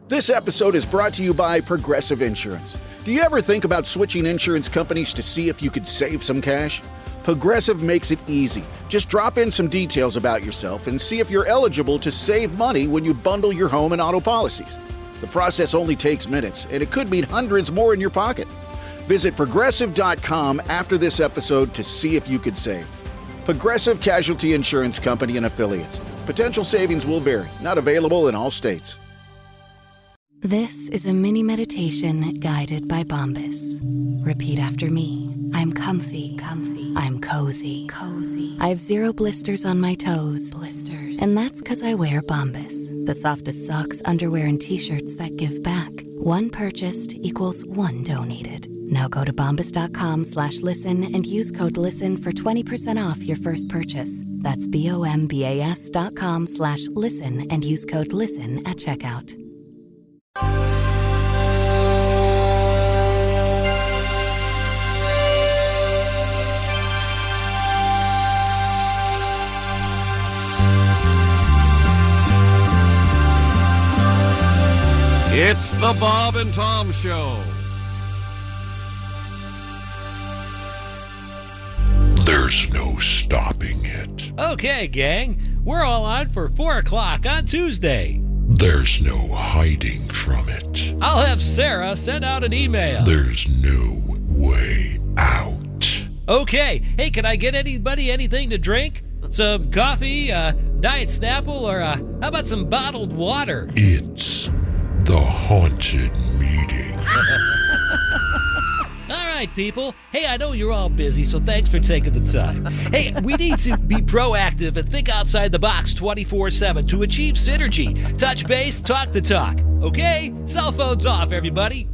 This episode is brought to you by Progressive Insurance. Do you ever think about switching insurance companies to see if you could save some cash? Progressive makes it easy. Just drop in some details about yourself and see if you're eligible to save money when you bundle your home and auto policies. The process only takes minutes, and it could mean hundreds more in your pocket. Visit Progressive.com after this episode to see if you could save. Progressive Casualty Insurance Company and Affiliates. Potential savings will vary. Not available in all states. This is a mini meditation guided by Bombas. Repeat after me. I'm comfy. I'm cozy. I have 0 blisters on my toes. And that's because I wear Bombas, the softest socks, underwear, and T-shirts that give back. One purchased equals one donated. Now go to bombas.com/listen and use code LISTEN for 20% off your first purchase. That's bombas.com/listen and use code LISTEN at checkout. It's the Bob and Tom Show. There's no stopping it. Okay, gang. We're all on for 4 o'clock on Tuesday. There's no hiding from it. I'll have Sarah send out an email. There's no way out. Okay. Hey, can I get anybody anything to drink? Some coffee, Diet Snapple, or how about some bottled water? It's the haunted meeting. All right, people. Hey, I know you're all busy, so thanks for taking the time. Hey, we need to be proactive and think outside the box 24/7 to achieve synergy. Touch base, talk the talk. Okay? Cell phones off, everybody.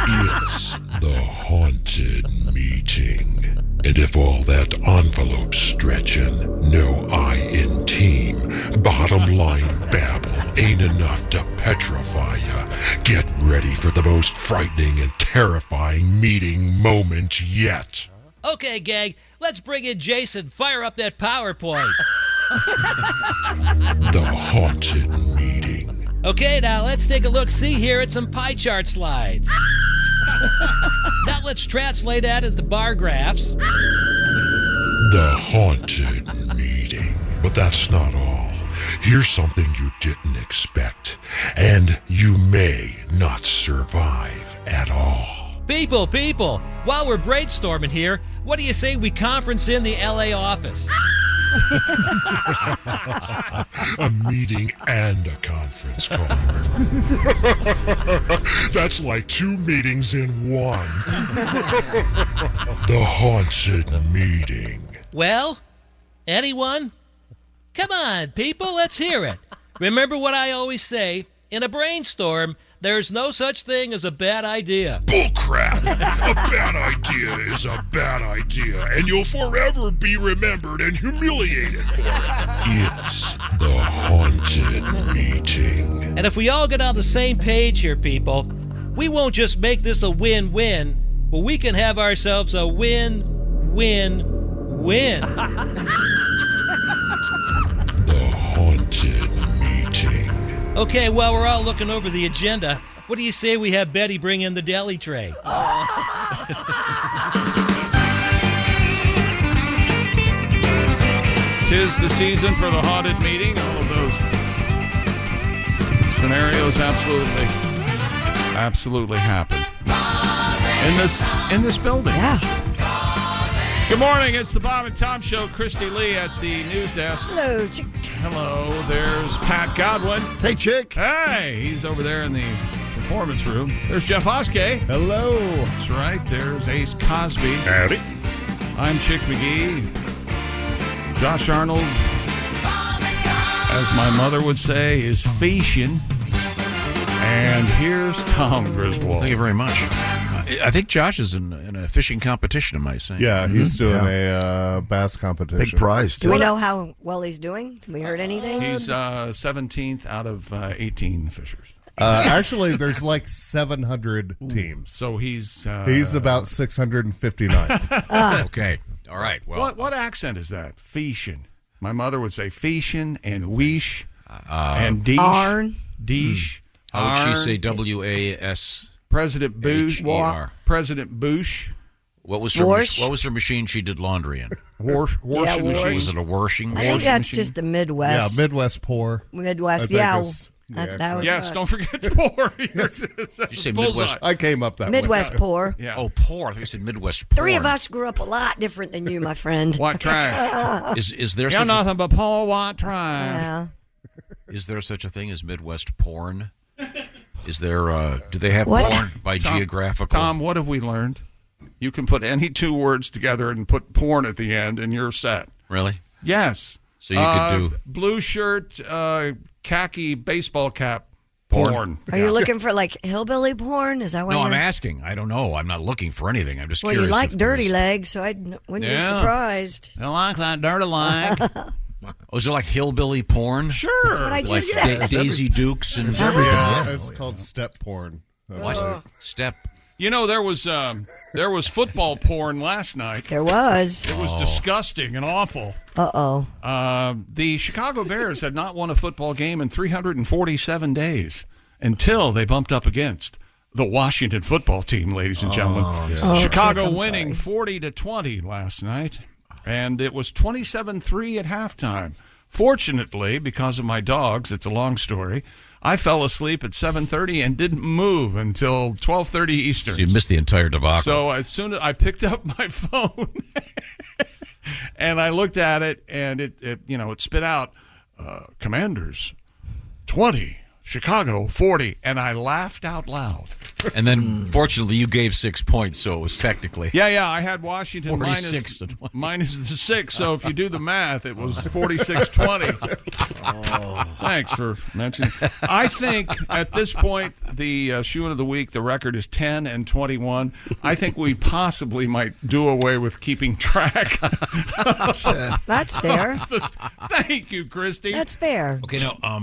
It's the haunted meeting. And if all that envelope stretching, no I in team, bottom line babble ain't enough to petrify ya, get ready for the most frightening and terrifying meeting moment yet. Okay, gang, let's bring in Jason. Fire up that PowerPoint. The haunted meeting. Okay, now let's take a look-see here at some pie chart slides. Now let's translate that into bar graphs. The haunted meeting. But that's not all. Here's something you didn't expect, and you may not survive at all. People, while we're brainstorming here, what do you say we conference in the LA office? A meeting and a conference call. That's like 2 meetings in one. The haunted meeting. Well, anyone? Come on, people, let's hear it. Remember what I always say, in a brainstorm, there's no such thing as a bad idea. Bullcrap! A bad idea is a bad idea, and you'll forever be remembered and humiliated for it. It's the haunted meeting. And if we all get on the same page here, people, we won't just make this a win-win, but we can have ourselves a win-win-win. The haunted meeting. Okay, well, we're all looking over the agenda. What do you say we have Betty bring in the deli tray? 'Tis the season for the haunted meeting. All of those scenarios absolutely happen in this building. Yeah. Good morning. It's the Bob and Tom Show. Christy Lee at the news desk. Hello, Chick. Hello. There's Pat Godwin. Hey, Chick. Hey, he's over there in the performance room. There's Jeff Oskay. Hello. That's right. There's Ace Cosby. Howdy. I'm Chick McGee. Josh Arnold, as my mother would say, is fashion. And here's Tom Griswold. Thank you very much. I think Josh is in a fishing competition, am I saying? Yeah, he's doing a bass competition. Big prize, too. Do we know how well he's doing? Have we heard anything? He's 17th out of 18 fishers. Actually, there's like 700 teams. So he's about 659th. Okay. All right. Well, what accent is that? Fishin. My mother would say fishin and weesh and deesh. Arn. Deesh. How would she say W-A-S? President Bush. H-E-R. President Bush. What was her machine she did laundry in? Washing machine. Was it a washing I machine? think that's just the Midwest. Yeah, Midwest poor. Midwest, That was Yes, good. don't forget poor. Did you say Midwest? I came up that Midwest way. poor. Yeah. Oh, poor. I think you said Midwest porn. Three of us grew up a lot different than you, my friend. White trash. Is there You're such nothing but poor white trash. Yeah. Is there such a thing as Midwest porn? Is there? Do they have What? porn by geographical? Tom, what have we learned? You can put any two words together and put porn at the end, and you're set. Really? Yes. So you could do blue shirt, khaki baseball cap, porn. Are you looking for like hillbilly porn? Is that what No, you're... I'm asking. I don't know. I'm not looking for anything. I'm just Well, curious. you like if dirty there's- legs, so I wouldn't be Yeah. surprised. I like that dirty leg. Oh, is it like hillbilly porn? Sure. That's what I Like just said. Daisy Dukes and Yeah, it's called step porn. what? Step. You know, there was football porn last night. There was. It was disgusting and awful. Uh-oh. The Chicago Bears had not won a football game in 347 days until they bumped up against the Washington football team, ladies and gentlemen. Chicago I'm winning sorry. 40-20 last night, and it was 27-3 at halftime. Fortunately, because of my dogs, it's a long story, I fell asleep at 7:30 and didn't move until 12:30 Eastern. So you missed the entire debacle. So as soon as I picked up my phone and I looked at it, and it spit out Commanders 20, Chicago 40, and I laughed out loud. And then, fortunately, you gave 6 points, so it was technically. Yeah, I had Washington 46 to 20. minus the 6, so if you do the math, it was 46-20. Thanks for mentioning. I think at this point, the shoe of the week, the record is 10-21. I think we possibly might do away with keeping track. That's fair. Thank you, Christy. That's fair. Okay, now,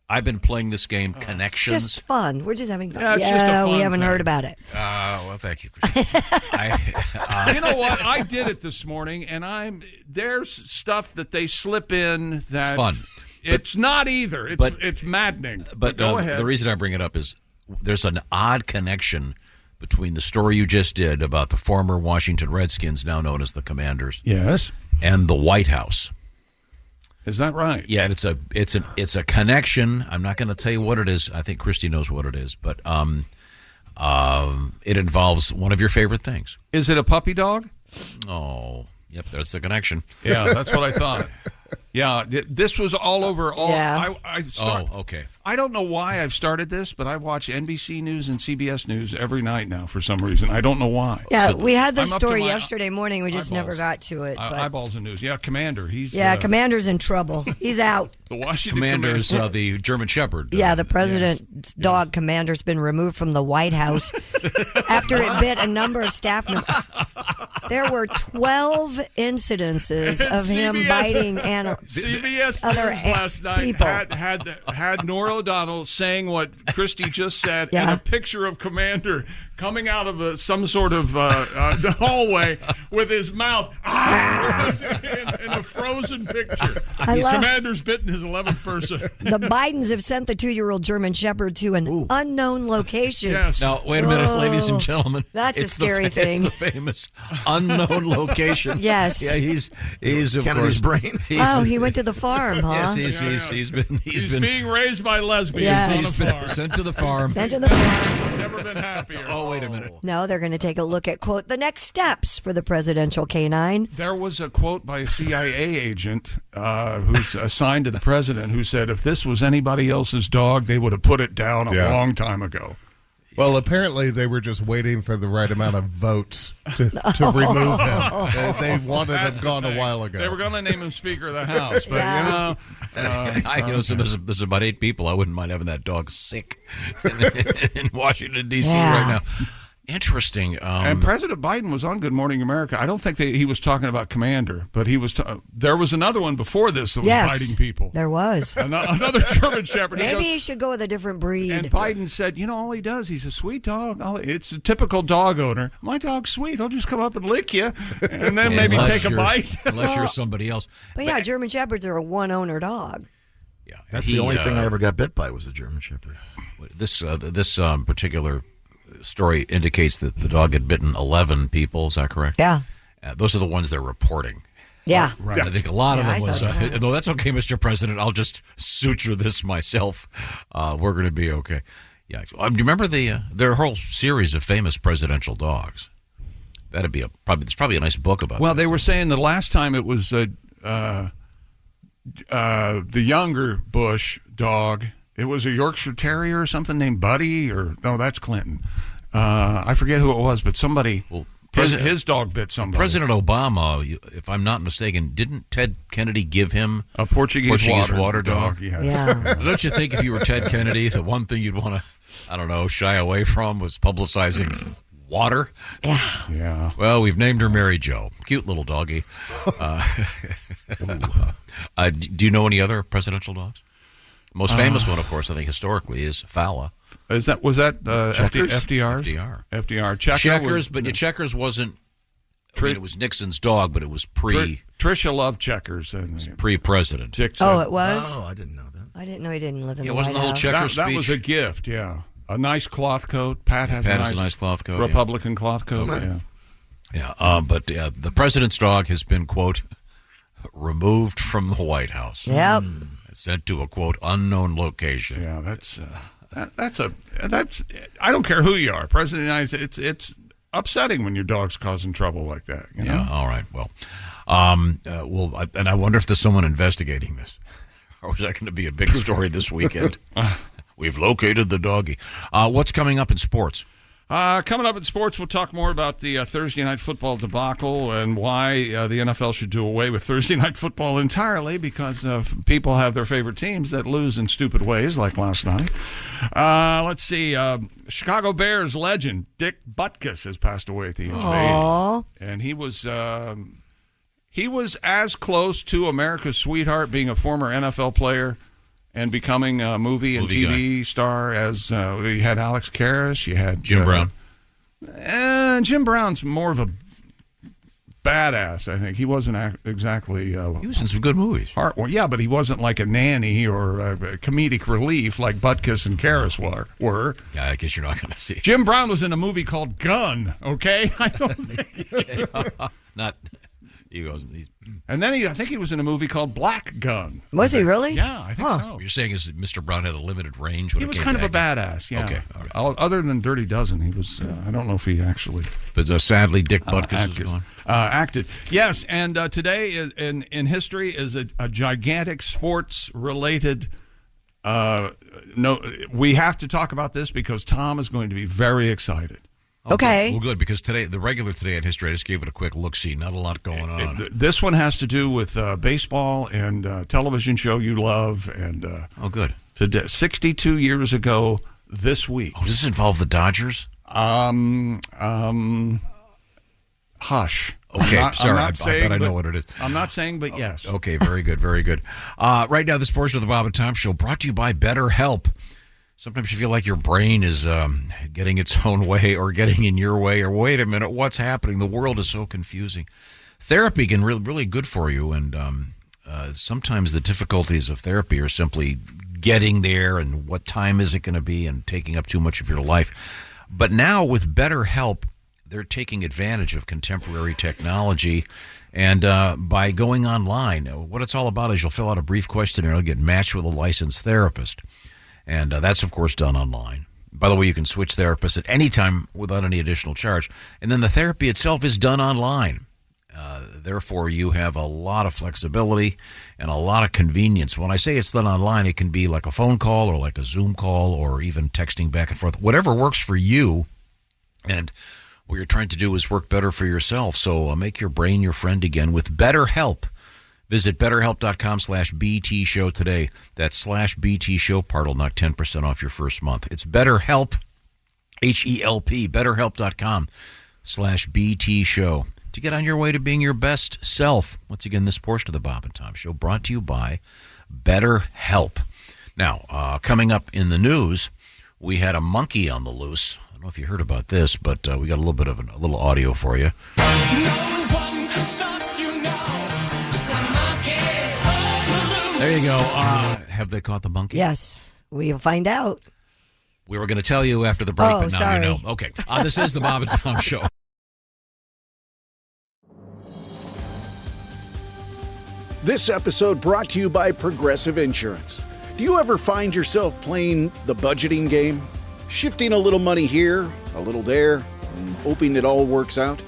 I've been playing this game, Connections. Just fun. We're just having fun. Yeah, it's just a fun we haven't thing. heard about it. Well, thank you, Christy. You know what? I did it this morning, and there's stuff that they slip in that It's fun. It's not either. It's maddening. But go ahead. The reason I bring it up is there's an odd connection between the story you just did about the former Washington Redskins, now known as the Commanders, Yes. and the White House. Is that right? Yeah, it's a connection. I'm not going to tell you what it is. I think Christy knows what it is, but it involves one of your favorite things. Is it a puppy dog? Oh, yep, that's the connection. Yeah, that's what I thought. Yeah, this was all over. Yeah. Okay. I don't know why I've started this, but I watch NBC News and CBS News every night now for some reason. I don't know why. Yeah, we had the I'm up to story my yesterday morning. We just eyeballs. never got to it. But Eyeballs in news. Yeah, Commander. He's Commander's in trouble. He's out. the Washington Commanders, the German Shepherd. Yeah, the president's dog, Commander's been removed from the White House after it bit a number of staff members. There were 12 incidences of him CBS biting animals. CBS Other News last night people. had Norah O'Donnell saying what Christy just said, and a picture of Commander coming out of some sort of hallway with his mouth in a frozen picture. Commander's bitten his 11th person. The Bidens have sent the 2-year-old German Shepherd to an unknown location. Yes. Now, wait a minute, ladies and gentlemen. That's a It's scary thing. It's the famous unknown location. Yes. Yeah, he's of Kennedy's course. brain. He went to the farm, huh? Yes, he's been being raised by lesbians Yes. on a farm. sent to the farm. Sent to the farm. Never been happier. Oh, wait a minute. No, they're going to take a look at, quote, the next steps for the presidential canine. There was a quote by a CIA agent who's assigned to the president who said if this was anybody else's dog, they would have put it down a long time ago. Well, apparently they were just waiting for the right amount of votes to remove him. They wanted him gone a while ago. They were going to name him Speaker of the House, but There's about 8 people. I wouldn't mind having that dog sick in Washington, D.C. right now. Interesting. And President Biden was on Good Morning America. I don't think he was talking about Commander, but he was. There was another one before this that was biting people. There was. Another German Shepherd. Maybe he should go with a different breed. And Biden said, all he does, he's a sweet dog. It's a typical dog owner. My dog's sweet. He'll just come up and lick you and then maybe take a bite. Unless you're somebody else. But German Shepherds are a one-owner dog. Yeah, That's the only thing I ever got bit by was a German Shepherd. This particular story indicates that the dog had bitten 11 people. Is that correct? Yeah. Those are the ones they're reporting. Yeah. Right. I think a lot of them I was, saw that. no, that's okay, Mr. President. I'll just suture this myself. We're going to be okay. Yeah. Do you remember their whole series of famous presidential dogs? That'd be there's probably a nice book about. Well, this. they were saying the last time it was the younger Bush dog. It was a Yorkshire Terrier or something named Buddy, or no, that's Clinton. I forget who it was, but somebody. Well, his dog bit somebody. President Obama, if I'm not mistaken, didn't Ted Kennedy give him a Portuguese water dog? Yeah. Don't you think if you were Ted Kennedy, the one thing you'd want to, I don't know, shy away from was publicizing water? Yeah. Yeah. Well, we've named her Mary Jo. Cute little doggy. Do you know any other presidential dogs? Most famous one, of course, I think historically, is Fowler. Was that FDR's? FDR. Checkers, but Checkers wasn't. It was Nixon's dog, but it was Tricia loved Checkers. Pre-president. Dick Oh, it was? Oh, I didn't know that. I didn't know he didn't live in the wasn't White the whole House. Checkers That speech. was a gift, yeah. A nice cloth coat. Pat has a nice cloth coat. Republican cloth coat, But the president's dog has been, quote, removed from the White House. Yep. Sent to a, quote, unknown location. Yeah, that's I don't care who you are, President of the United States. It's upsetting when your dog's causing trouble like that. You know? Yeah. All right. Well, and I wonder if there's someone investigating this, or is that going to be a big story this weekend? We've located the doggy. What's coming up in sports? Coming up in sports, we'll talk more about the Thursday Night Football debacle and why the NFL should do away with Thursday Night Football entirely, because people have their favorite teams that lose in stupid ways, like last night. Let's see. Chicago Bears legend Dick Butkus has passed away at the age of 80. And he was as close to America's sweetheart, being a former NFL player and becoming a movie and TV star, as you had Alex Karras, you had Jim Brown. Jim Brown's more of a badass, I think. He wasn't exactly... he was in some good movies. Yeah, but he wasn't like a nanny or a comedic relief like Butkus and Karras were. Yeah, I guess you're not going to see. Jim Brown was in a movie called Gun, okay? I don't think... Not... And then I think he was in a movie called Black Gun. Was he really? Yeah, I think so. What you're saying is that Mr. Brown had a limited range? He was kind of a badass, yeah. Okay. All right. Other than Dirty Dozen, he was, I don't know if he actually... But sadly, Dick Butkus is gone. Acted. Yes, and today in history is a gigantic sports-related... we have to talk about this because Tom is going to be very excited. Okay. Well, good, because the regular Today in History, I just gave it a quick look-see. Not a lot going on. This one has to do with baseball and television show you love. And good. Today, 62 years ago this week. Oh, does this involve the Dodgers? Hush. Okay, sorry. I bet I know what it is. I'm not saying, but yes. Okay, very good, very good. Right now, this portion of the Bob and Tom Show brought to you by BetterHelp. Sometimes you feel like your brain is getting its own way or getting in your way, or wait a minute, what's happening? The world is so confusing. Therapy can really good for you, and sometimes the difficulties of therapy are simply getting there, and what time is it going to be, and taking up too much of your life. But now with BetterHelp, they're taking advantage of contemporary technology, and by going online, what it's all about is you'll fill out a brief questionnaire, you'll get matched with a licensed therapist. And that's, of course, done online. By the way, you can switch therapists at any time without any additional charge. And then the therapy itself is done online. Therefore, you have a lot of flexibility and a lot of convenience. When I say it's done online, it can be like a phone call or like a Zoom call or even texting back and forth. Whatever works for you. And what you're trying to do is work better for yourself. So make your brain your friend again with BetterHelp. Visit BetterHelp.com/BT Show today. That's /BT Show. Part will knock 10% off your first month. It's BetterHelp, HELP, BetterHelp.com/BT Show to get on your way to being your best self. Once again, this portion of the Bob and Tom Show brought to you by BetterHelp. Now, coming up in the news, we had a monkey on the loose. I don't know if you heard about this, but we got a little bit of a little audio for you. There you go. Have they caught the monkey? Yes, we'll find out. We were going to tell you after the break, Oh, but now sorry. you know. Okay. This is the Bob and Tom Show. This episode brought to you by Progressive Insurance. Do you ever find yourself playing the budgeting game? Shifting a little money here, a little there, and hoping it all works out?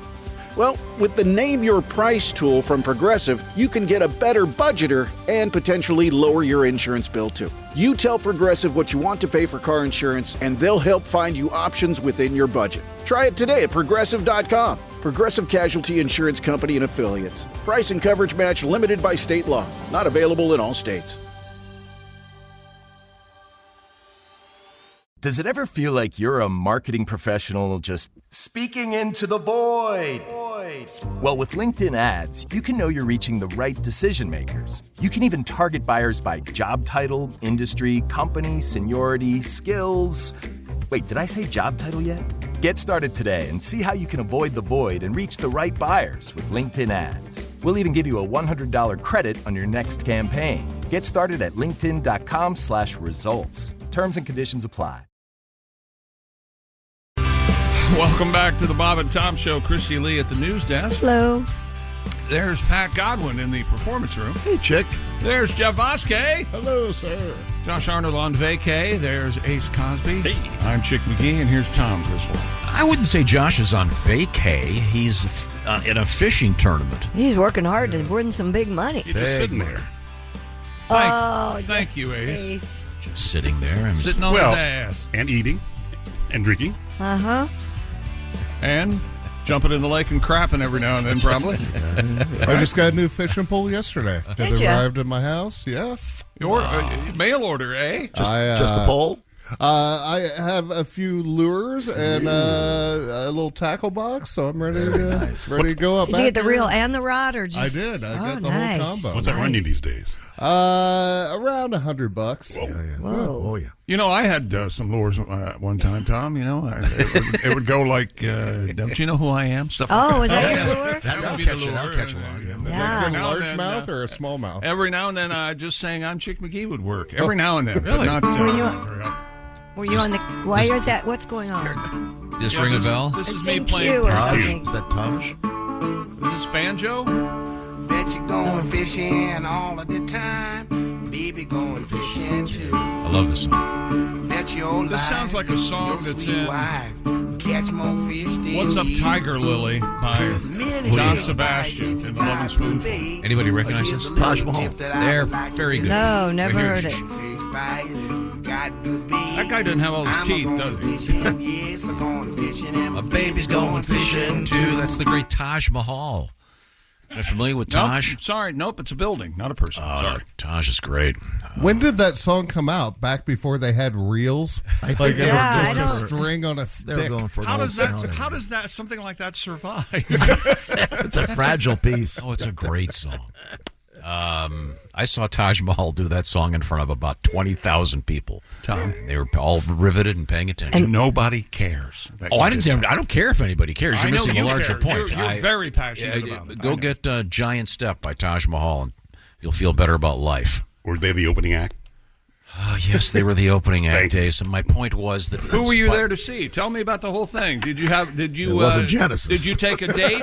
Well, with the Name Your Price tool from Progressive, you can get a better budgeter and potentially lower your insurance bill too. You tell Progressive what you want to pay for car insurance, and they'll help find you options within your budget. Try it today at Progressive.com. Progressive Casualty Insurance Company and Affiliates. Price and coverage match limited by state law. Not available in all states. Does it ever feel like you're a marketing professional just speaking into the void? Well, with LinkedIn ads, you can know you're reaching the right decision makers. You can even target buyers by job title, industry, company, seniority, skills. Wait, did I say job title yet? Get started today and see how you can avoid the void and reach the right buyers with LinkedIn ads. We'll even give you a $100 credit on your next campaign. Get started at linkedin.com/results. Terms and conditions apply. Welcome back to the Bob and Tom Show. Christy Lee at the news desk. Hello. There's Pat Godwin in the performance room. Hey, chick. There's Jeff Oskay. Hello, sir. Josh Arnold on vacay. There's Ace Cosby. Hey. I'm Chick McGee, and here's Tom Griswold. I wouldn't say Josh is on vacay. He's in a fishing tournament. He's working hard to win some big money. You're just sitting there. Thank you, Ace. Just sitting there. Sitting on his ass. And eating and drinking. Uh-huh. And jumping in the lake and crapping every now and then, probably. I just got a new fishing pole yesterday. Did It ya? arrived at my house. Yeah. Your mail order, eh? Just a pole? I have a few lures and a little tackle box, so I'm ready to go up. Did you get the reel and the rod, or just? I did. I got the nice. whole combo. What's that running these days? Around $100. Whoa. Oh, yeah. You know, I had some lures one time, Tom. You know, it would go like, don't you know who I am? Stuff like Oh, is that your lure? That would be the lure. That'll catch along. Yeah. A largemouth or a smallmouth? Every now and then, just saying I'm Chick McGee would work. Every now and then. Really? But not, Were you- very often. Were you on the? Why is that? What's going on? Just ring a bell? This It's is me in playing. cue or Taj? something. Is that Taj? Is this banjo? Bet you going fishing all of the time. Baby going fishing too. I love this song. Bet your This sounds like a song that's in Catch more fish than What's Up me. Tiger Lily by John Sebastian in the Lovin' Spoonful. Anybody recognize this? Taj Mahal. They're very good. No, never Here heard it. That guy doesn't have all his teeth, does he? My baby's going fishing too. That's the great Taj Mahal. Are you familiar with Taj? Nope, sorry. Nope, it's a building, not a person. Sorry. Taj is great. When did that song come out? Back before they had reels? Like it Yeah, was I just a don't- string on a They were stick. going for an How old does that? sound. How does that? Something like that survive? It's a fragile piece. Oh, it's a great song. I saw Taj Mahal do that song in front of about 20,000 people. Tom, They were all riveted and paying attention. nobody cares. that Oh, you I didn't say. did that. I don't care if anybody cares. You're I know missing you a larger care. point. You're very passionate about it. I Go know. get Giant Step by Taj Mahal, and you'll feel better about life. Were they the opening act? Oh, yes, they were the opening act Thank you. days, and my point was that Who were you there to see? Tell me about the whole thing. Did you? It wasn't Genesis. Did you take a date?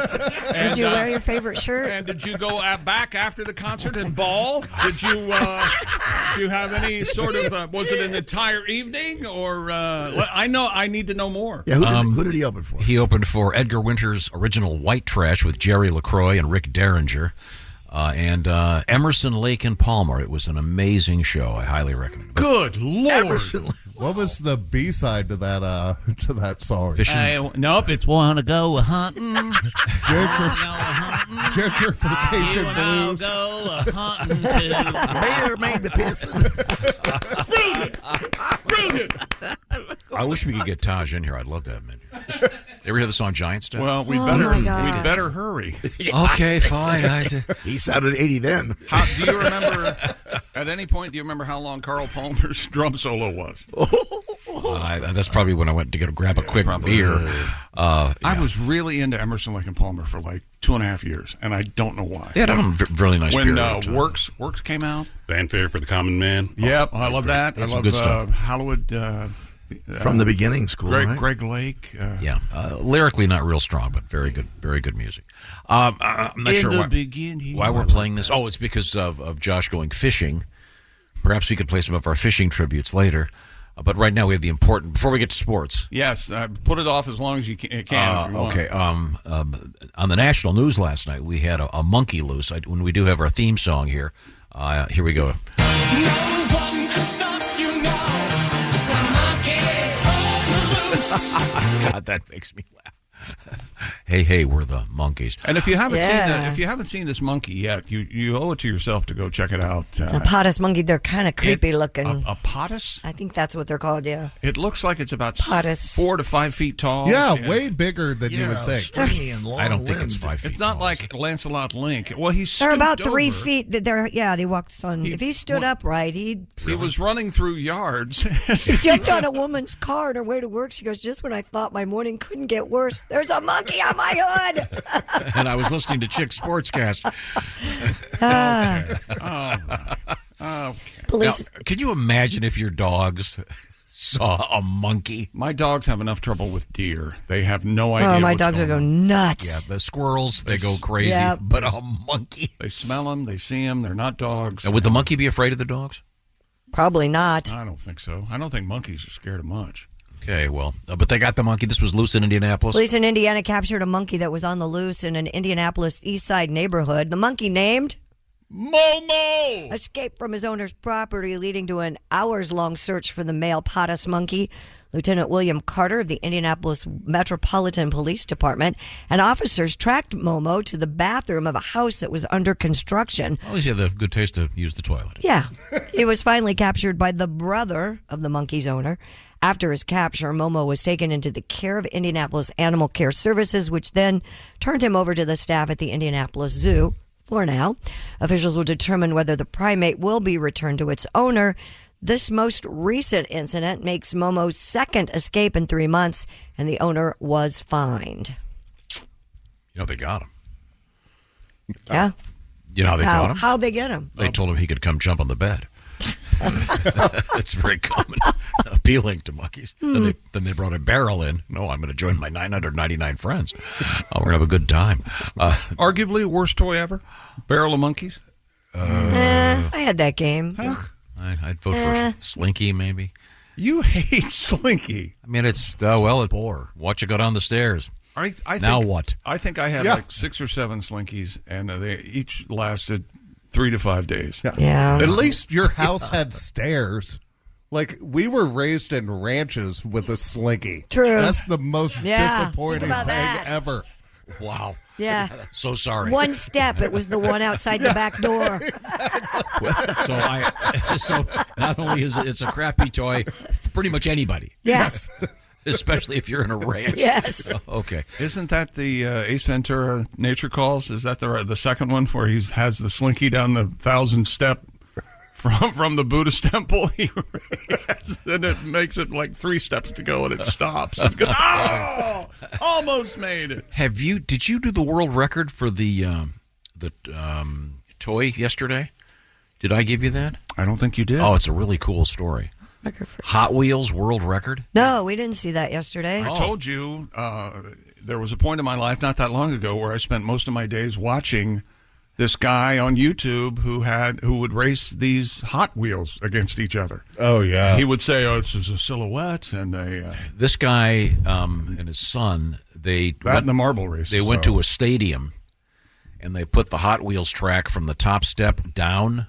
And, Did you wear your favorite shirt? And did you go back after the concert and ball? Did you have any sort of? Was it an entire evening or? I know. I need to know more. Yeah, who did he open for? he opened for Edgar Winter's original White Trash with Jerry LaCroix and Rick Derringer. And Emerson, Lake and Palmer. It was an amazing show. I highly recommend it. Good Lord! What was the B-side to that song? Fishing. Nope, it's wanna go hunting. Gentrification blues. Go hunting too. Mayor made me pissing. Brilliant. I wish we could get Taj in here. I'd love to have him in here. Ever hear the song Giant Step? Well, we my God. we'd better hurry. Okay, fine. He sounded 80 then. Do you remember? At any point, do you remember how long Carl Palmer's drum solo was? That's probably when I went to grab a quick beer. I was really into Emerson, Lake and Palmer for like 2.5 years, and I don't know why. Yeah, really nice. When period of time. Works came out, Fanfare for the Common Man. Yep, I love that. I love good stuff. Hollywood. From the beginning, school, right? Greg Lake. Lyrically not real strong, but very good music. I'm not sure why we're playing this. Oh, it's because of Josh going fishing. Perhaps we could play some of our fishing tributes later. But right now we have the important. Before we get to sports, yes, put it off as long as you can. If you want. Okay. On the national news last night, we had a monkey loose. When we do have our theme song here, here we go. God, that makes me laugh. Hey, we're the monkeys. And if you haven't seen this monkey yet, you owe it to yourself to go check it out. It's a potus monkey. They're kind of creepy looking. A potus? I think that's what they're called. Yeah. It looks like it's about potus. 4 to 5 feet tall. Yeah, way bigger than you would think. I don't think it's 5 feet. It's not like Lancelot Link. Well, they're about 3 feet. They walked on. If he stood upright, he was running through yards. He jumped on a woman's car on her way to work. She goes, just when I thought my morning couldn't get worse, there's a monkey on my hood. And I was listening to Chick Sportscast. Okay. Police. Now, can you imagine if your dogs saw a monkey? My dogs have enough trouble with deer. They have no idea. Oh, my dogs would go nuts. Yeah, the squirrels, they go crazy. Yeah. But a monkey. They smell them. They see them. They're not dogs. Now, would the monkey be afraid of the dogs? Probably not. I don't think so. I don't think monkeys are scared of much. Okay, well, but they got the monkey. This was loose in Indianapolis. Police in Indiana captured a monkey that was on the loose in an Indianapolis East Side neighborhood. The monkey named Momo escaped from his owner's property, leading to an hours-long search for the male potus monkey. Lieutenant William Carter of the Indianapolis Metropolitan Police Department and officers tracked Momo to the bathroom of a house that was under construction. At least you have the good taste to use the toilet. Yeah. He was finally captured by the brother of the monkey's owner. After his capture, Momo was taken into the care of Indianapolis Animal Care Services, which then turned him over to the staff at the Indianapolis Zoo. For now, officials will determine whether the primate will be returned to its owner. This most recent incident makes Momo's second escape in 3 months, and the owner was fined. You know, they got him. Yeah. You know how they got him? How'd they get him? They told him he could come jump on the bed. It's very common, appealing to monkeys. Then they brought a barrel in. No, I'm going to join my 999 friends. We're going to have a good time. Arguably worst toy ever? Barrel of monkeys? I had that game. I'd vote for Slinky, maybe. You hate Slinky. I mean, it's, it's bore. Watch it go down the stairs. I think, now what? I think I had like 6 or 7 Slinkies, and they each lasted 3 to 5 days. Yeah. At least your house had stairs. Like, we were raised in ranches with a Slinky. True. That's the most disappointing thing ever. Wow. Yeah. So sorry. One step, it was the one outside the back door. So not only is it's a crappy toy, for pretty much anybody. Yes. Especially if you're in a ranch. Yes. Okay. Isn't that the Ace Ventura Nature Calls? Is that the second one where he has the Slinky down the 1,000-step from the Buddhist temple? And it makes it like 3 steps to go, and it stops. It goes, oh, almost made it. Did you do the world record for the toy yesterday? Did I give you that? I don't think you did. Oh, it's a really cool story. Hot Wheels world record? No, we didn't see that yesterday. I told you there was a point in my life not that long ago where I spent most of my days watching this guy on YouTube who would race these Hot Wheels against each other. Oh, yeah. He would say, "Oh, it's a silhouette," and this guy and his son, and the marble race. They went to a stadium, and they put the Hot Wheels track from the top step down.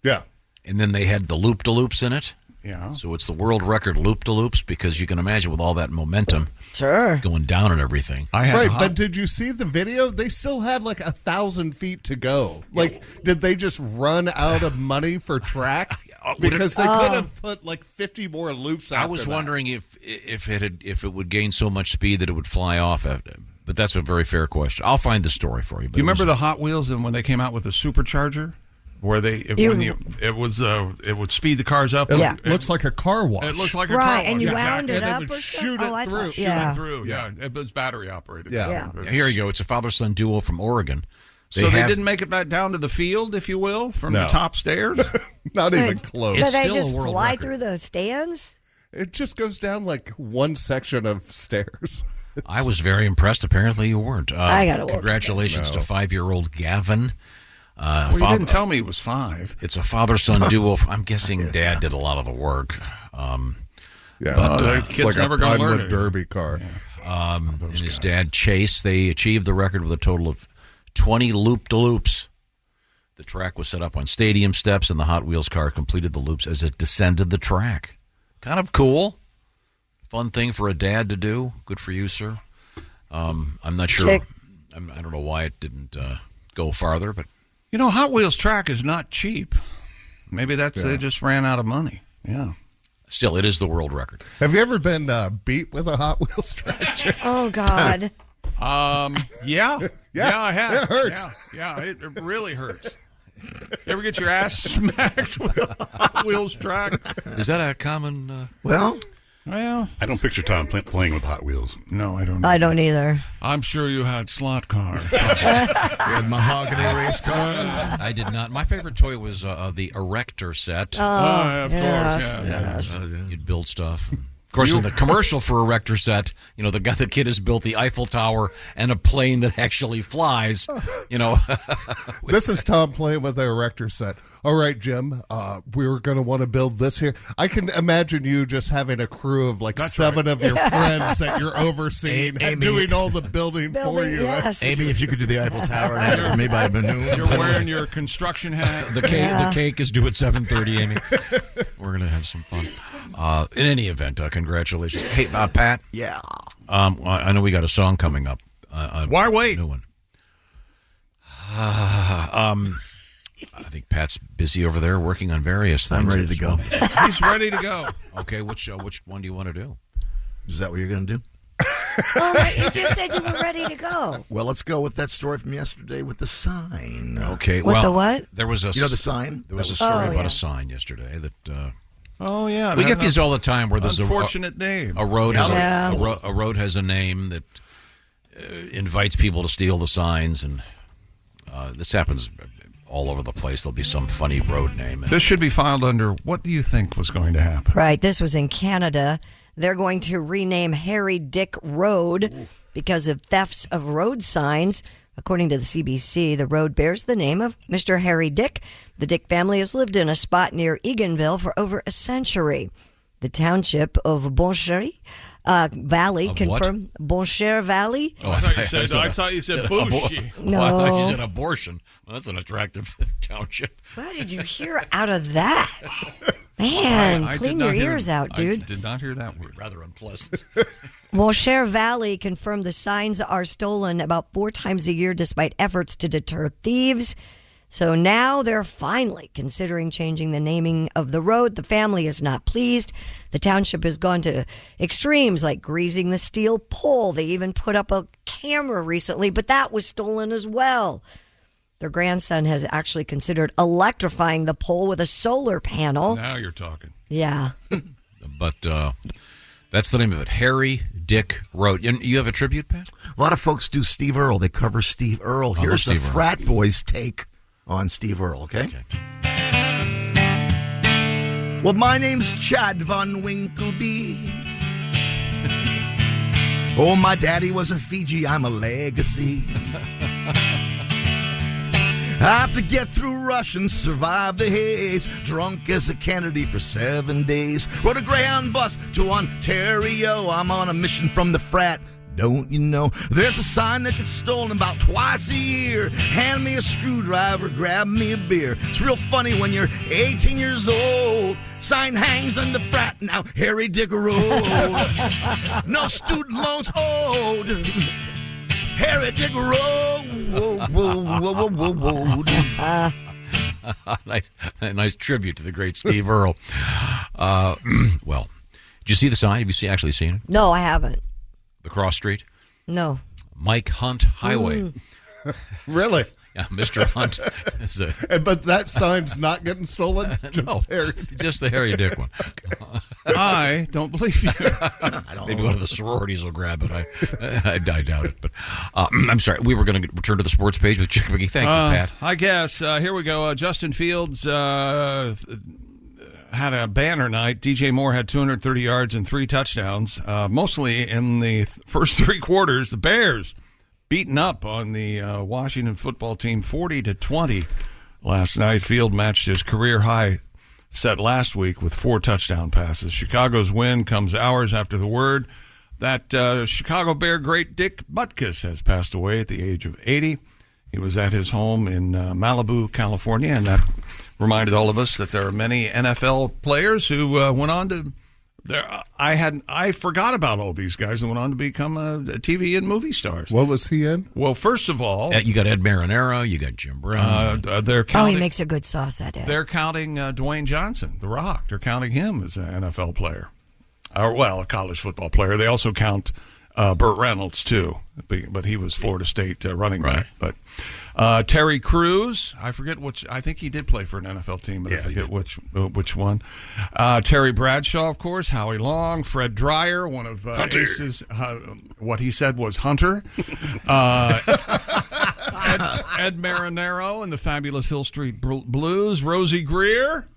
Yeah. And then they had the loop-de-loops in it. Yeah. So it's the world record loop-de-loops, because you can imagine with all that momentum going down and everything. But did you see the video? They still had like 1,000 feet to go. Like, did they just run out of money for track? Because they could have put like 50 more loops out. I was wondering if it would gain so much speed that it would fly off. But that's a very fair question. I'll find the story for you. Do you remember the Hot Wheels and when they came out with the supercharger? where it would speed the cars up. It looks like a car wash. It looks like a car wash. And you wound it and up they would or shoot something? it through. Shoot it through. Yeah. It's battery operated. Yeah. Here you go. It's a father-son duo from Oregon. They didn't make it back down to the field, if you will, from the top stairs? Not even close. Do they just fly through the stands? It just goes down like one section of stairs. I was very impressed. Apparently you weren't. I got to work. Congratulations to 5-year-old Gavin. You didn't tell me he was 5. It's a father-son duo. I'm guessing Dad did a lot of the work. It's like a Pinewood Derby car. And his dad, Chase, they achieved the record with a total of 20 loop-de-loops. The track was set up on stadium steps, and the Hot Wheels car completed the loops as it descended the track. Kind of cool. Fun thing for a dad to do. Good for you, sir. I'm not sure. I don't know why it didn't go farther, but Hot Wheels track is not cheap. Maybe they just ran out of money. Yeah. Still, it is the world record. Have you ever been beat with a Hot Wheels track? Oh God. Yeah, I have. It hurts. Yeah, it really hurts. You ever get your ass smacked with a Hot Wheels track? Is that a common? Well, I don't picture Tom playing with Hot Wheels. No, I don't. I don't either. I'm sure you had slot cars. You had mahogany race cars. I did not. My favorite toy was the Erector set. Of course. Yeah. You'd build stuff. Of course, in the commercial for Erector set, the kid has built the Eiffel Tower and a plane that actually flies. This is Tom playing with the Erector set. All right, Jim, we were going to want to build this here. I can imagine you just having a crew of like 7 of your friends that you're overseeing and doing all the building for you. Yes. Amy, if you could do the Eiffel Tower and have it for me by noon. You're wearing your construction hat. The cake is due at 7:30, Amy. We're going to have some fun. In any event, congratulations. Hey, Pat. Yeah. I know we got a song coming up. Why wait? New one. I think Pat's busy over there working on various things. I'm ready to go. He's ready to go. Okay, which one do you want to do? Is that what you're going to do? Oh, you just said you were ready to go. Well, let's go with that story from yesterday with the sign. Okay. With the what? There was a the sign? There was a story about a sign yesterday that. Oh yeah, we get these all the time where there's unfortunate name. A road has a road has a name that invites people to steal the signs, and this happens all over the place. There'll be some funny road name. This should be filed under. What do you think was going to happen? Right. This was in Canada. They're going to rename Harry Dick Road because of thefts of road signs. According to the CBC, the road bears the name of Mr. Harry Dick. The Dick family has lived in a spot near Eganville for over a century. The township of Boncher Valley confirmed. Boncher Valley? Oh, I thought you said Bushy. No. I thought you said abortion. Well, that's an attractive township. What did you hear out of that? Man, clean your ears out, dude. I did not hear that word. Rather unpleasant. Boncher Valley confirmed the signs are stolen about 4 times a year despite efforts to deter thieves. So now they're finally considering changing the naming of the road. The family is not pleased. The township has gone to extremes like greasing the steel pole. They even put up a camera recently, but that was stolen as well. Their grandson has actually considered electrifying the pole with a solar panel. Now you're talking. Yeah. But that's the name of it, Harry Dick Road. You have a tribute, Pat? A lot of folks do Steve Earle. They cover Steve Earle. Here's the frat boys' take on Steve Earle, okay? Well, my name's Chad Von Winkleby. Oh, my daddy was a Fiji. I'm a legacy. I have to get through rush and survive the haze. Drunk as a Kennedy for 7 days. Rode a Greyhound bus to Ontario. I'm on a mission from the frat. Don't you know? There's a sign that gets stolen about twice a year. Hand me a screwdriver, grab me a beer. It's real funny when you're 18 years old. Sign hangs on the frat now, Harry Dick Road. No student loans owed. Harry Dick Road. Nice tribute to the great Steve Earle. Well, did you see the sign? Have you actually seen it? No, I haven't. The cross street? No. Mike Hunt Highway. Really? Yeah, Mr. Hunt. But that sign's not getting stolen? Just the Harry Dick one. I don't believe you. Maybe one of the sororities will grab it. I doubt it. But I'm sorry. We were going to return to the sports page with Chick McGee. Thank you, Pat. I guess. Here we go. Justin Fields had a banner night. DJ Moore had 230 yards and 3 touchdowns, mostly in the first 3 quarters. The Bears beaten up on the Washington football team 40-20 last night. Field matched his career high set last week with 4 touchdown passes. Chicago's win comes hours after the word that Chicago Bear great Dick Butkus has passed away at the age of 80. He was at his home in Malibu, California, and that reminded all of us that there are many NFL players who went on to. I forgot about all these guys that went on to become TV and movie stars. What was he in? Well, first of all, you got Ed Marinero, you got Jim Brown. They're counting, he makes a good sauce at it. They're counting Dwayne Johnson, The Rock. They're counting him as an NFL player, a college football player. They also count Burt Reynolds too, but he was Florida State running back. But Terry Crews, I forget which. I think he did play for an NFL team, but I forget which one. Terry Bradshaw, of course. Howie Long, Fred Dreyer, one of Ace's. What he said was Hunter. Ed Marinero and the fabulous Hill Street Blues. Rosie Greer.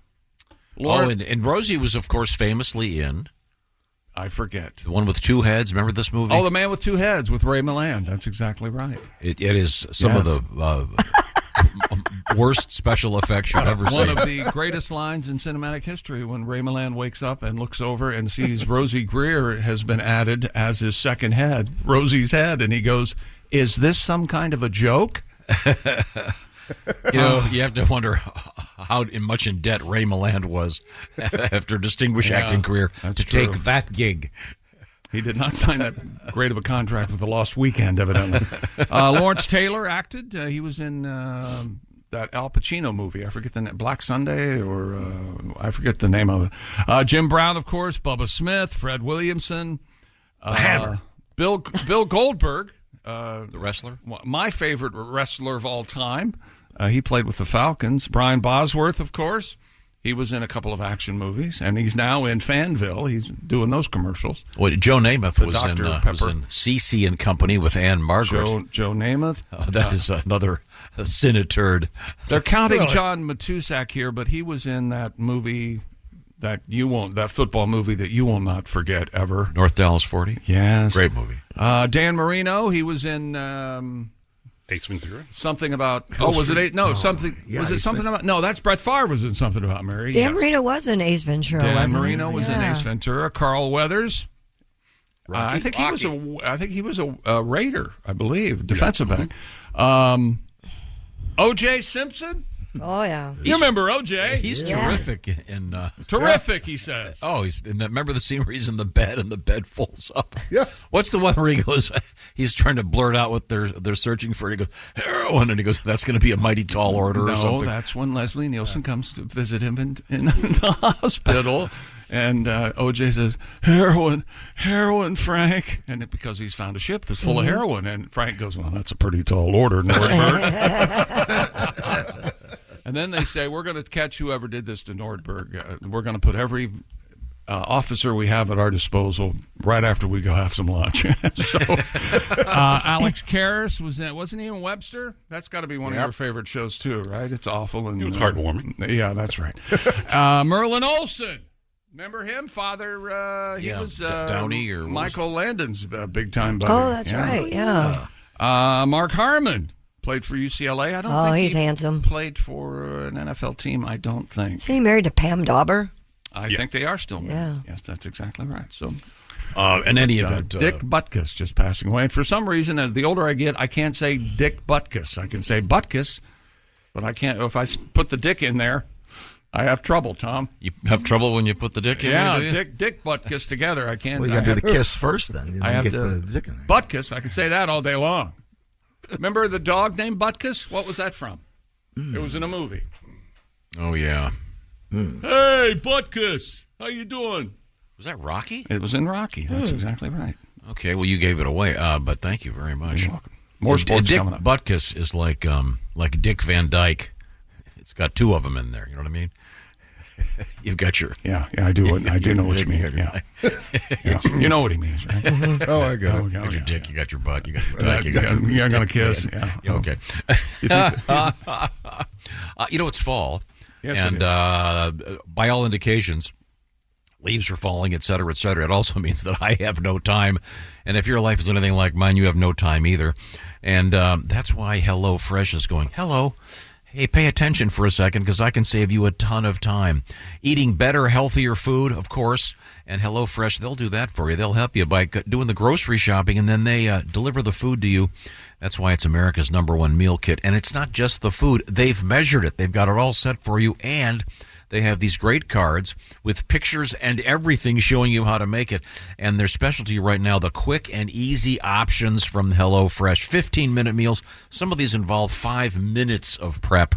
And Rosie was, of course, famously in. I forget. The one with 2 heads. Remember this movie? Oh, The Man with 2 Heads with Ray Milland. That's exactly right. It is some of the worst special effects you've ever seen. One of the greatest lines in cinematic history when Ray Milland wakes up and looks over and sees Rosie Greer has been added as his second head, Rosie's head, and he goes, "Is this some kind of a joke?" You have to wonder how much in debt Ray Milland was after a distinguished acting career to take that gig. He did not sign that great of a contract with the Lost Weekend, evidently. Lawrence Taylor acted. He was in that Al Pacino movie. I forget the name. Black Sunday, or I forget the name of it. Jim Brown, of course. Bubba Smith. Fred Williamson. The Hammer. Bill Goldberg. The wrestler? My favorite wrestler of all time. He played with the Falcons. Brian Bosworth, of course. He was in a couple of action movies, and he's now in Fanville. He's doing those commercials. Well, Joe Namath was in Cece and Company with Ann Margaret. Joe Namath. That is another Cineturd. They're counting John Matusak here, but he was in that movie that football movie that you will not forget ever. North Dallas 40? Yes. Great movie. Dan Marino, he was in... Ace Ventura? Something about... was it Ace? No, something... Yeah, was it something about... No, that's Brett Favre was in Something About Mary. Dan Marino was in Ace Ventura, Dan Marino was in Ace Ventura. Carl Weathers. I think he was a Raider, I believe, defensive back. O.J. Simpson? Oh, yeah. You remember O.J.? He's terrific. Terrific, he says. Oh, remember the scene where he's in the bed and the bed folds up? Yeah. What's the one where he goes, he's trying to blurt out what they're searching for, and he goes, heroin, and he goes, that's going to be a mighty tall order or something. No, that's when Leslie Nielsen comes to visit him in the hospital. And O.J. says, heroin, Frank. And because he's found a ship that's full of heroin. And Frank goes, well, that's a pretty tall order, Nordberg. And then they say, we're going to catch whoever did this to Nordberg. We're going to put every officer we have at our disposal right after we go have some lunch. So, Alex Karras wasn't he in Webster? That's got to be one of your favorite shows too, right? It's awful. And it was heartwarming. Yeah, that's right. Merlin Olsen. Remember him? Father, he was Downey or Michael Landon's big time buddy. Oh, that's right, yeah. Mark Harmon played for UCLA. I don't think he's handsome. Played for an NFL team, I don't think. Is he married to Pam Dauber? I think they are still married. Yeah. Yes, that's exactly right. So, in any event, Dick Butkus just passing away. And for some reason, the older I get, I can't say Dick Butkus. I can say Butkus, but I can't. If I put the Dick in there, I have trouble, Tom. You have trouble when you put the Dick in there, do you? Dick Butkus together. I can't. Well, you got to do the kiss first, then. I have get to the Dick in there. Butkus. I can say that all day long. Remember the dog named Butkus? What was that from? It was in a movie. Oh, yeah. Hey, Butkus. How you doing? Was that Rocky? It was in Rocky. That's exactly right. Okay, well, you gave it away, but thank you very much. You're welcome. More sports Dick coming up. Butkus is like Dick Van Dyke. It's got two of them in there. You know what I mean? You've got your I do know what you mean. Yeah. You know what he means, right? Oh, I got it. You got your dick. You got your butt. You got your That, dick. you're gonna kiss. Yeah. Okay. It's fall, Yes, and it is. by all indications, leaves are falling, et cetera, et cetera. It also means that I have no time, and if your life is anything like mine, you have no time either. And that's why HelloFresh is going, hello. Hey, pay attention for a second because I can save you a ton of time. Eating better, healthier food, of course, and HelloFresh, they'll do that for you. They'll help you by doing the grocery shopping, and then they deliver the food to you. That's why it's America's #1 meal kit. And it's not just the food. They've measured it. They've got it all set for you, and they have these great cards with pictures and everything showing you how to make it. And their specialty right now, the quick and easy options from HelloFresh. 15-minute meals. Some of these involve 5 minutes of prep,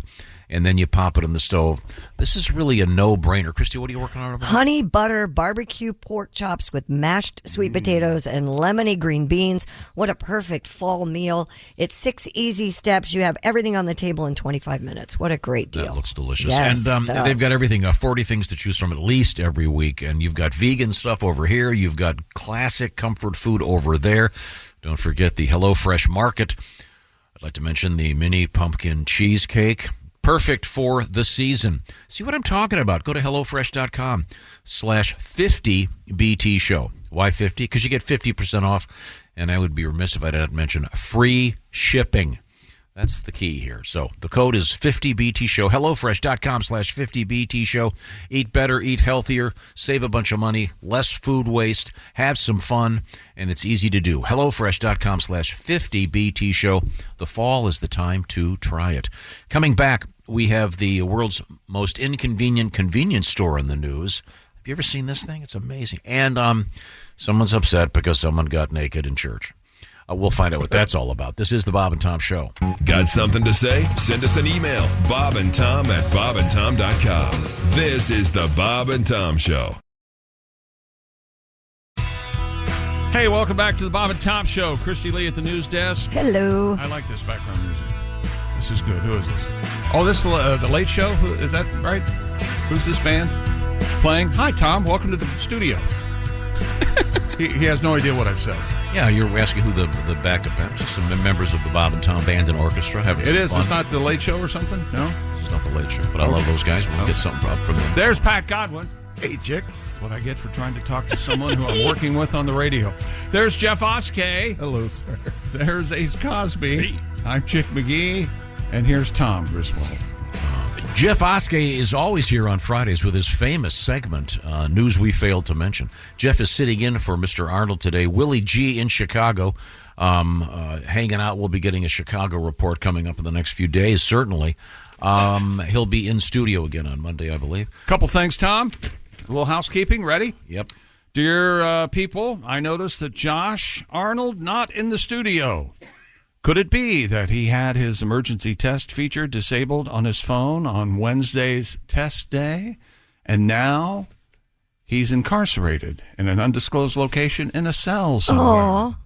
and then you pop it in the stove. This is really a no-brainer. Christy, what are you working on? Honey butter barbecue pork chops with mashed sweet potatoes and lemony green beans. What a perfect fall meal. It's 6 easy steps. You have everything on the table in 25 minutes. What a great deal. That looks delicious. Yes, and they've got everything, 40 things to choose from at least every week. And you've got vegan stuff over here. You've got classic comfort food over there. Don't forget the HelloFresh Market. I'd like to mention the mini pumpkin cheesecake. Perfect for the season. See what I'm talking about? Go to HelloFresh.com/50BT show. Why 50? Because you get 50% off, and I would be remiss if I didn't mention free shipping. That's the key here. So the code is 50BT show. HelloFresh.com/50BT show. Eat better, eat healthier, save a bunch of money, less food waste, have some fun, and it's easy to do. HelloFresh.com/50BT show. The fall is the time to try it. Coming back, we have the world's most inconvenient convenience store in the news. Have you ever seen this thing? It's amazing. And someone's upset because someone got naked in church. We'll find out what that's all about. This is the Bob and Tom Show. Got something to say? Send us an email, bobandtom@bobandtom.com. This is the Bob and Tom Show. Hey, welcome back to the Bob and Tom Show. Christy Lee at the news desk. Hello. I like this background music. This is good. Who is this? Oh, this is the Late Show? Is that right? Who's this band playing? Hi, Tom. Welcome to the studio. He has no idea what I've said. Yeah, you're asking who the backup band. Just some members of the Bob and Tom Band and Orchestra having some It is. fun. It's not the Late Show or something? No? This is not the Late Show, but I love those guys. We'll get something from them. There's Pat Godwin. Hey, Chick. What I get for trying to talk to someone who I'm working with on the radio. There's Jeff Oskay. Hello, sir. There's Ace Cosby. Hey. I'm Chick McGee. And here's Tom Griswold. Jeff Oskay is always here on Fridays with his famous segment, News We Failed to Mention. Jeff is sitting in for Mr. Arnold today. Willie G in Chicago, hanging out. We'll be getting a Chicago report coming up in the next few days, certainly. He'll be in studio again on Monday, I believe. Couple things, Tom. A little housekeeping. Ready? Yep. Dear people, I noticed that Josh Arnold not in the studio. Could it be that he had his emergency test feature disabled on his phone on Wednesday's test day, and now he's incarcerated in an undisclosed location in a cell somewhere? Aww.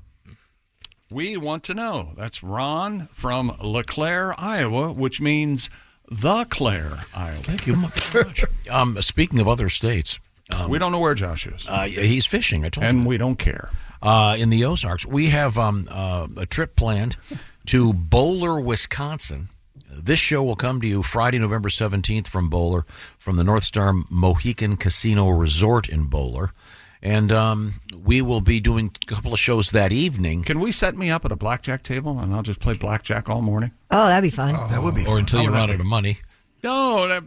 We want to know. That's Ron from LeClaire, Iowa, which means the Claire, Iowa. Thank you very much. Speaking of other states. We don't know where Josh is. He's fishing, I told you. And we don't care. In the Ozarks. We have a trip planned to Bowler, Wisconsin. This show will come to you Friday, November 17th from Bowler, from the North Star Mohican Casino Resort in Bowler. And we will be doing a couple of shows that evening. Can we set me up at a blackjack table and I'll just play blackjack all morning? Oh, that'd be fun. That would be fun. Or until you run out of money. No,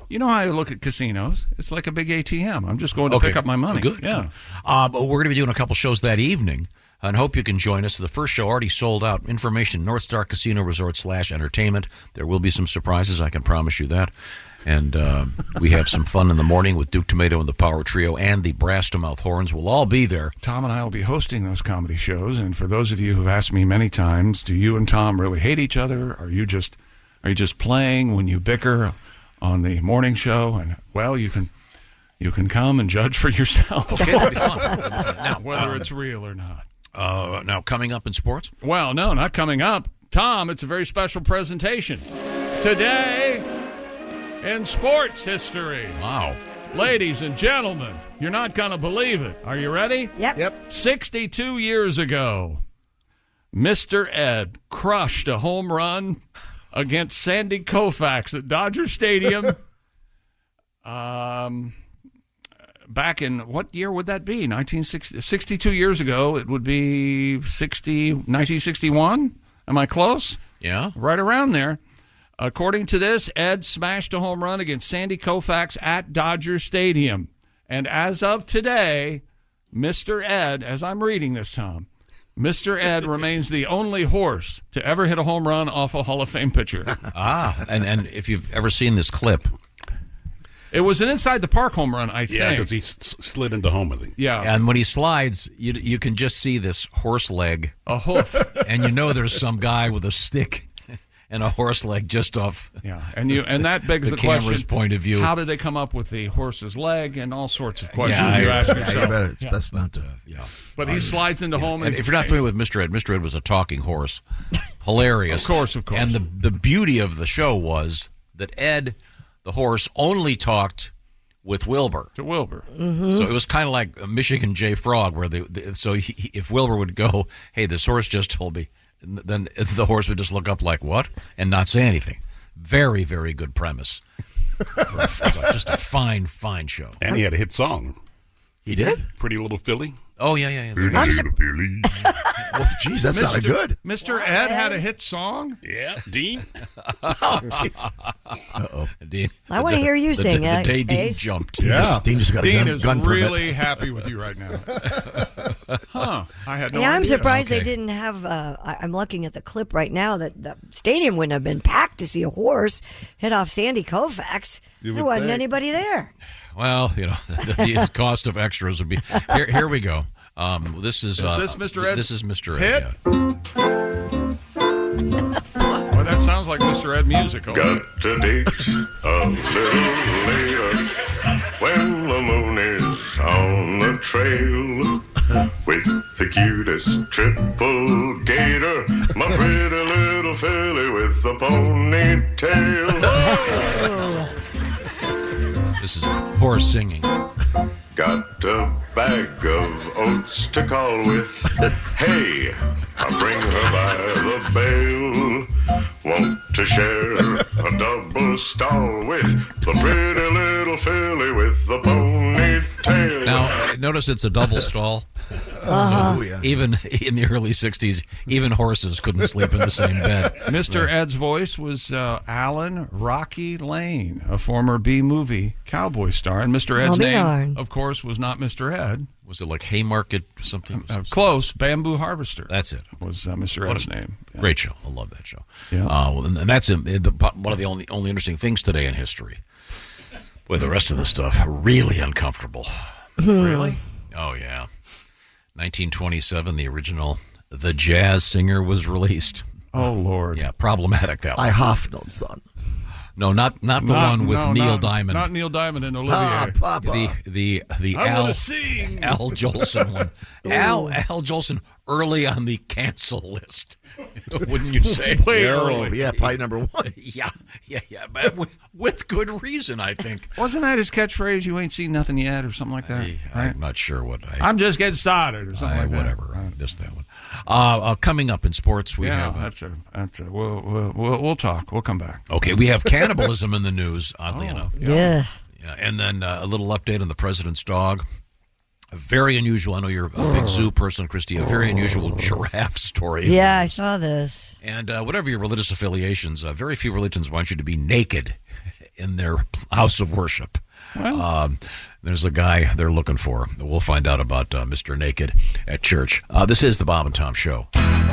you know how I look at casinos? It's like a big ATM. I'm just going to pick up my money. Good. Yeah. But we're going to be doing a couple shows that evening, and hope you can join us. The first show already sold out. Information, North Star Casino Resort /entertainment. There will be some surprises, I can promise you that. And we have some fun in the morning with Duke Tomato and the Power Trio and the Brass to Mouth Horns. We'll all be there. Tom and I will be hosting those comedy shows. And for those of you who've asked me many times, do you and Tom really hate each other? Are you just playing when you bicker on the morning show? And well, you can come and judge for yourself. Okay, that'll be fun. Now, whether it's real or not. Now, coming up in sports? Well, no, not coming up. Tom, it's a very special presentation. Today, in sports history. Wow. Ladies and gentlemen, you're not going to believe it. Are you ready? Yep. 62 years ago, Mr. Ed crushed a home run against Sandy Koufax at Dodger Stadium. Back in, what year would that be? 62 years ago, it would be 1961? Am I close? Yeah. Right around there. According to this, Ed smashed a home run against Sandy Koufax at Dodger Stadium. And as of today, Mr. Ed, as I'm reading this, Tom, Mr. Ed remains the only horse to ever hit a home run off a Hall of Fame pitcher. And if you've ever seen this clip. It was an inside the park home run, I think. Yeah, because he slid into home, I think. Yeah. And when he slides, you can just see this horse leg. A hoof. And you know there's some guy with a stick and a horse leg just off. Yeah, and that begs the camera's question, point of view. How did they come up with the horse's leg and all sorts of questions Yeah, you ask yourself. you better. It's best not to. But he slides into home. And if you're not familiar with Mr. Ed was a talking horse. Hilarious. Of course. And the beauty of the show was that Ed, the horse, only talked with Wilbur. To Wilbur. Mm-hmm. So it was kind of like a Michigan J. Frog, where if Wilbur would go, hey, this horse just told me, then the horse would just look up like, what? And not say anything. Very, very good premise. It's just a fine, fine show. And he had a hit song. He did? Pretty Little Philly. Oh, yeah. Pretty Little Philly. Well, geez, that sounded good. Mr. Ed had a hit song? Yeah, Dean. Uh-oh. Dean. I want to hear you sing The it. day Dean Ace. jumped. Dean just got a Dean gun, is gun really permit. happy with you right now. Huh. I had no idea. I'm surprised Okay. they didn't have. I'm looking at the clip right now that the stadium wouldn't have been packed to see a horse hit off Sandy Koufax. You There would wasn't think. anybody there. Well, the cost of extras would be. Here we go. This is this Mr. Ed? This is Mr. Hit? Ed. Yeah. Well, that sounds like Mr. Ed music. Got a date a little later when the moon is on the trail with the cutest triple gator, my pretty little filly with a ponytail. This is horse singing. Got a bag of oats to call with. Hey, I bring her by the bale. Want to share a double stall with the pretty little filly with the ponytail. Now, notice it's a double stall. Oh, yeah. Even in the early 60s, even horses couldn't sleep in the same bed. Mr. Ed's voice was Alan Rocky Lane, a former B-movie cowboy star. And Mr. Ed's name, of course, was not Mr. Ed. Was it like Haymarket something? Close. Bamboo Harvester. That's it. Was Mr. Ed's name. Yeah. Great show. I love that show. Yeah. And that's one of the only interesting things today in history. Boy, the rest of the stuff, really uncomfortable. Really? Oh, yeah. 1927, the original The Jazz Singer was released. Oh, Lord. Yeah, problematic, that one. I Hoffel's son. No, not the one with Neil Diamond. Not Neil Diamond and Olivier. Papa. The I Al wanna sing. Al Jolson one. Al Jolson early on the cancel list. Wouldn't you say? Way early. Yeah, probably number one. Yeah. But with good reason, I think. Wasn't that his catchphrase? You ain't seen nothing yet, or something like that. I'm not sure what I'm just getting started, or something like that. Whatever. I missed that one. Coming up in sports, we have. We'll talk. We'll come back. Okay, we have cannibalism in the news. Oddly enough. Yeah. And then a little update on the president's dog. A very unusual. I know you're a big zoo person, Christy. A very unusual giraffe story. Yeah, I saw this. And whatever your religious affiliations, very few religions want you to be naked in their house of worship. Well. There's a guy they're looking for. We'll find out about Mr. Naked at church. This is the Bob and Tom Show.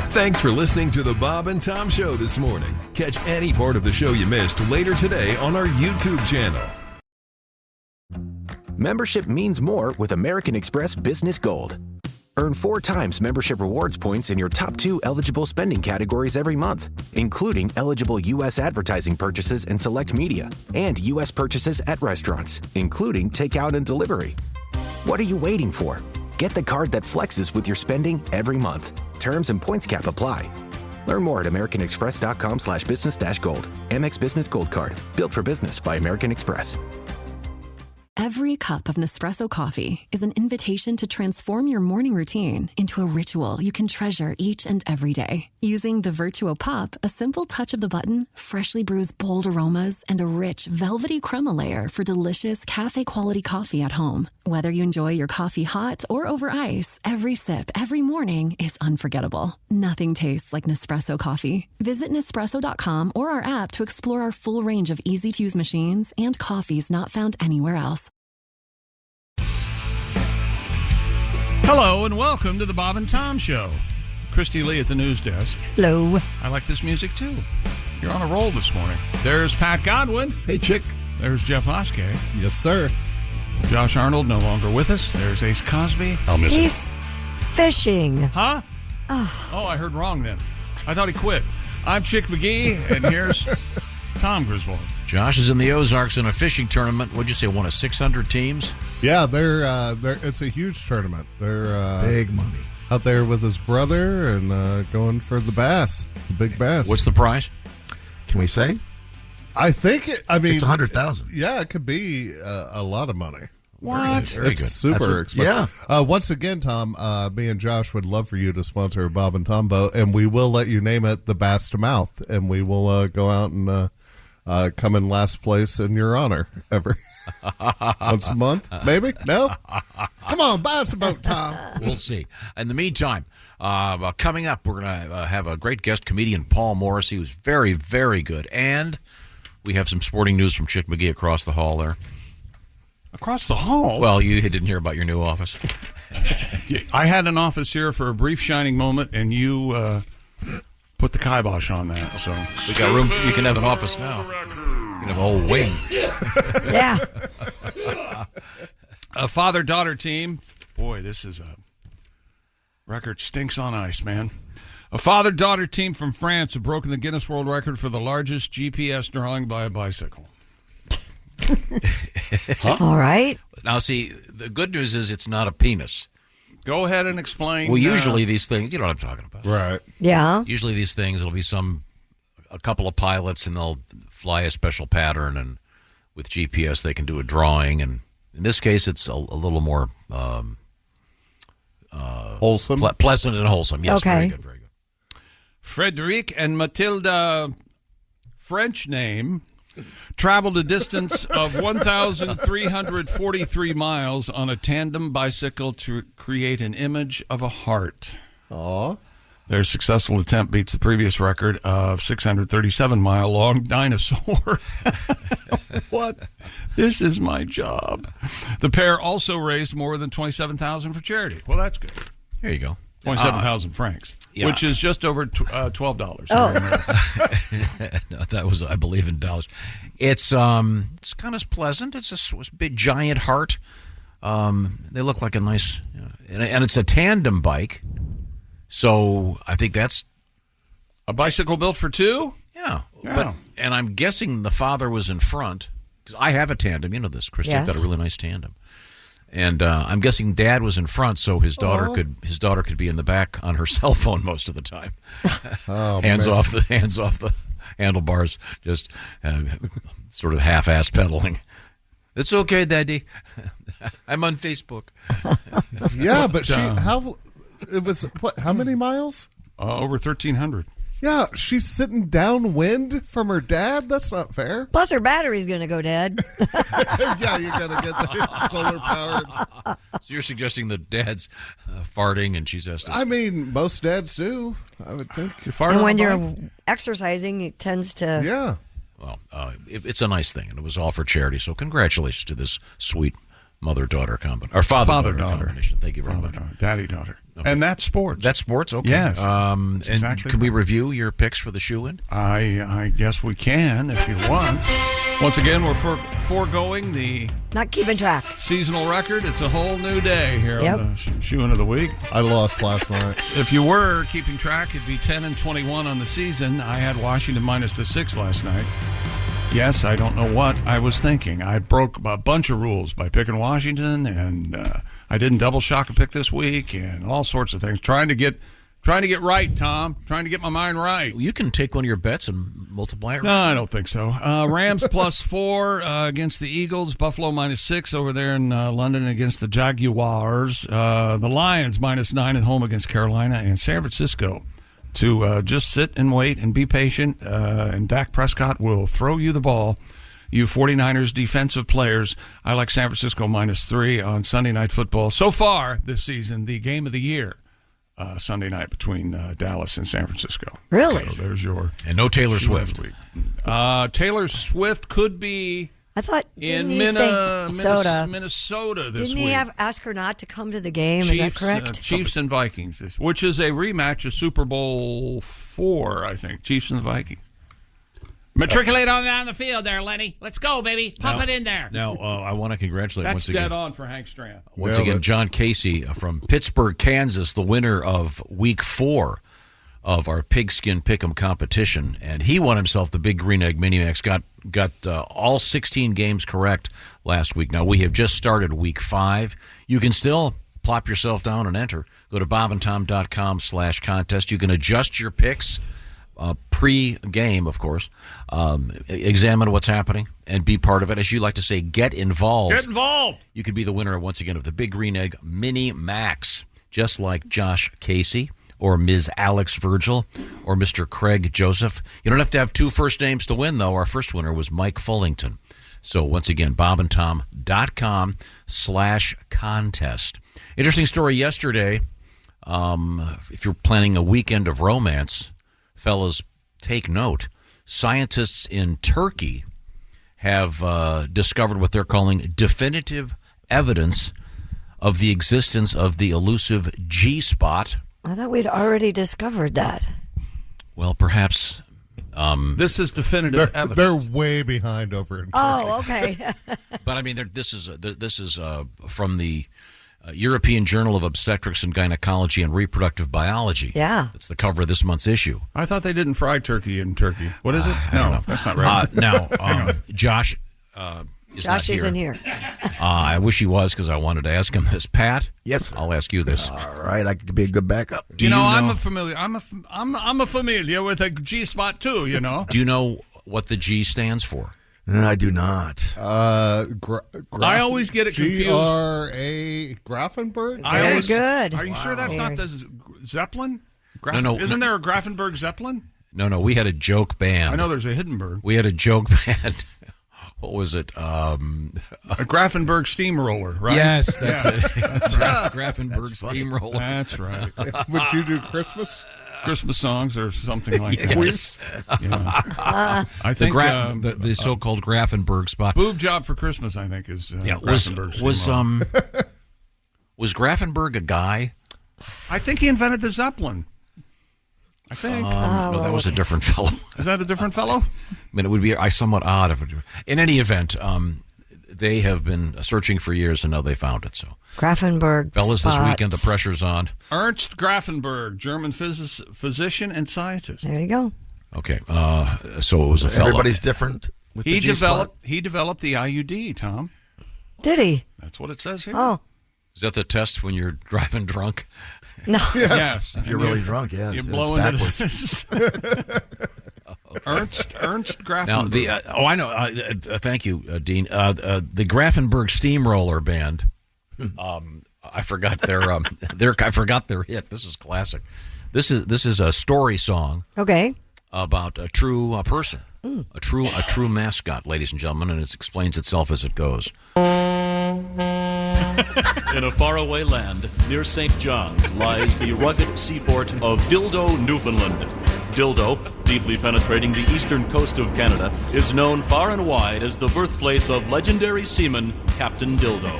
Thanks for listening to the Bob and Tom Show this morning. Catch any part of the show you missed later today on our YouTube channel. Membership means more with American Express Business Gold. Earn 4 times membership rewards points in your top 2 eligible spending categories every month, including eligible U.S. advertising purchases and select media, and U.S. purchases at restaurants, including takeout and delivery. What are you waiting for? Get the card that flexes with your spending every month. Terms and points cap apply. Learn more at americanexpress.com/business-gold. Amex Business Gold Card. Built for business by American Express. Every cup of Nespresso coffee is an invitation to transform your morning routine into a ritual you can treasure each and every day. Using the Virtuo Pup, a simple touch of the button freshly brews bold aromas and a rich, velvety crema layer for delicious cafe-quality coffee at home. Whether you enjoy your coffee hot or over ice, every sip, every morning is unforgettable. Nothing tastes like Nespresso coffee. Visit Nespresso.com or our app to explore our full range of easy-to-use machines and coffees not found anywhere else. Hello and welcome to the Bob and Tom Show. Christy Lee at the news desk. Hello. I like this music too. You're on a roll this morning. There's Pat Godwin. Hey, chick. There's Jeff Oskay. Yes, sir. Josh Arnold no longer with us. There's Ace Cosby. I'll miss him. He's fishing. Huh? Oh, I heard wrong then. I thought he quit. I'm Chick McGee, and here's Tom Griswold. Josh is in the Ozarks in a fishing tournament. What'd you say, one of 600 teams? Yeah, they're it's a huge tournament. They're big money out there with his brother and going for the bass, the big bass. What's the prize? Can we say? I think it's $100,000. Yeah, it could be a lot of money. What? Very good. Super expensive. Yeah. Once again, Tom, me and Josh would love for you to sponsor Bob and Tom Boat, and we will let you name it the Bass to Mouth, and we will go out and come in last place in your honor every once a month, maybe? No? Come on, buy us a boat, Tom. We'll see. In the meantime, coming up, we're going to have a great guest, comedian Paul Morrissey, who's very, very good. And we have some sporting news from Chick McGee across the hall there. Across the hall? Well, you didn't hear about your new office. I had an office here for a brief shining moment, and you put the kibosh on that. So we got room. You can have an office now. You can have a whole wing. Yeah. A father-daughter team. Boy, this is a record stinks on ice, man. A father-daughter team from France have broken the Guinness World Record for the largest GPS drawing by a bicycle. Huh? All right. Now, see, the good news is it's not a penis. Go ahead and explain. Well, usually these things, you know what I'm talking about. Right. Yeah. Usually these things, it'll be a couple of pilots, and they'll fly a special pattern, and with GPS they can do a drawing. And in this case, it's a little more wholesome, pleasant and wholesome. Yes, okay. Very good, very good. Frederic and Matilda, French name, traveled a distance of 1,343 miles on a tandem bicycle to create an image of a heart. Aw. Their successful attempt beats the previous record of 637-mile-long dinosaur. What? This is my job. The pair also raised more than $27,000 for charity. Well, that's good. There you go. 27,000 francs, yeah. Which is just over $12. Oh. No, that was, I believe, in dollars. It's kind of pleasant. It's a big giant heart. They look like a nice, and it's a tandem bike. So I think that's a bicycle built for two. Yeah. And I'm guessing the father was in front, because I have a tandem. You know this, Christy. I've got a really nice tandem. And I'm guessing Dad was in front, so his daughter could be in the back on her cell phone most of the time. Hands off the handlebars, just sort of half-ass pedaling. It's okay, Daddy. I'm on Facebook. Yeah, but how many miles? Over 1,300. Yeah, she's sitting downwind from her dad? That's not fair. Plus her battery's going to go dead. Yeah, you got to get the solar powered. So you're suggesting that Dad's farting and she's has to... I mean, most dads do, I would think. And when you're exercising, it tends to... Yeah. Well, it's a nice thing, and it was all for charity. So congratulations to this sweet mother-daughter combination. Or father-daughter combination. Thank you very much. Daddy-daughter. Okay. And that's sports. That's sports? Okay. Yes. And exactly can we review your picks for the shoe-in? I guess we can if you want. Once again, we're foregoing the... Not keeping track. ...seasonal record. It's a whole new day here on the shoe-in of the week. I lost last night. If you were keeping track, it'd be 10-21 on the season. I had Washington minus the 6 last night. Yes, I don't know what I was thinking. I broke a bunch of rules by picking Washington, and I didn't double shock a pick this week, and all sorts of things. Trying to get right, Tom. Trying to get my mind right. You can take one of your bets and multiply it. No, I don't think so. Rams +4 against the Eagles. Buffalo -6 over there in London against the Jaguars. The Lions -9 at home against Carolina, and San Francisco to just sit and wait and be patient. And Dak Prescott will throw you the ball. You 49ers defensive players. I like San Francisco -3 on Sunday Night Football. So far this season, the game of the year. Sunday night between Dallas and San Francisco. Really? So there's your... And no Taylor Swift. Taylor Swift could be I thought in Minnesota this Didn't week. he ask her not to come to the game? Is that correct? Chiefs and Vikings, which is a rematch of Super Bowl IV, I think. Chiefs and the Vikings. Matriculate on down the field there, Lenny. Let's go, baby. Pump it in there. Now, I want to congratulate That's once again. dead on for Hank Strand. Once again, John Casey from Pittsburgh, Kansas, the winner of Week 4 of our Pigskin Pick'em competition, and he won himself the Big Green Egg Mini-Max. Got all 16 games correct last week. Now we have just started Week 5. You can still plop yourself down and enter. Go to bobandtom.com/contest. You can adjust your picks pre-game, of course. Examine what's happening and be part of it. As you like to say, get involved. Get involved. You could be the winner once again of the Big Green Egg Mini Max, just like Josh Casey or Ms. Alex Virgil or Mr. Craig Joseph. You don't have to have two first names to win, though. Our first winner was Mike Fullington. So once again, bobandtom.com/contest. Interesting story yesterday. If you're planning a weekend of romance, fellas, take note. Scientists in Turkey have discovered what they're calling definitive evidence of the existence of the elusive G-spot. I thought we'd already discovered that. Well, perhaps this is definitive evidence. They're way behind over in Turkey. Oh, okay. But I mean, this is from the European Journal of Obstetrics and Gynecology and Reproductive Biology. Yeah. It's the cover of this month's issue. I thought they didn't fry turkey in Turkey. What is it? I don't know. That's not right. Now, Josh is Josh not isn't here. I wish he was because I wanted to ask him this. Pat? Yes. I'll ask you this. All right, I could be a good backup. I'm familiar with a G spot too. You know. Do you know what the G stands for? I do not. I always get it confused. G-R-A Grafenberg? Very good. Are you sure that's not the Zeppelin? No. Isn't there a Grafenberg Zeppelin? No. We had a joke band. I know there's a Hindenburg. We had a joke band. What was it? A Grafenberg steamroller, right? Yes, that's it. Grafenberg steamroller. That's right. Would you do Christmas songs or something like that? Yes. I think the so-called Grafenberg spot. Boob job for Christmas, I think, is Grafenberg. Was Grafenberg a guy? I think he invented the Zeppelin. I think. No, that was a different fellow. Is that a different fellow? I mean, it would be somewhat odd if it. In any event, they have been searching for years, and now they found it. So, Grafenberg fellas, spot. this weekend the pressure's on. Ernst Grafenberg, German physician and scientist. There you go. Okay, so it was a fellow. Everybody's different. With He the G-spot. developed the IUD, Tom. Did he? That's what it says here. Oh. Is that the test when you're driving drunk? No. Yes. If you're really drunk, yes. You're It's blowing backwards. Ernst Grafenberg. Now, I know. Thank you, Dean. The Grafenberg Steamroller Band. I forgot their I forgot their hit. This is classic. This is a story song. Okay. About a true person, a true mascot, ladies and gentlemen, and it explains itself as it goes. In a faraway land near St. John's lies the rugged seaport of Dildo, Newfoundland. Dildo, deeply penetrating the eastern coast of Canada, is known far and wide as the birthplace of legendary seaman Captain Dildo.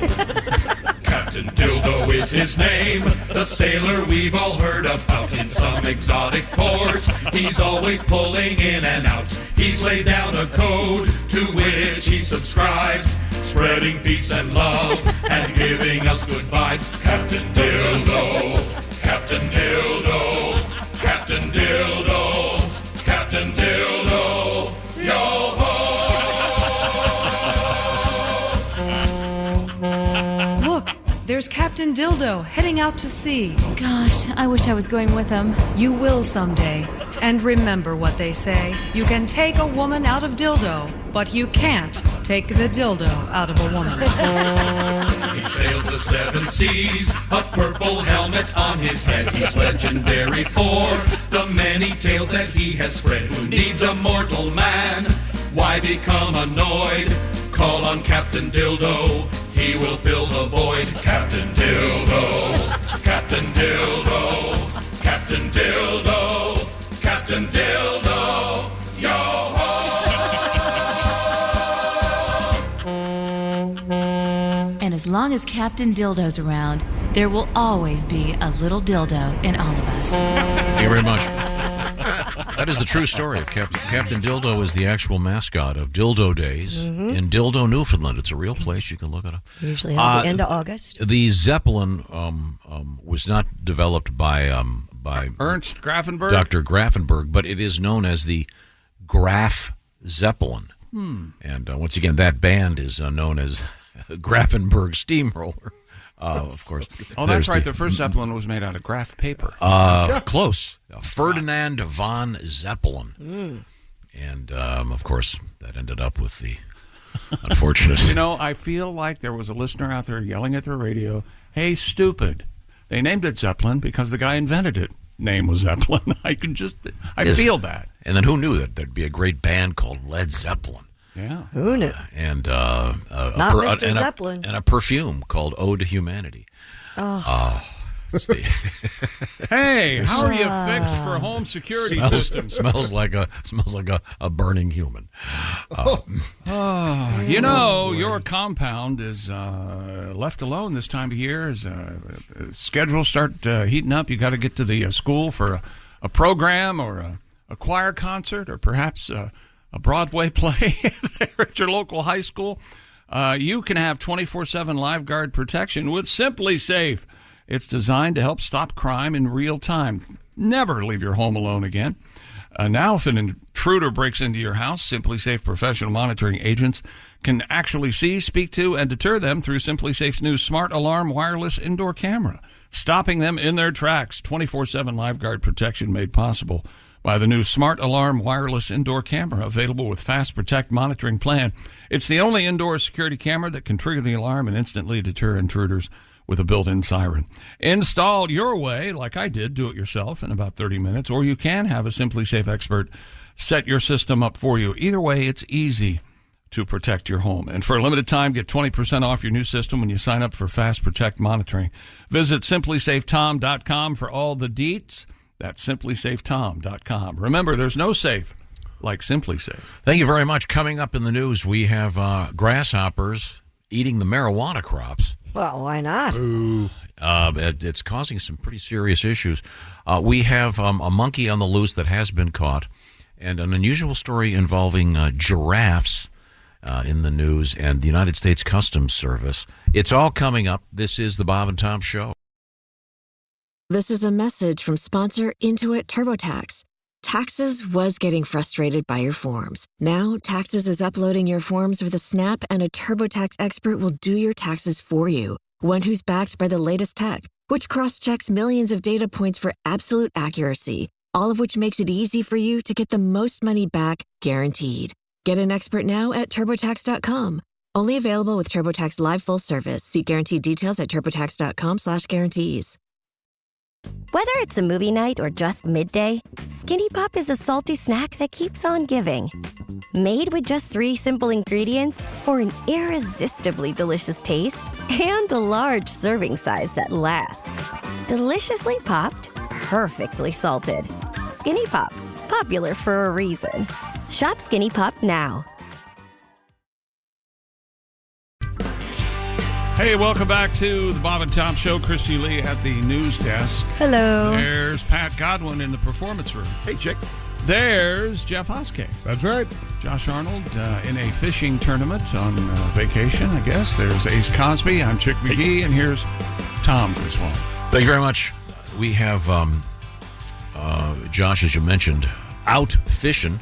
Captain Dildo is his name, the sailor we've all heard about in some exotic port. He's always pulling in and out. He's laid down a code to which he subscribes, spreading peace and love and giving us good vibes. Captain Dildo, Captain Dildo, Captain Dildo, Captain Dildo, yo ho! Look, there's Captain Captain Dildo heading out to sea. Gosh, I wish I was going with him. You will someday. And remember what they say. You can take a woman out of dildo, but you can't take the dildo out of a woman. He sails the seven seas, a purple helmet on his head. He's legendary for the many tales that he has spread. Who needs a mortal man? Why become annoyed? Call on Captain Dildo, he will fill the void. Captain Dildo, Captain Dildo, Captain Dildo, Captain Dildo, yo-ho! And as long as Captain Dildo's around, there will always be a little dildo in all of us. Thank you very much. That is the true story of Captain Dildo is the actual mascot of Dildo Days in Dildo, Newfoundland. It's a real place. You can look it up. Usually at the end of August. The Zeppelin was not developed by Ernst Grafenberg? Dr. Grafenberg, but it is known as the Graf Zeppelin. And once again, that band is known as Grafenberg Steamroller. Of course. Oh, that's right. The first Zeppelin was made out of graph paper. Close. Ferdinand von Zeppelin. And, of course, that ended up with the unfortunate... You know, I feel like there was a listener out there yelling at their radio, hey, stupid. They named it Zeppelin because the guy invented it. Name was Zeppelin. I feel that. And then who knew that there'd be a great band called Led Zeppelin? Yeah. Who knew? And Not Mr. Zeppelin. And a perfume called Ode to Humanity. Hey, how are you fixed for home security systems? Smells like a burning human. You know, your compound is left alone this time of year. As schedules start heating up, you got to get to the school for a program or a choir concert or perhaps a Broadway play there at your local high school. You can have 24/7 lifeguard protection with Simply Safe. It's designed to help stop crime in real time. Never leave your home alone again. Now, if an intruder breaks into your house, Simply Safe professional monitoring agents can actually see, speak to, and deter them through Simply Safe's new Smart Alarm wireless indoor camera, stopping them in their tracks. 24/7 lifeguard protection made possible by the new Smart Alarm wireless indoor camera, available with Fast Protect monitoring plan. It's the only indoor security camera that can trigger the alarm and instantly deter intruders with a built-in siren. Installed your way, like I did, do it yourself in about 30 minutes, or you can have a Simply Safe expert set your system up for you. Either way, it's easy to protect your home. And for a limited time, get 20% off your new system when you sign up for Fast Protect monitoring. Visit simplysafetom.com for all the deets. That's simplysafetom.com. Remember, there's no safe like Simply Safe. Thank you very much. Coming up in the news, we have grasshoppers eating the marijuana crops. Well, why not? It's causing some pretty serious issues. We have a monkey on the loose that has been caught, and an unusual story involving giraffes in the news and the United States Customs Service. It's all coming up. This is the Bob and Tom Show. This is a message from sponsor Intuit TurboTax. Taxes was getting frustrated by your forms. Now, Taxes is uploading your forms with a snap, and a TurboTax expert will do your taxes for you. One who's backed by the latest tech, which cross-checks millions of data points for absolute accuracy, all of which makes it easy for you to get the most money back, guaranteed. Get an expert now at TurboTax.com. Only available with TurboTax Live Full Service. See guaranteed details at TurboTax.com/guarantees. Whether it's a movie night or just midday, Skinny Pop is a salty snack that keeps on giving. Made with just 3 simple ingredients for an irresistibly delicious taste and a large serving size that lasts. Deliciously popped, perfectly salted. Skinny Pop, popular for a reason. Shop Skinny Pop now. Hey, welcome back to the Bob and Tom Show. Christy Lee at the news desk. Hello. There's Pat Godwin in the performance room. Hey, chick. There's Jeff Oskay. That's right. Josh Arnold in a fishing tournament on vacation, I guess. There's Ace Cosby. I'm Chick McGee, and here's Tom Griswold. Thank you very much. We have Josh, as you mentioned, out fishing.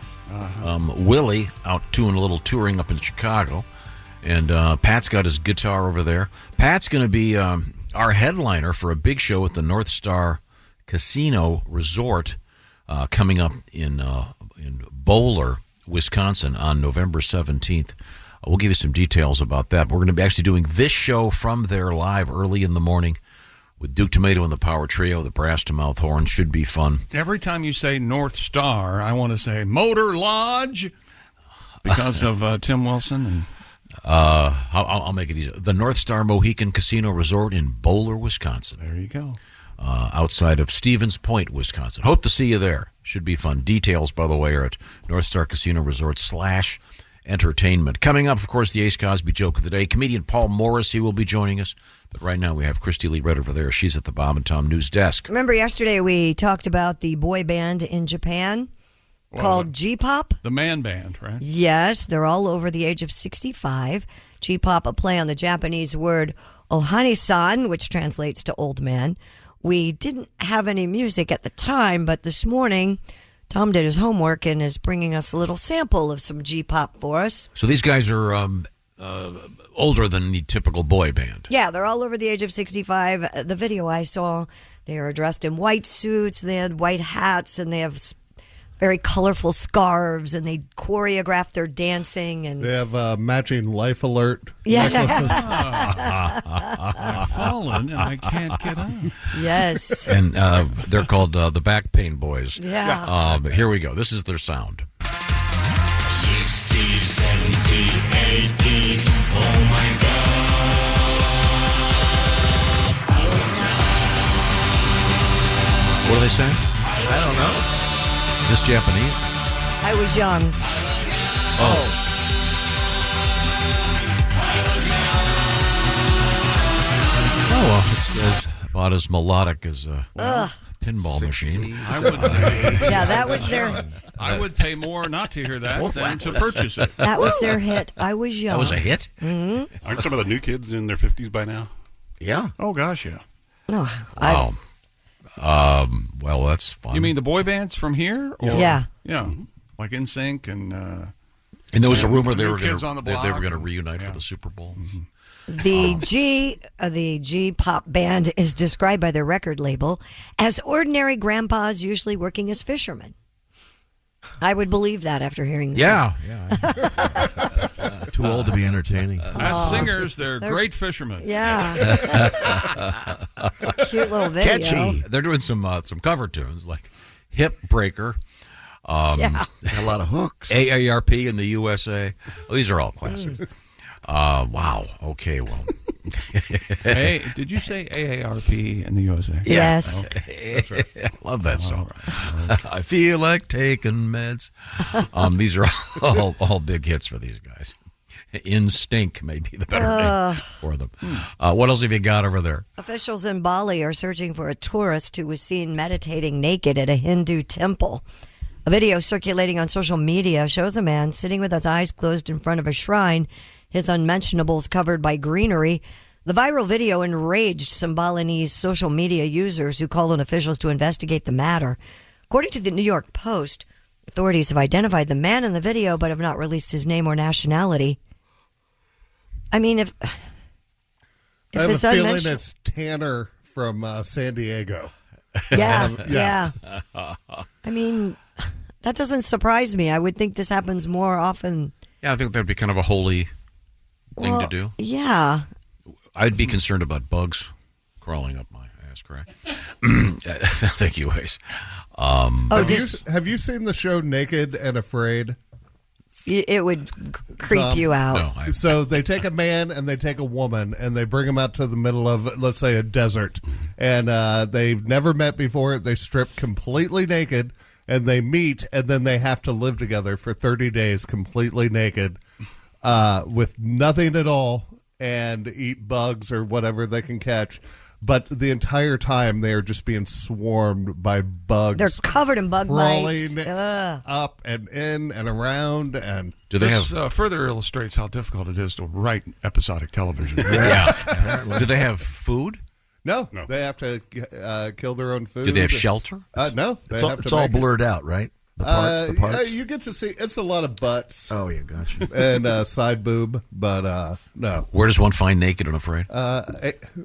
Willie out doing a little touring up in Chicago. And Pat's got his guitar over there. Pat's going to be our headliner for a big show at the North Star Casino Resort coming up in Bowler, Wisconsin on November 17th. We'll give you some details about that. We're going to be actually doing this show from there live early in the morning with Duke Tomato and the Power Trio, the brass to mouth horn. Should be fun. Every time you say North Star, I want to say Motor Lodge because of Tim Wilson. And I'll make it easy. The North Star Mohican Casino Resort in Bowler, Wisconsin. There you go. Outside of Stevens Point, Wisconsin. Hope to see you there. Should be fun. Details, by the way, are at North Star Casino Resort /entertainment. Coming up, of course, the Ace Cosby joke of the day. Comedian Paul Morrissey will be joining us. But right now we have Christy Lee right over there. She's at the Bob and Tom News Desk. Remember yesterday we talked about the boy band in Japan called G-pop? The man band, right? Yes, they're all over the age of 65. G-pop, a play on the Japanese word ohani-san, which translates to old man. We didn't have any music at the time, but this morning Tom did his homework and is bringing us a little sample of some G-pop for us. So these guys are older than the typical boy band. Yeah, they're all over the age of 65. The video I saw, they are dressed in white suits, they had white hats, and they have very colorful scarves, and they choreograph their dancing. And they have matching Life Alert necklaces. I've fallen, and I can't get up. Yes. And they're called the Back Pain Boys. Yeah. Here we go. This is their sound. 60, 70, 80, oh my God. What do they say? I don't know. Is this Japanese? I was young. Oh. Oh, well, it's about as melodic as a pinball machine. Yeah, that was their... I would pay more not to hear that than to purchase it. That was their hit. I was young. That was a hit? Mm-hmm. Aren't some of the new kids in their 50s by now? Yeah. Oh, gosh, yeah. No. Wow. Well, that's fun. You mean the boy bands from here? Or, yeah. Yeah. Like NSYNC and... and there was a rumor they were going to reunite for the Super Bowl. Mm-hmm. The G-pop band is described by their record label as ordinary grandpas usually working as fishermen. I would believe that after hearing this. Yeah. Too old to be entertaining. As singers, they're great fishermen. Yeah. It's a cute little video. Catchy. They're doing some cover tunes like Hip Breaker. Yeah. A lot of hooks. AARP in the USA. Well, these are all classic. Wow. Okay, well. Hey, did you say AARP in the USA? Yes. Okay. That's right. Love that song. Right. I feel like taking meds. These are all big hits for these guys. Instinct may be the better name for them. What else have you got over there? Officials in Bali are searching for a tourist who was seen meditating naked at a Hindu temple. A video circulating on social media shows a man sitting with his eyes closed in front of a shrine, his unmentionables covered by greenery. The viral video enraged some Balinese social media users who called on officials to investigate the matter. According to the New York Post, authorities have identified the man in the video but have not released his name or nationality. I mean, if I have a it's feeling it's Tanner from San Diego. Yeah. I mean, that doesn't surprise me. I would think this happens more often. Yeah, I think that'd be kind of a holy thing to do. Yeah. I'd be concerned about bugs crawling up my ass crack. Thank you, Ace. Have you seen the show Naked and Afraid? It would creep you out. No, so they take a man and they take a woman and they bring them out to the middle of, let's say, a desert. And they've never met before. They strip completely naked and they meet, and then they have to live together for 30 days completely naked with nothing at all and eat bugs or whatever they can catch. But the entire time they are just being swarmed by bugs. They're covered in bug bites. Crawling up and in and around. And do they this have further illustrates how difficult it is to write episodic television. Yeah. Do they have food? No. They have to kill their own food. Do they have shelter? No. It's all blurred out, right? The parts? You get to see, it's a lot of butts. Oh, yeah, gotcha. And side boob, but no. Where does one find Naked and Afraid? I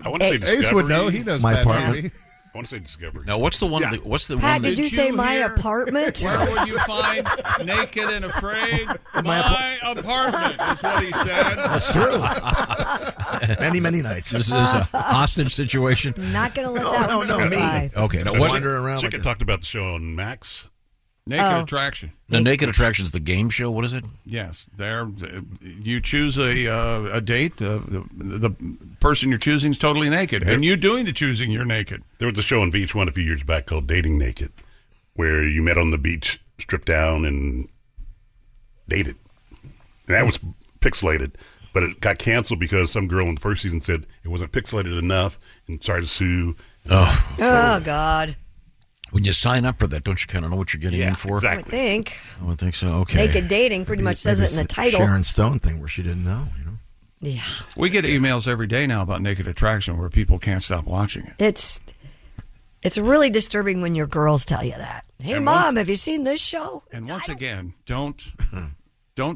want to say Discovery. Ace would know. He knows My Pat apartment. TV. I want to say Discovery. Now, what's the one? What's the Pat, one? did you say my hear- apartment? Where would you find Naked and Afraid? My apartment is what he said. That's true. Many nights. This is a hostage situation. Not going to let that one slip by. Okay. Now, So what? Wandering around. Chicken talked about the show on Max. Naked Attraction. The Naked Attraction's the game show. What is it? Yes, there. You choose a date. The person you're choosing is totally naked, and you doing the choosing, you're naked. There was a show on VH1 a few years back called Dating Naked, where you met on the beach, stripped down, and dated. And that was pixelated, but it got canceled because some girl in the first season said it wasn't pixelated enough and started to sue. Oh, God. When you sign up for that, don't you kind of know what you're getting in for? I would think. I would think so. Okay. Naked dating pretty much says it in the title. Sharon Stone thing where she didn't know. Yeah. We get emails every day now about Naked Attraction where people can't stop watching it. It's really disturbing when your girls tell you that. Hey, And Mom, have you seen this show? And once again, don't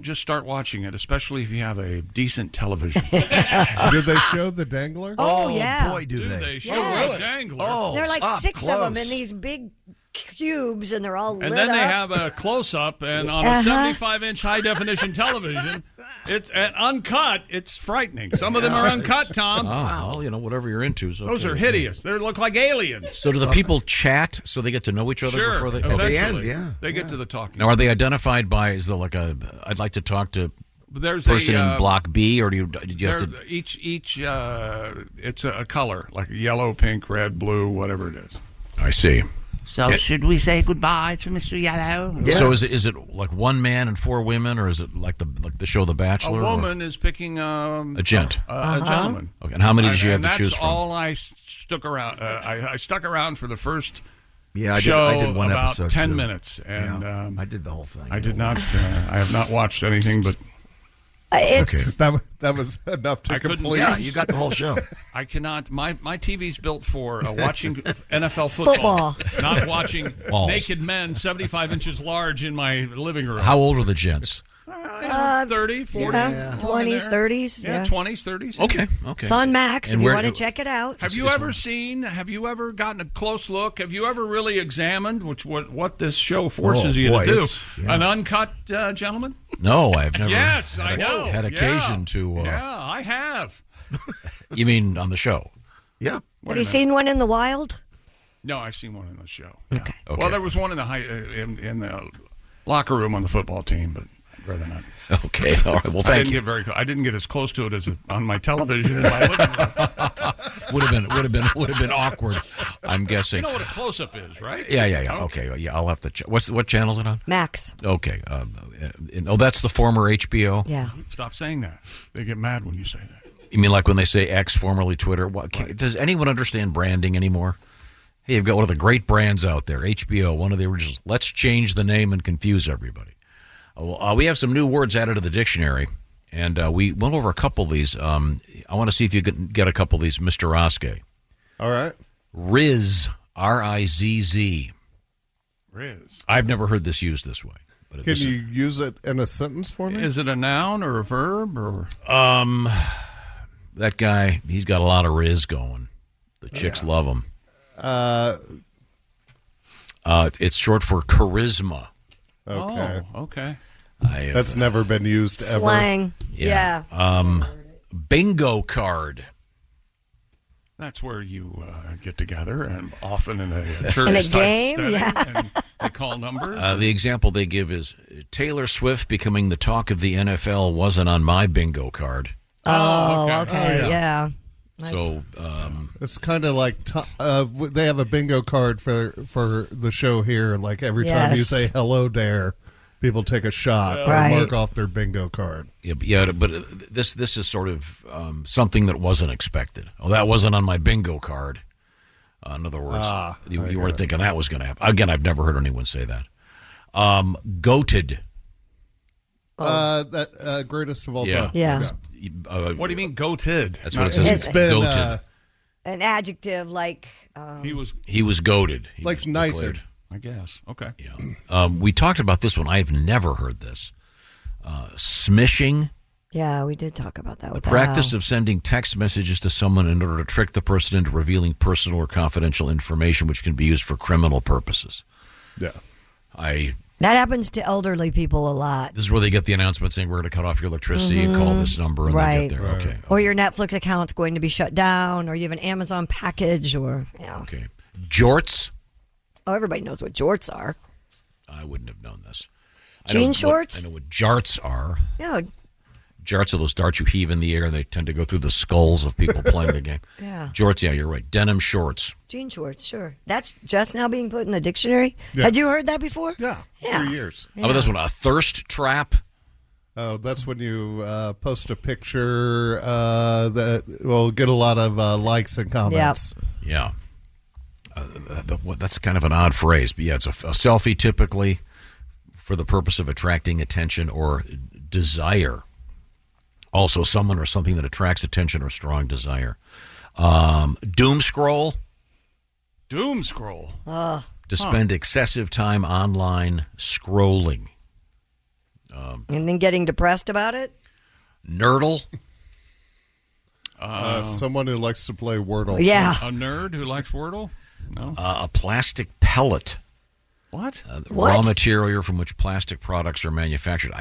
just start watching it, especially if you have a decent television. Did they show the dangler? Oh, yeah. Boy, do they. show the dangler? Oh, There are like up 6 of them close. in these big cubes, and they're all lit And then they up. have a close-up, and on a 75-inch high-definition television, it's and uncut. It's frightening. Some of them are uncut, Tom. Oh, well, whatever you're into. So Those are hideous. They look like aliens. So do the people chat so they get to know each other Sure, before they? eventually. yeah. They get to the talking. Now, are they identified by? Is there like a? I'd like to talk to There's person a, in block B, or do you have to? Each it's a color, like yellow, pink, red, blue, whatever it is. I see. So should we say goodbye to Mr. Yellow? Yeah. So is it like one man and 4 women, or is it like the show The Bachelor? A woman is picking a gent, a gentleman. Okay, and how many did you have to choose from? That's all I stuck around. I stuck around for the first. show I did one about episode 10 too. minutes, and I did the whole thing. I did not. I have not watched anything, but It's that was enough to I couldn't- complete. Yeah, you got the whole show. I cannot. My TV's built for watching NFL football, not watching Balls. naked men 75 inches large in my living room. How old are the gents? 30, 40, yeah, 20s, 30s. Yeah, 20s, 30s. Okay. It's on Max And if you where- want to check it out. Have you ever gotten a close look? Have you ever really examined what this show forces you to do? An uncut gentleman? No, I've never. Yes, had I know. Had occasion to. Yeah, I have. You mean on the show? Yeah. Have you seen one in the wild? No, I've seen one in the show. Okay. Well, there was one in the in the locker room on the football team, but I'd rather not. Okay. All right. Well, thank you. I didn't get as close to it as on my television in my living room. Would have been awkward. I'm guessing. You know what a close-up is, right? Yeah. Okay. Yeah, I'll have to check. What channel is it on? Max. Okay. That's the former HBO. Yeah. Stop saying that. They get mad when you say that. You mean like when they say X, formerly Twitter? Does anyone understand branding anymore? Hey, you've got one of the great brands out there, HBO, one of the originals. Let's change the name and confuse everybody. We have some new words added to the dictionary, and we went over a couple of these. I want to see if you can get a couple of these, Mr. Oskay. All right. Rizz, R-I-Z-Z. Rizz. I've never heard this used this way. But Can you use it in a sentence for me? Is it a noun or a verb or? That guy, he's got a lot of rizz going. The chicks love him. It's short for charisma. Okay. Oh, okay. That's never been used ever. Slang. Yeah. Bingo card. That's where you get together, and often in a church In a type game, setting, yeah. and they call numbers. The example they give is Taylor Swift becoming the talk of the NFL wasn't on my bingo card. Oh, okay. Yeah. So it's kind of like they have a bingo card for the show here. Like every time you say hello there, people take a shot or mark off their bingo card. Yeah, but this is sort of something that wasn't expected. Oh, that wasn't on my bingo card. In other words, you weren't thinking that was going to happen. Again, I've never heard anyone say that. Goated. That greatest of all time. Yeah. What do you mean goated? That's what it says. It's been goated. An adjective like he was goated. Like knighted. I guess. Okay. Yeah. We talked about this one. I've never heard this. Smishing. Yeah, we did talk about that. The practice of sending text messages to someone in order to trick the person into revealing personal or confidential information, which can be used for criminal purposes. Yeah. That happens to elderly people a lot. This is where they get the announcement saying we're going to cut off your electricity and call this number, and they get there. Okay. Or your Netflix account's going to be shut down, or you have an Amazon package, or Okay. Jorts. Oh, everybody knows what jorts are. I wouldn't have known this. Jean shorts? I know what jarts are. Yeah. Jarts are those darts you heave in the air, and they tend to go through the skulls of people playing the game. Yeah. Jorts, yeah, you're right. Denim shorts. Jean shorts, sure. That's just now being put in the dictionary. Yeah. Had you heard that before? Yeah. For years. How about this one? A thirst trap. Oh, that's when you post a picture that will get a lot of likes and comments. Yeah. That's kind of an odd phrase, but yeah, it's a selfie typically for the purpose of attracting attention or desire. Also, someone or something that attracts attention or strong desire. Doom scroll. Doom scroll. To spend excessive time online scrolling. And then getting depressed about it? Nerdle. Someone who likes to play Wordle. Yeah. A nerd who likes Wordle? No. A plastic pellet. What? Raw material from which plastic products are manufactured.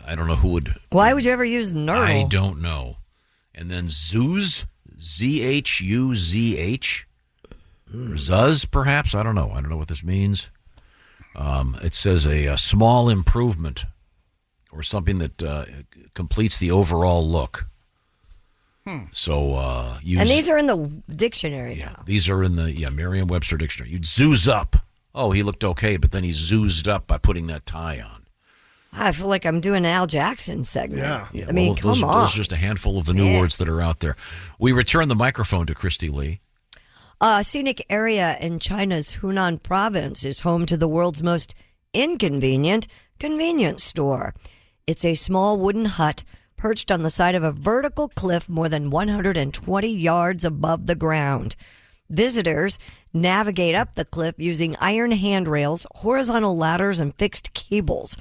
I don't know who would. Why would you ever use nerdle? I don't know. And then Zhuzh, Z-H-U-Z-H. Zuzz, perhaps? I don't know. I don't know what this means. It says a small improvement or something that completes the overall look. So and these are in the dictionary now. These are in the Merriam-Webster dictionary. You'd zooze up. Oh, he looked okay, but then he zoozed up by putting that tie on. I feel like I'm doing an Al Jackson segment. Yeah. I mean, well, come on. Those are just a handful of the new words that are out there. We return the microphone to Christy Lee. A scenic area in China's Hunan province is home to the world's most inconvenient convenience store. It's a small wooden hut perched on the side of a vertical cliff more than 120 yards above the ground. Visitors navigate up the cliff using iron handrails, horizontal ladders, and fixed cables.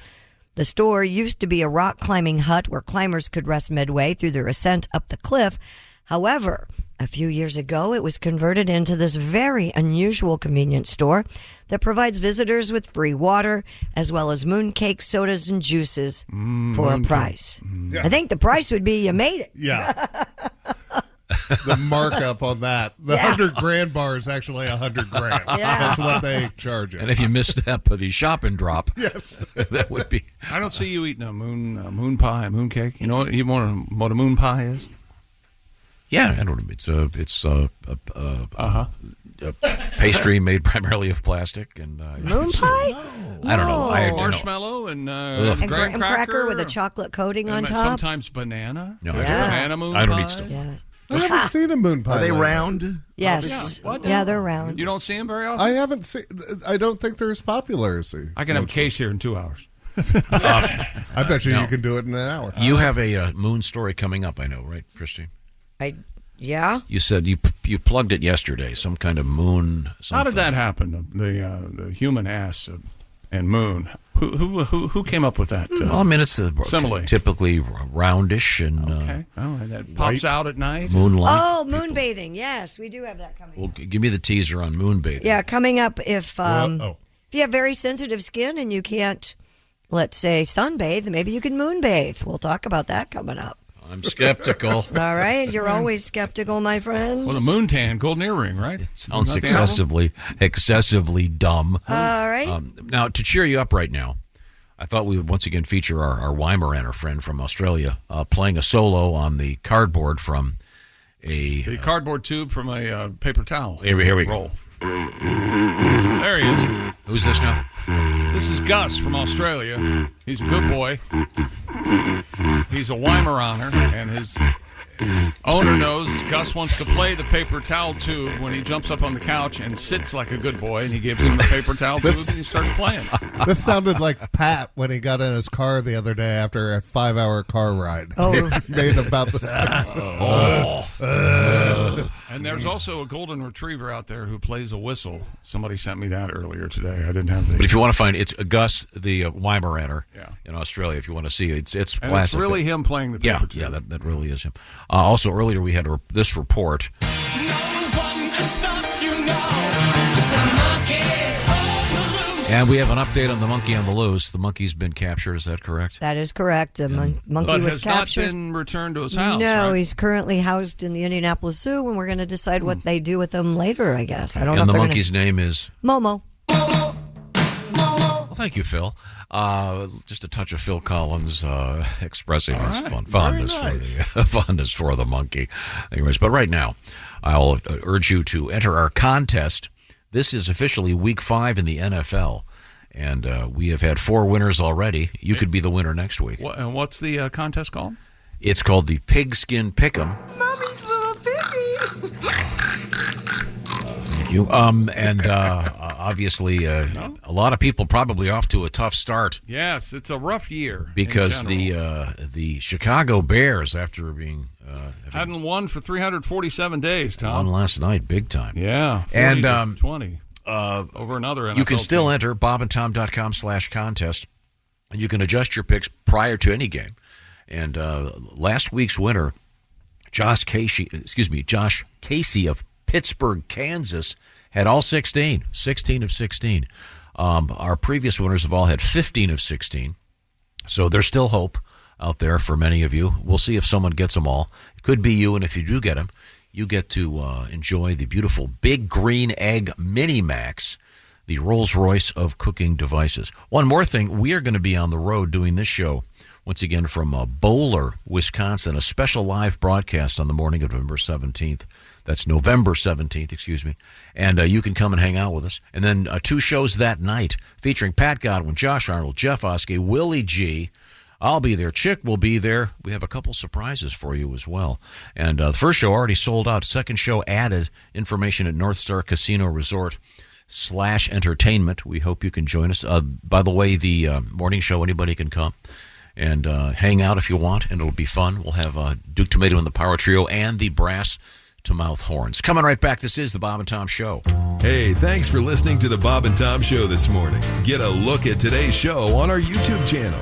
The store used to be a rock climbing hut where climbers could rest midway through their ascent up the cliff. However, a few years ago, it was converted into this very unusual convenience store that provides visitors with free water as well as mooncake sodas and juices for a price. I think the price would be you made it. Yeah. The markup on that. The $100,000 bar is actually $100,000. Yeah. That's what they charge you. And if you misstep the shop and drop, yes, that would be. I don't see you eating a moon pie, a moon cake. You know what a moon pie is? Yeah, I don't know. It's a pastry made primarily of plastic and moon pie. I don't know. I Marshmallow and graham cracker with a chocolate coating on top. Sometimes banana. No, banana moon. I don't pie. eat stuff. Yeah. I haven't seen a moon pie. Are they lately. round? Yes. Yeah. What? Yeah, they're round. You don't see them very often? I haven't seen. I don't think they're as popular as they. I can have a case here in 2 hours. I bet you can do it in an hour. You have a moon story coming up, I know, right, Christine? Yeah. You said you plugged it yesterday. Some kind of moon. Something. How did that happen? The human ass and moon. Who came up with that? Well, I mean, it's simile. Typically roundish and okay. That pops out at night. Moonlight. Oh, moonbathing. Yes, we do have that coming. Well, give me the teaser on moonbathing. Yeah, coming up if you have very sensitive skin and you can't, let's say, sunbathe, maybe you can moonbathe. We'll talk about that coming up. I'm skeptical. All right, you're always skeptical, my friend. Well, the moon tan, golden earring, right? It sounds excessively dumb. All right. Now, to cheer you up right now, I thought we would once again feature our Weimaraner friend from Australia playing a solo on the cardboard from the cardboard tube from a paper towel. Here we roll. There he is. Who's this now? This is Gus from Australia. He's a good boy. He's a Weimaraner, and his owner knows Gus wants to play the paper towel tube when he jumps up on the couch and sits like a good boy, and he gives him the paper towel tube, and he starts playing. This sounded like Pat when he got in his car the other day after a 5-hour car ride. Oh. Made about the same. And there's also a golden retriever out there who plays a whistle. Somebody sent me that earlier today. I didn't have the. But if you want to find it's Gus the Weimaraner in Australia. If you want to see it, it's and classic. it's really him playing the paper too. Yeah, that really is him. Also, earlier we had this report. And we have an update on the monkey on the loose. The monkey's been captured. Is that correct? That is correct. The monkey But was has captured. not been returned to his house. No, right? he's currently housed in the Indianapolis Zoo, and we're going to decide what they do with him later, I guess. I don't know And if the they're monkey's name is? Momo. Well, thank you, Phil. Just a touch of Phil Collins expressing his fondness for the monkey. Anyways, but right now, I'll urge you to enter our contest. This is officially Week 5 in the NFL, and we have had 4 winners already. You could be the winner next week. And what's the contest called? It's called the Pigskin Pick'em. Mommy's little piggy. Thank you. Obviously, a lot of people probably off to a tough start. Yes, it's a rough year. Because the Chicago Bears, after being hadn't won for 347 days, Tom. won last night, big time. Yeah, 40 and to 20 over another NFL you can still team. enter bobandtom.com/contest, and you can adjust your picks prior to any game. And last week's winner, Josh Casey of Pittsburgh, Kansas, had all 16 of 16. Our previous winners have all had 15 of 16. So there's still hope out there for many of you. We'll see if someone gets them all. It could be you, and if you do get them, you get to enjoy the beautiful Big Green Egg Mini Max, the Rolls-Royce of cooking devices. One more thing, we are going to be on the road doing this show once again from Bowler, Wisconsin, a special live broadcast on the morning of November 17th. That's November 17th, excuse me. And you can come and hang out with us. And then 2 shows that night featuring Pat Godwin, Josh Arnold, Jeff Oskay, Willie G. I'll be there. Chick will be there. We have a couple surprises for you as well. And the first show already sold out. Second show added. Information at North Star Casino Resort /entertainment. We hope you can join us. By the way, the morning show, anybody can come and hang out if you want, and it'll be fun. We'll have Duke Tomato and the Power Trio and the Brass to Mouth Horns. Coming right back, this is the Bob and Tom Show. Hey, thanks for listening to the Bob and Tom Show this morning. Get a look at today's show on our YouTube channel.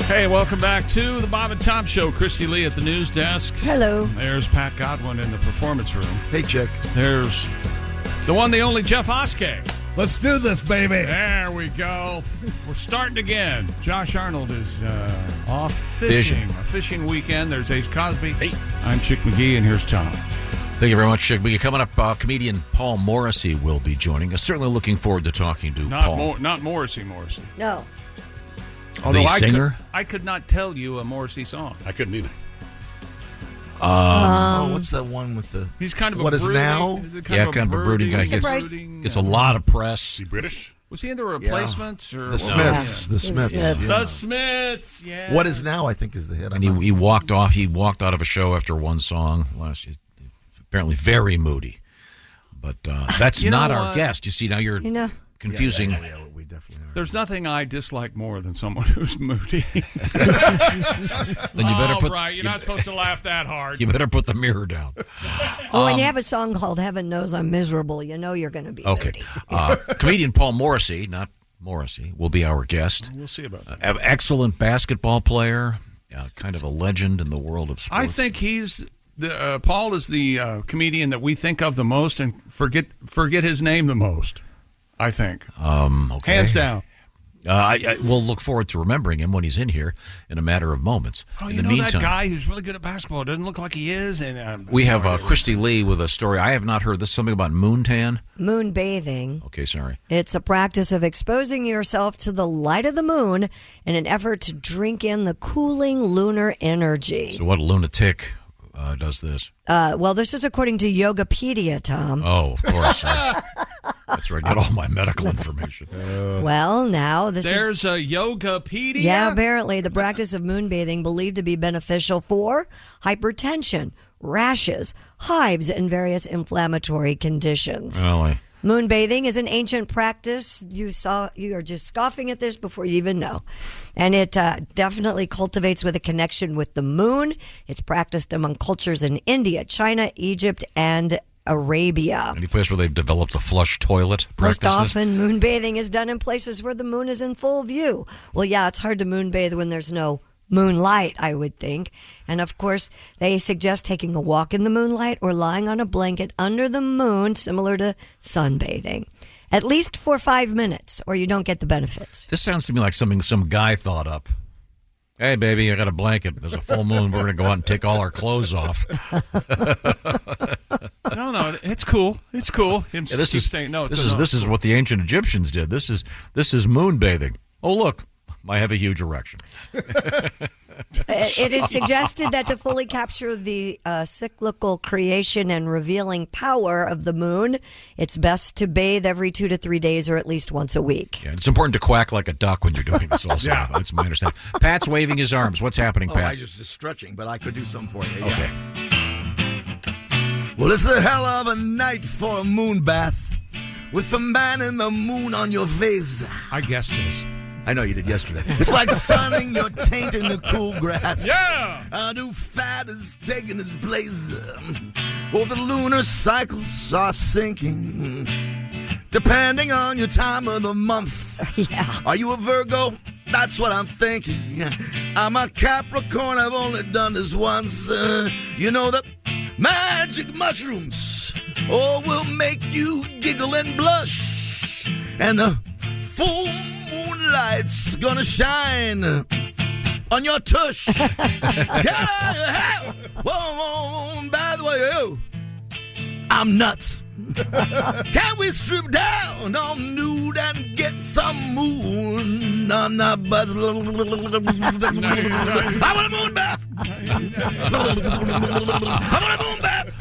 Hey, welcome back to the Bob and Tom Show. Christy Lee at the news desk. Hello. There's Pat Godwin in the performance room. Hey, Chick. There's the one, the only Jeff Oskay. Let's do this, baby. There we go. We're starting again. Josh Arnold is off fishing. A fishing weekend. There's Ace Cosby. Hey, I'm Chick McGee, and here's Tom. Thank you very much, Chick. Coming up, comedian Paul Morrissey will be joining us. Certainly looking forward to talking to Paul. Not Morrissey. No. Although the singer? I could not tell you a Morrissey song. I couldn't either. What's that one with the? He's kind of What a is brooding, now? Kind of a brooding guy. Gets a lot of press. Is he British? Was he in the Replacements or The Smiths? The Smiths. The Smiths. Yeah. What is now? I think is the hit. And he walked off. He walked out of a show after one song last year. Apparently very moody. But that's not our guest. You see, now you're confusing. Yeah, we definitely are. There's nothing I dislike more than someone who's moody. Then you better put. Right, you're not supposed to laugh that hard. You better put the mirror down. When you have a song called "Heaven Knows I'm Miserable," you know you're going to be okay. Comedian Paul Morrissey, not Morrissey, will be our guest. We'll see about that. Excellent basketball player, kind of a legend in the world of sports. I think Paul is the comedian that we think of the most and forget his name the most. I think. Okay. Hands down. I will look forward to remembering him when he's in here in a matter of moments. Oh, in you the know meantime, that guy who's really good at basketball? Doesn't look like he is. And we have Christy Lee with a story. I have not heard this. Something about moontan. Moon bathing. Okay, sorry. It's a practice of exposing yourself to the light of the moon in an effort to drink in the cooling lunar energy. So what lunatic does this? Well, this is according to Yogapedia, Tom. Oh, of course. That's right. Get all my medical information. Well, now there's a Yogapedia? Yeah, apparently the practice of moonbathing believed to be beneficial for hypertension, rashes, hives, and various inflammatory conditions. Really? Moon bathing is an ancient practice. You are just scoffing at this before you even know. And it definitely cultivates with a connection with the moon. It's practiced among cultures in India, China, Egypt, and Arabia. Any place where they've developed a flush toilet? Most often, moon bathing is done in places where the moon is in full view. Well, yeah, it's hard to moon bathe when there's no moonlight, I would think. And of course, they suggest taking a walk in the moonlight or lying on a blanket under the moon, similar to sunbathing. At least for 5 minutes, or you don't get the benefits. This sounds to me like something some guy thought up. Hey, baby, I got a blanket. There's a full moon. We're going to go out and take all our clothes off. No, it's cool. It's cool. This is what the ancient Egyptians did. This is moon bathing. Oh, look, I have a huge erection. It is suggested that to fully capture the cyclical creation and revealing power of the moon, it's best to bathe every 2 to 3 days or at least once a week. Yeah, it's important to quack like a duck when you're doing this also. Yeah. That's my understanding. Pat's waving his arms. What's happening, Pat? I just stretching, but I could do something for you. Okay. Well, it's a hell of a night for a moon bath with the man in the moon on your face. I guessed this. I know you did yesterday. It's like sunning your taint in the cool grass. Yeah! A new fad is taking its place. Well, the lunar cycles are sinking, depending on your time of the month. Yeah. Are you a Virgo? That's what I'm thinking. I'm a Capricorn. I've only done this once. You know the magic mushrooms, will make you giggle and blush. And the full moonlight's gonna shine on your tush. Whoa, by the way, I'm nuts. Can we strip down all nude and get some moon on the buzz? I want a moon bath. I want a moon bath.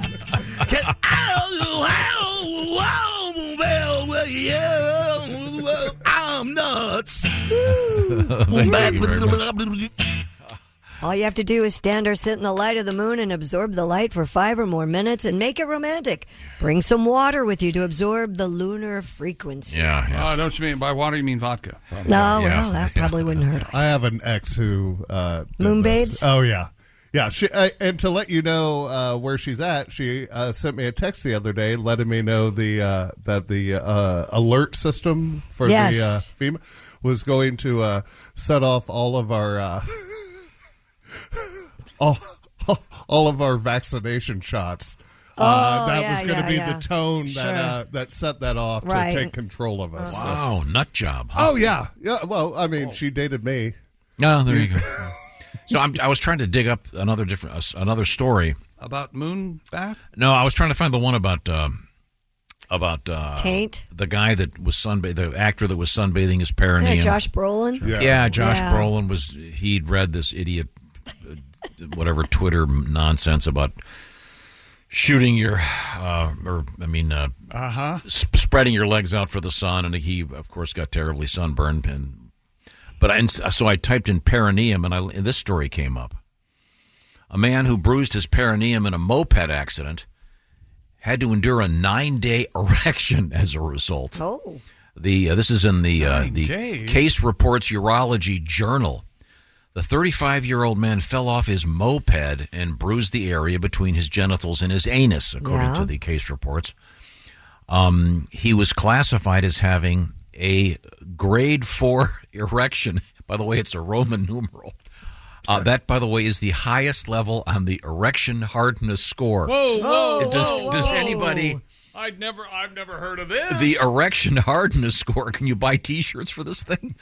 I'm nuts. Thank you very much. All you have to do is stand or sit in the light of the moon and absorb the light for 5 or more minutes and make it romantic. Bring some water with you to absorb the lunar frequency. Yeah. Yes. I know what you mean. By water, you mean vodka. Probably. No, well, that probably wouldn't hurt. I have an ex who moon bathes. Oh yeah, yeah. She and to let you know where she's at, she sent me a text the other day letting me know that the alert system for the FEMA was going to set off all of our all of our vaccination shots. That was going to be the tone that set that off to take control of us. Wow, nut job. Huh? Oh yeah. Well, I mean, she dated me. No, there you go. So I was trying to dig up another story about moon bath. No, I was trying to find the one about taint. The guy that was the actor that was sunbathing his perineum. Yeah, Josh Brolin. Yeah, Josh Brolin he'd read this idiot whatever Twitter nonsense about shooting your spreading your legs out for the sun, and he of course got terribly sunburned. So I typed in perineum, and this story came up. A man who bruised his perineum in a moped accident had to endure a 9-day erection as a result. Oh, this is in the Case Reports Urology Journal. The 35-year-old man fell off his moped and bruised the area between his genitals and his anus, according to the Case Reports. He was classified as having a grade 4 erection. By the way, it's a Roman numeral. That, by the way, is the highest level on the erection hardness score. Whoa! Does anybody? I've never heard of this. The erection hardness score. Can you buy T-shirts for this thing?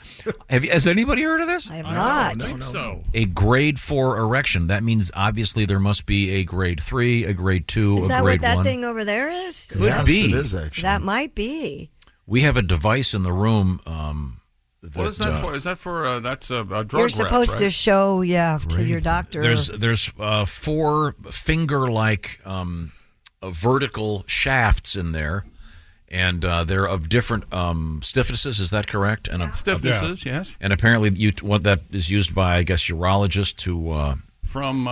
Has anybody heard of this? I have not. So. A grade 4 erection. That means obviously there must be a grade 3, a grade 2, is a that grade 1. Is that what that thing over there is? Could be. It is actually. That might be. We have a device in the room. What is that for? Is that for that's a drug? You're supposed to show, to your doctor. There's 4 finger-like vertical shafts in there, and they're of different stiffnesses. Is that correct? And stiffnesses, yes. And apparently, that is used by, I guess, urologists to from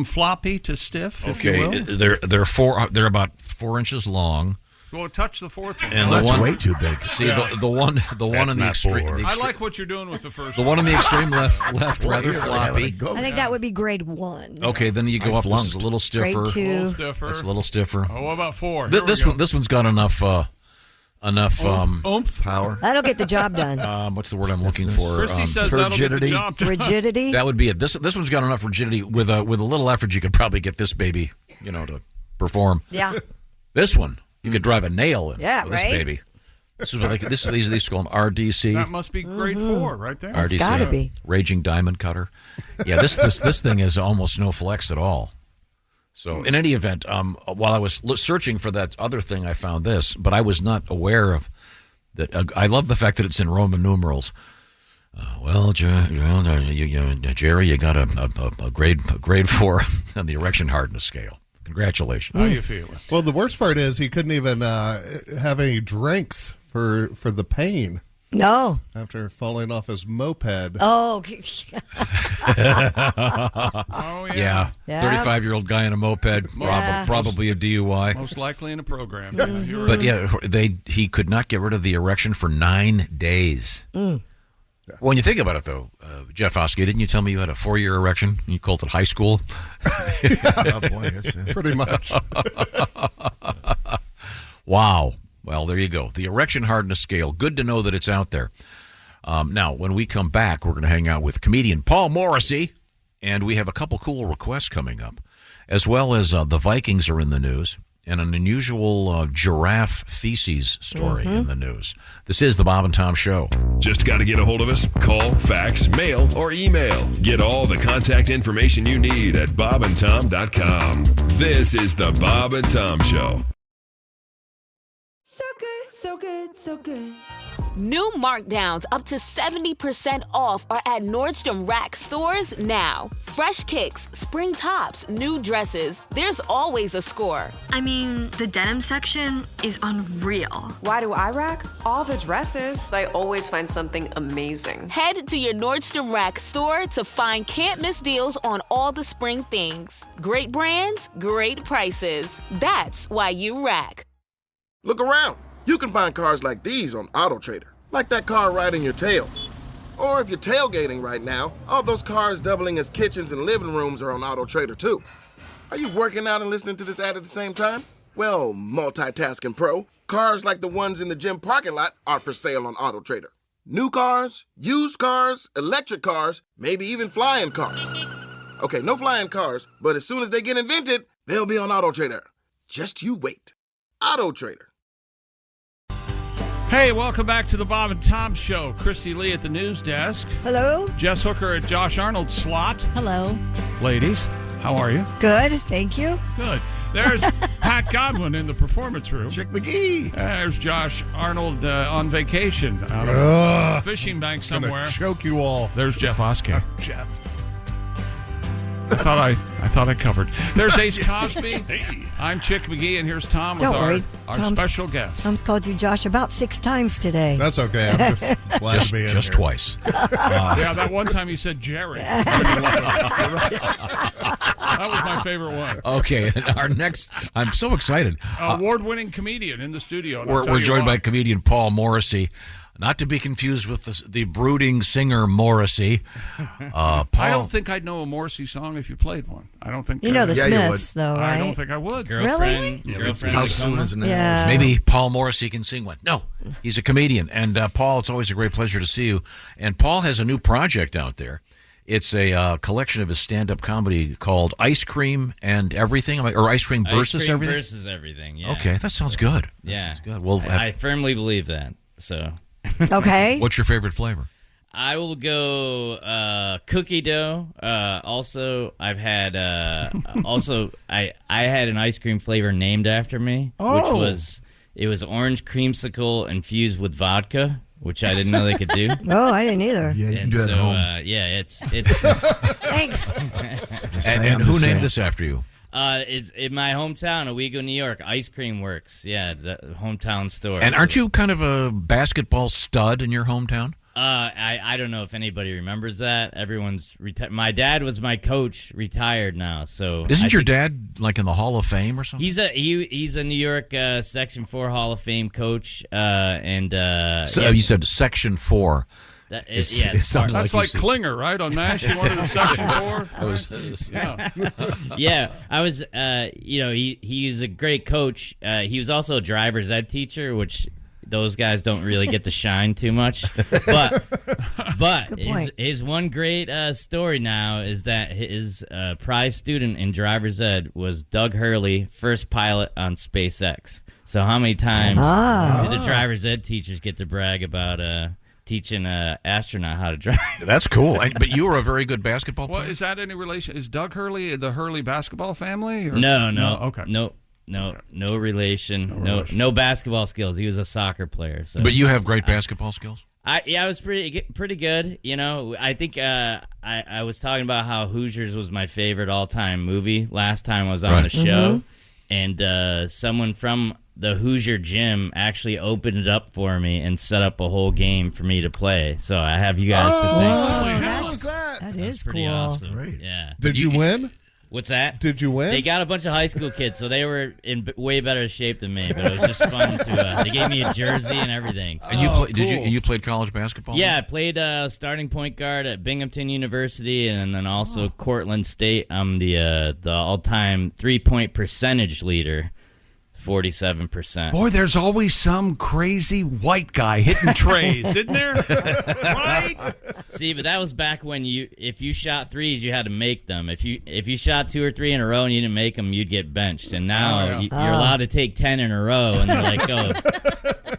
floppy to stiff. Okay, if you will. they're about 4 inches long. Well, touch the fourth one. And that's way too big. See, the one in the extreme. I like what you're doing with the first The one. one in the extreme left rather floppy. I think that would be grade 1. Okay, then you go up. This is a little stiffer. Grade 2. A little stiffer. That's a little stiffer. Oh, what about 4? This one's got enough oomph. Power. That'll get the job done. What's the word I'm looking for? Christy says that'll get the job done. Rigidity. That would be it. This one's got enough rigidity. With a little effort, you could probably get this baby, to perform. Yeah. This one, you could drive a nail in. Yeah, with this right? baby. This is what these call them RDC. That must be grade 4 right there. RDC. It's got to be. Raging Diamond Cutter. Yeah, this thing is almost no flex at all. So in any event, while I was searching for that other thing, I found this, but I was not aware of that. I love the fact that it's in Roman numerals. Jerry, you got a grade 4 on the erection hardness scale. Congratulations. How you feeling? Well, the worst part is he couldn't even have any drinks for the pain. No. After falling off his moped. Oh. Oh, yeah. 35-year-old guy in a moped, probably a DUI. Most likely in a program. But he could not get rid of the erection for 9 days. When you think about it, though, Jeff Oskay, didn't you tell me you had a 4-year erection? You called it high school? Oh, boy, yes, pretty much. Wow. Well, there you go. The erection hardness scale. Good to know that it's out there. Now, when we come back, we're going to hang out with comedian Paul Morrissey, and we have a couple cool requests coming up, as well as the Vikings are in the news, and an unusual giraffe feces story in the news. This is the Bob and Tom Show. Just got to get a hold of us? Call, fax, mail, or email. Get all the contact information you need at bobandtom.com. This is the Bob and Tom Show. So good, so good, so good. New markdowns up to 70% off are at Nordstrom Rack stores now. Fresh kicks, spring tops, new dresses. There's always a score. I mean, the denim section is unreal. Why do I rack? All the dresses. I always find something amazing. Head to your Nordstrom Rack store to find can't-miss deals on all the spring things. Great brands, great prices. That's why you rack. Look around. You can find cars like these on AutoTrader, like that car riding your tail. Or if you're tailgating right now, all those cars doubling as kitchens and living rooms are on AutoTrader too. Are you working out and listening to this ad at the same time? Well, multitasking pro, cars like the ones in the gym parking lot are for sale on AutoTrader. New cars, used cars, electric cars, maybe even flying cars. Okay, no flying cars, but as soon as they get invented, they'll be on AutoTrader. Just you wait. AutoTrader. Hey, welcome back to the Bob and Tom Show. Christy Lee at the news desk. Hello. Jess Hooker at Josh Arnold's slot. Hello. Ladies, how are you? Good, thank you. Good. There's Pat Godwin in the performance room. Chick McGee. There's Josh Arnold on vacation out of a fishing bank somewhere. Gonna choke you all. There's Jeff Oskay. Jeff. I thought I covered. There's Ace Cosby. Hey. I'm Chick McGee, and here's Tom with Don't worry. our Tom's- special guest. Tom's called you Josh about 6 times today. That's okay. I'm just glad to be in Just here. twice. Yeah, that one time you said Jerry. That was my favorite one. Okay, our next, I'm so excited. Award-winning comedian in the studio. and I'll tell We're you joined why. by comedian Paul Morrissey. Not to be confused with the brooding singer Morrissey. Paul, I don't think I'd know a Morrissey song if you played one. I don't think You know the yeah, Smiths, though, right? I don't think I would. Really? Girlfriend. How soon is it now? Yeah. Maybe Paul Morrissey can sing one. No, he's a comedian. And Paul, it's always a great pleasure to see you. And Paul has a new project out there. It's a collection of his stand-up comedy called Ice Cream and Everything, or Ice Cream versus Ice Cream Everything? versus everything, yeah. Okay, that sounds good. Yeah. Sounds good. Well, I firmly believe that, so... Okay. What's your favorite flavor? I will go cookie dough. Also, I've had I had an ice cream flavor named after me, which was orange creamsicle infused with vodka, which I didn't know they could do. Oh, I didn't either. Yeah, you can do it at home. It's Thanks. And who named this after you? It's in my hometown, Owego, New York. Ice Cream Works, yeah, the hometown store. And aren't you kind of a basketball stud in your hometown? I don't know if anybody remembers that. Everyone's retired. My dad was my coach, retired now. So Isn't your dad like in the Hall of Fame or something? He's a New York Section 4 Hall of Fame coach. So you said Section 4. It sounds That's like Klinger, right? On MASH, you wanted a Section 4? Yeah, I was. He's a great coach. He was also a driver's ed teacher, which those guys don't really get to shine too much. But his one great story now is that his prize student in driver's ed was Doug Hurley, first pilot on SpaceX. So how many times do the driver's ed teachers get to brag about teaching an astronaut how to drive? That's cool. But you were a very good basketball player? Well, is that any relation? Is Doug Hurley the Hurley basketball family? Or? No. Okay. No relation. No basketball skills. He was a soccer player. So. But you have great basketball skills? I was pretty good. I think I was talking about how Hoosiers was my favorite all-time movie last time I was on the show. And someone from the Hoosier gym actually opened it up for me and set up a whole game for me to play. So I have you guys to thank. How was that? That is pretty cool. awesome. Great. Yeah. Did you win? What's that? Did you win? They got a bunch of high school kids, so they were in way better shape than me. But it was just fun to. They gave me a jersey and everything. So. And you played college basketball? Yeah, I played starting point guard at Binghamton University, and then also Cortland State. I'm the all-time 3-point percentage leader. 47%. Boy, there's always some crazy white guy hitting trays, isn't there? Right? See, but that was back when if you shot threes, you had to make them. If you shot 2 or 3 in a row and you didn't make them, you'd get benched. And now you're allowed to take 10 in a row, and they're like, go.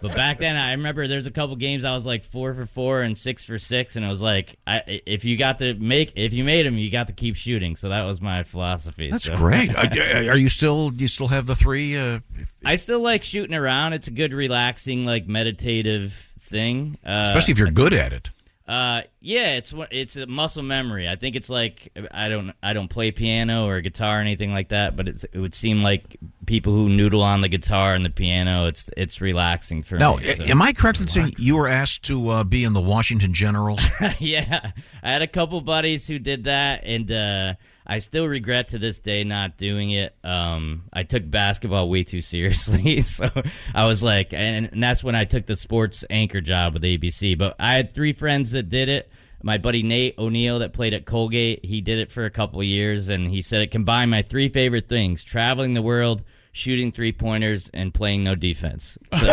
But back then, I remember there's a couple games I was like 4 for 4 and 6 for 6, and it was like, if you made them, you got to keep shooting. So that was my philosophy. That's great. Do you still have the 3? I still like shooting around. It's a good, relaxing, like meditative thing. Especially if you're good at it. Yeah, it's a muscle memory. I think it's like I don't play piano or guitar or anything like that, but it would seem like people who noodle on the guitar and the piano, it's relaxing for me. So. Am I correct in saying you were asked to be in the Washington Generals? Yeah, I had a couple buddies who did that, and I still regret to this day not doing it. I took basketball way too seriously, so I was like, and that's when I took the sports anchor job with ABC. But I had 3 friends that did it. My buddy Nate O'Neill that played at Colgate, he did it for a couple of years, and he said it combined my 3 favorite things: traveling the world, shooting 3-pointers, and playing no defense. So.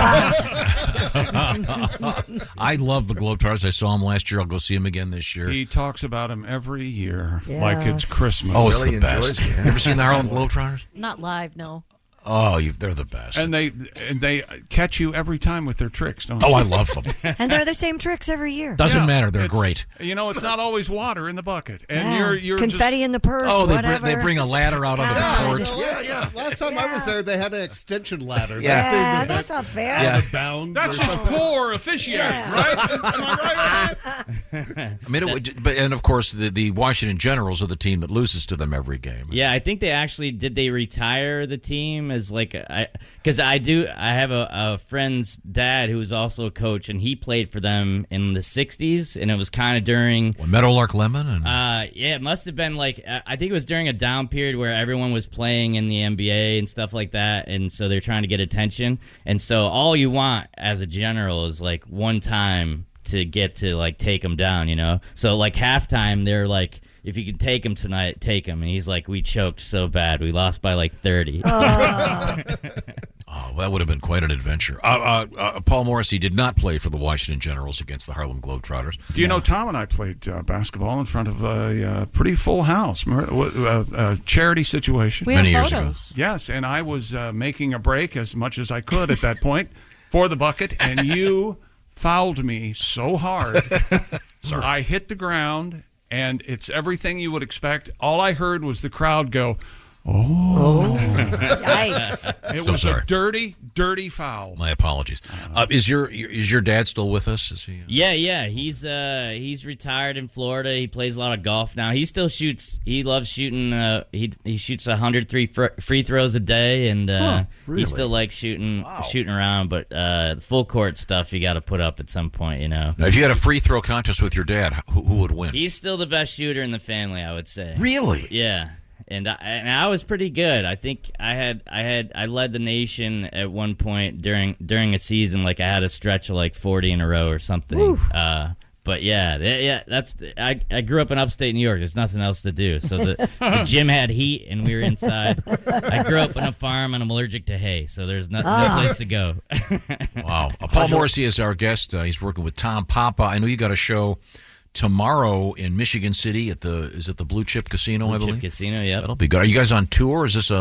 I love the Globetrotters. I saw him last year. I'll go see him again this year. He talks about him every year like it's Christmas. Oh, it's the best. You ever seen the Harlem Globetrotters? Not live, no. Oh, they're the best. And they catch you every time with their tricks, don't they? Oh, I love them. And they're the same tricks every year. Doesn't matter. They're great. It's not always water in the bucket. And you're confetti in the purse, they bring a ladder out onto the court. Yeah. Last time I was there, they had an extension ladder. Yeah, that's not fair. Yeah. That's just poor officiating, right? Am I right on that? I mean, and of course, the Washington Generals are the team that loses to them every game. Yeah, I think they retire the team as like because I have a friend's dad who was also a coach, and he played for them in the 60s, and it was kind of during Meadowlark Lemon and yeah, it must have been like I think it was during a down period where everyone was playing in the NBA and stuff like that, and so they're trying to get attention, and so all you want as a general is like one time to get to like take them down, so like halftime they're like, if you can take him tonight, take him. And he's like, we choked so bad. We lost by like 30. Oh, that would have been quite an adventure. Paul Morrissey did not play for the Washington Generals against the Harlem Globetrotters. Do you know, Tom and I played basketball in front of a pretty full house, a charity situation. We have photos. Yes, and I was making a break as much as I could at that point for the bucket, and you fouled me so hard. So I hit the ground. And it's everything you would expect. All I heard was the crowd go, Oh. Yikes. It So was sorry. a dirty, dirty foul. My apologies. Is your dad still with us? Is he? Yeah. He's retired in Florida. He plays a lot of golf now. He still shoots. He loves shooting. He shoots 103 free throws a day, and really? he still likes shooting around. But the full court stuff you got to put up at some point, you know. Now, if you had a free throw contest with your dad, who would win? He's still the best shooter in the family, I would say. Really? Yeah. And I was pretty good. I think I led the nation at one point during a season. Like I had a stretch of like 40 in a row or something. But yeah, I grew up in upstate New York. There's nothing else to do. So the gym had heat, and we were inside. I grew up on a farm, and I'm allergic to hay, so there's no place to go. Wow. Paul Morrissey is our guest. He's working with Tom Papa. I know you got a show tomorrow in Michigan City at the Blue Chip Casino, I believe? Chip Casino, yeah. That'll be good. Are you guys on tour, or is this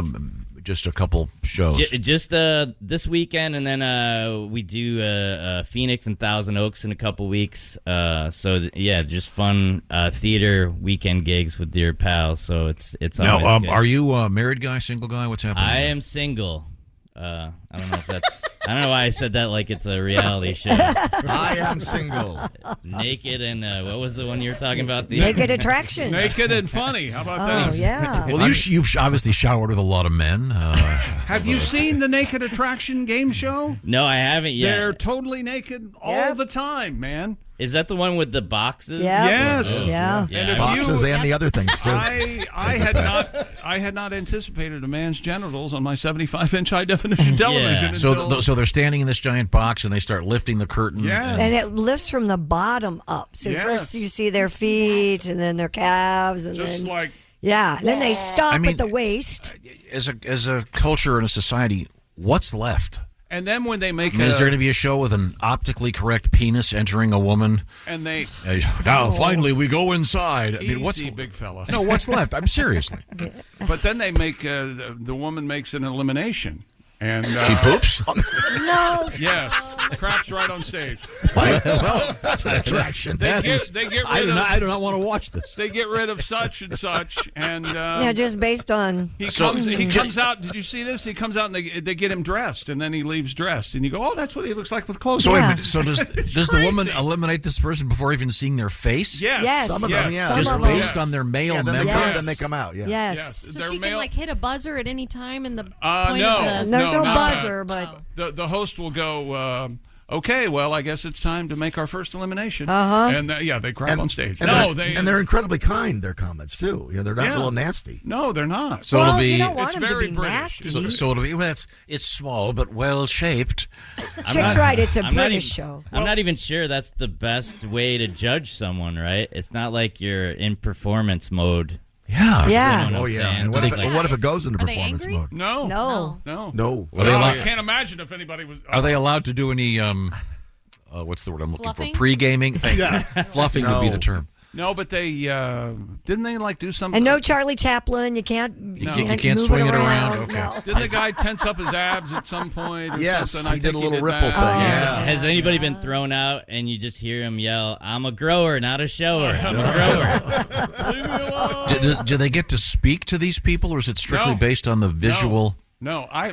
just a couple shows? Just this weekend, and then we do Phoenix and Thousand Oaks in a couple weeks. Just fun theater weekend gigs with your pals. So it's now. Always good. Are you a married guy, single guy? What's happening? I am single. I don't know if that's. I don't know why I said that like it's a reality show. I am single. Naked and what was the one you were talking about? Naked Attraction. Naked and funny. How about that? Oh, yeah. Well, you've obviously showered with a lot of men. Have you seen the Naked Attraction game show? No, I haven't yet. They're totally naked all the time, man. Is that the one with the boxes? Yeah. Yes. Yeah. And if Boxes and the other things too. I had not anticipated a man's genitals on my 75-inch high definition television. So they're standing in this giant box and they start lifting the curtain. Yes. And it lifts from the bottom up. So first you see their feet, and then their calves, and just then like and then they stop at the waist. As a culture and a society, what's left? And then when they make is there going to be a show with an optically correct penis entering a woman? And they now finally we go inside. I mean, what's big fella? No, what's left? I'm seriously. But then they make the woman makes an elimination, and she poops. No. Yes, craps right on stage. Well, that's an attraction. They get rid I do not want to watch this. They get rid of such and such, and just based on he comes out. Did you see this? He comes out and they get him dressed, and then he leaves dressed, and you go, oh, that's what he looks like with clothes. So, on. wait a minute, so does the woman eliminate this person before even seeing their face? Yes. Some of them, yeah. Just based on their male then members. they come out. Yeah. Yes. So she can like hit a buzzer at any time in the point no, of the... There's no not buzzer, but the host will go. Okay, well, I guess it's time to make our first elimination. And they crap on stage. They're incredibly kind. Their comments too. They're not a little nasty. No, they're not. So it'll be. you don't want it's them very to be British. nasty. So it'll be. Well, it's small but well shaped. Chick's right. It's a I'm British show. I'm not even sure that's the best way to judge someone, right? It's not like you're in performance mode. Yeah. Yeah. You know what I'm saying? And what if it goes into performance mode? No. No. I can't imagine if anybody was. Are they allowed to do any? What's the word I'm looking Fluffing? for? Pre-gaming. Fluffing would be the term. No, but they didn't they like do something? And no Charlie Chaplin. You can't. You can't move swing it around. Okay. No. Didn't the guy tense up his abs at some point? Or Yes, something? he did a little ripple that. thing. Yeah. Has anybody been thrown out and you just hear him yell, "I'm a grower, not a shower. I'm a grower." Leave me alone. Do they get to speak to these people, or is it strictly No. based on the visual? No. I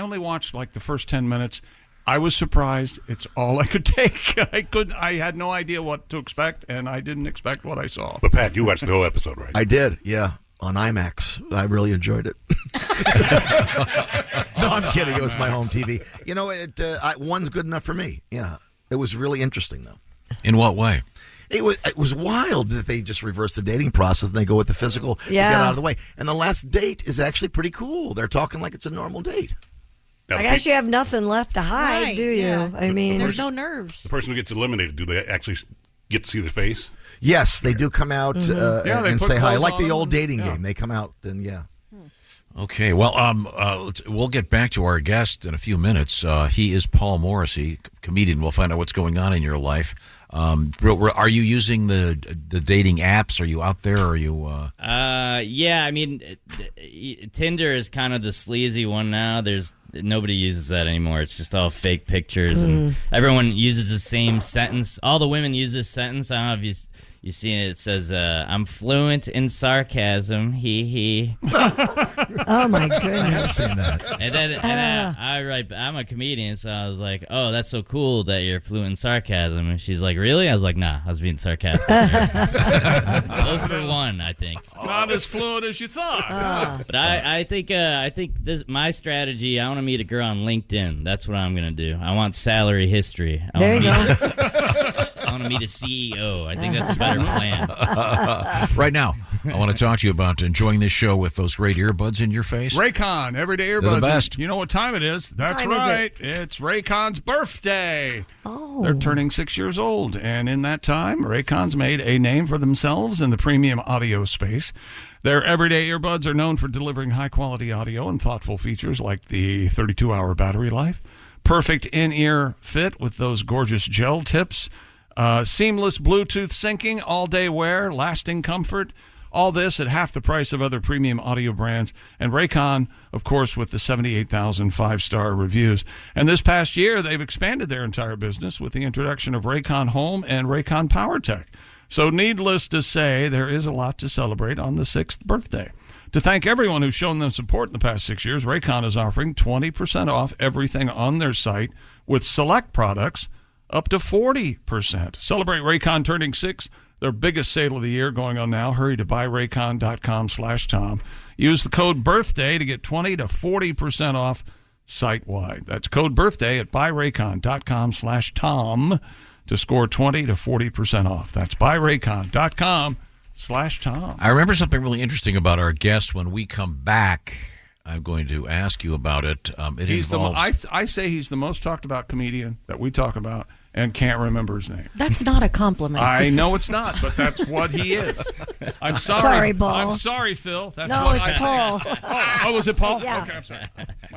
only watched like the first 10 minutes. I was surprised. It's all I could take. I had no idea what to expect, and I didn't expect what I saw. But Pat, you watched the whole episode, right? I did. Yeah. On IMAX. I really enjoyed it. No, I'm kidding. It was my home TV. One's good enough for me. Yeah. It was really interesting, though. In what way? It was wild that they just reverse the dating process and they go with the physical to get out of the way. And the last date is actually pretty cool. They're talking like it's a normal date. I guess you have nothing left to hide, Right, do you? yeah. I mean, There's no nerves. The person who gets eliminated, do they actually get to see their face? Yes, they do come out they and put say hi. clothes Like on the old them. dating game. They come out and Okay, well, we'll get back to our guest in a few minutes. He is Paul Morrissey, comedian. We'll find out what's going on in your life. Are you using the dating apps? Are you out there? Are you? Yeah. I mean, Tinder is kind of the sleazy one now. Nobody uses that anymore. It's just all fake pictures, and everyone uses the same sentence. All the women use this sentence. I don't know if You see it says, I'm fluent in sarcasm, he. Oh, my goodness. I've seen that. And then I write, I'm a comedian, so I was like, oh, that's so cool that you're fluent in sarcasm. And she's like, really? I was like, nah, I was being sarcastic. 0 for 1, I think. Not as fluent as you thought. But I think this my strategy, I want to meet a girl on LinkedIn. That's what I'm going to do. I want salary history. There you go. I want to meet a CEO. I think that's a better plan. Right now, I want to talk to you about enjoying this show with those great earbuds in your face. Raycon, everyday earbuds. They're the best. You know what time it is? That's time is right. It's Raycon's birthday. Oh. They're turning 6 years old, and in that time, Raycon's made a name for themselves in the premium audio space. Their everyday earbuds are known for delivering high-quality audio and thoughtful features like the 32-hour battery life, perfect in-ear fit with those gorgeous gel tips, seamless Bluetooth syncing, all-day wear, lasting comfort, all this at half the price of other premium audio brands. And Raycon, of course, with the 78,000 five-star reviews. And this past year, they've expanded their entire business with the introduction of Raycon Home and Raycon PowerTech. So needless to say, there is a lot to celebrate on the 6th birthday. To thank everyone who's shown them support in the past 6 years, Raycon is offering 20% off everything on their site with select products up to 40%. Celebrate Raycon turning 6, their biggest sale of the year going on now. Hurry to buyraycon.com/Tom. Use the code BIRTHDAY to get 20 to 40% off site-wide. That's code BIRTHDAY at buyraycon.com/Tom to score 20 to 40% off. That's buyraycon.com/Tom. I remember something really interesting about our guest. When we come back, I'm going to ask you about it. I say he's the most talked about comedian that we talk about and can't remember his name. That's not a compliment. I know it's not, but that's what he is. I'm sorry. Sorry, Paul. I'm sorry, Phil. That's No, what it's I Paul. Oh, was it Paul? Yeah. Okay, I'm sorry.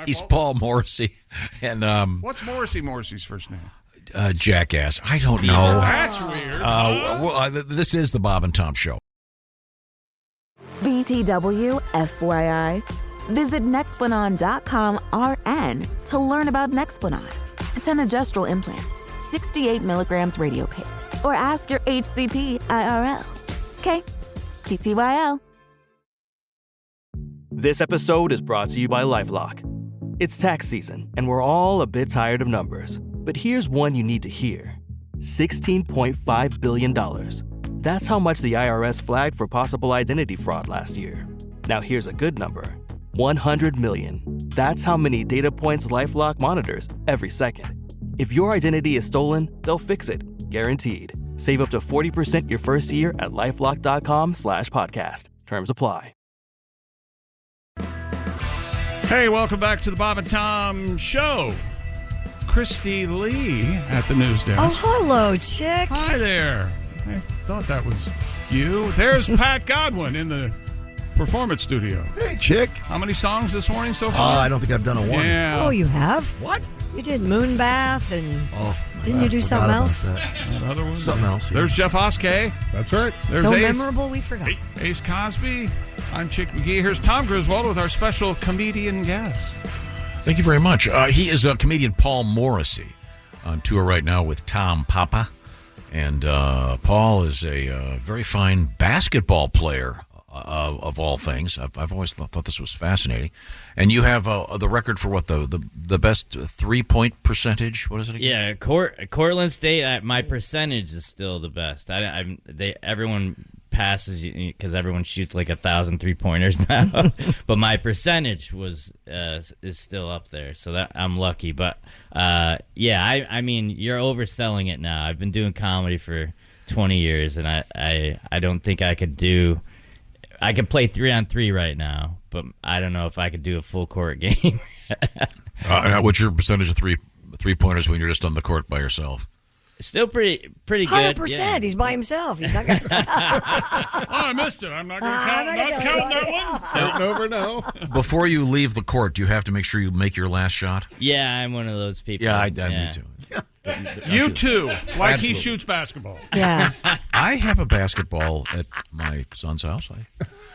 He's Paul Morrissey. And what's Morrissey's first name? Jackass. I don't know. That's weird. This is the Bob and Tom Show. BTW, FYI. Visit Nexplanon.com RN to learn about Nexplanon. It's an adjustable implant, 68 milligrams radio pain. Or ask your HCP IRL. Okay, TTYL. This episode is brought to you by LifeLock. It's tax season, and we're all a bit tired of numbers. But here's one you need to hear. $16.5 billion. That's how much the IRS flagged for possible identity fraud last year. Now here's a good number. 100 million. That's how many data points LifeLock monitors every second. If your identity is stolen, they'll fix it. Guaranteed. Save up to 40% your first year at LifeLock.com/podcast. Terms apply. Hey, welcome back to the Bob and Tom Show. Christy Lee at the news desk. Oh, hello, chick. Hi there. I thought that was you. There's Pat Godwin in the performance studio. Hey, chick. How many songs this morning so far? I don't think I've done a one. Yeah. Oh, you have? What? You did Moonbath and didn't God, you do something else? That other one? Something else. Yeah. There's Jeff Oskay. That's right. There's So Ace. memorable, we forgot. Ace Cosby. I'm Chick McGee. Here's Tom Griswold with our special comedian guest. Thank you very much. He is comedian Paul Morrissey on tour right now with Tom Papa. And Paul is a very fine basketball player of all things. I've always thought this was fascinating. And you have the record for what, the best three-point percentage? What is it again? Yeah, Cortland State, my percentage is still the best. Everyone passes because everyone shoots like 1,000 3-pointers now, but my percentage is still up there, so that I'm lucky. But I mean, you're overselling it now. I've been doing comedy for 20 years, and I don't think I could do. I could play 3-on-3 right now, but I don't know if I could do a full court game. What's your percentage of three-pointers when you're just on the court by yourself? Still pretty good. 100%. Yeah. He's by himself. He's not gonna. I missed it. I'm not going to count. Not counting that one. Starting over now. Before you leave the court, do you have to make sure you make your last shot? Yeah, I'm one of those people. Yeah, me too. You too, like Absolutely. he shoots basketball. Yeah. I have a basketball at my son's house. I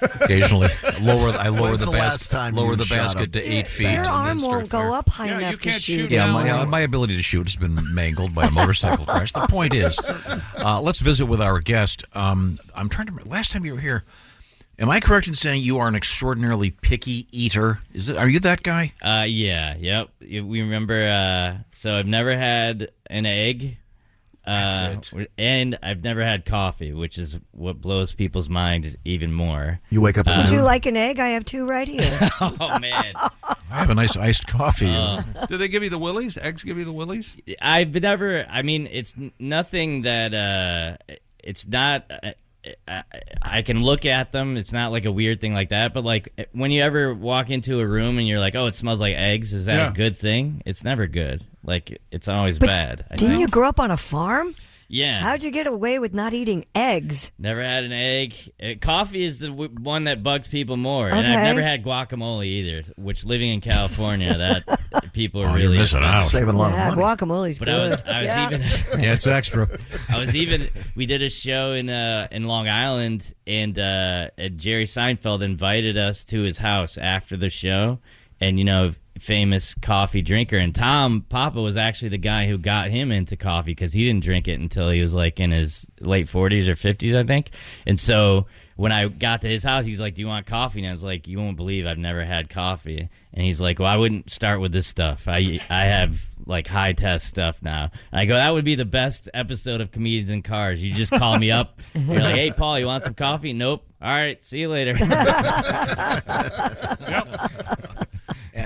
occasionally lower the basket to 8 feet. Your arm won't go up high enough to shoot. Yeah, my ability to shoot has been mangled by a motorcycle crash. The point is, let's visit with our guest. I'm trying to remember, last time you were here, am I correct in saying you are an extraordinarily picky eater? Are you that guy? Yeah, yep. We remember, so I've never had an egg. That's it. And I've never had coffee, which is what blows people's minds even more. You wake up at Would you like an egg? I have 2 right here. Oh, man. I have a nice iced coffee. Do they give you the willies? Eggs give you the willies? I've never, I mean, it's nothing that, it's not, I can look at them. It's not like a weird thing like that. But like when you ever walk into a room and you're like, oh, it smells like eggs, is that a good thing? It's never good. Like it's always bad. Didn't you grow up on a farm? Yeah. How'd you get away with not eating eggs? Never had an egg. Coffee is the one that bugs people more. And Okay. I've never had guacamole either, which living in California, that people are you're really missing out. Saving a lot of money. Guacamole's But good. I was even Yeah, it's extra. we did a show in Long Island, and Jerry Seinfeld invited us to his house after the show, and famous coffee drinker, and Tom Papa was actually the guy who got him into coffee because he didn't drink it until he was like in his late 40s or 50s, I think. And so when I got to his house, he's like, do you want coffee? And I was like, you won't believe I've never had coffee. And he's like, well, I wouldn't start with this stuff. I have like high test stuff now. And I go, that would be the best episode of Comedians in Cars. You just call me up. You're like, hey, Paul, you want some coffee? Nope. All right, see you later.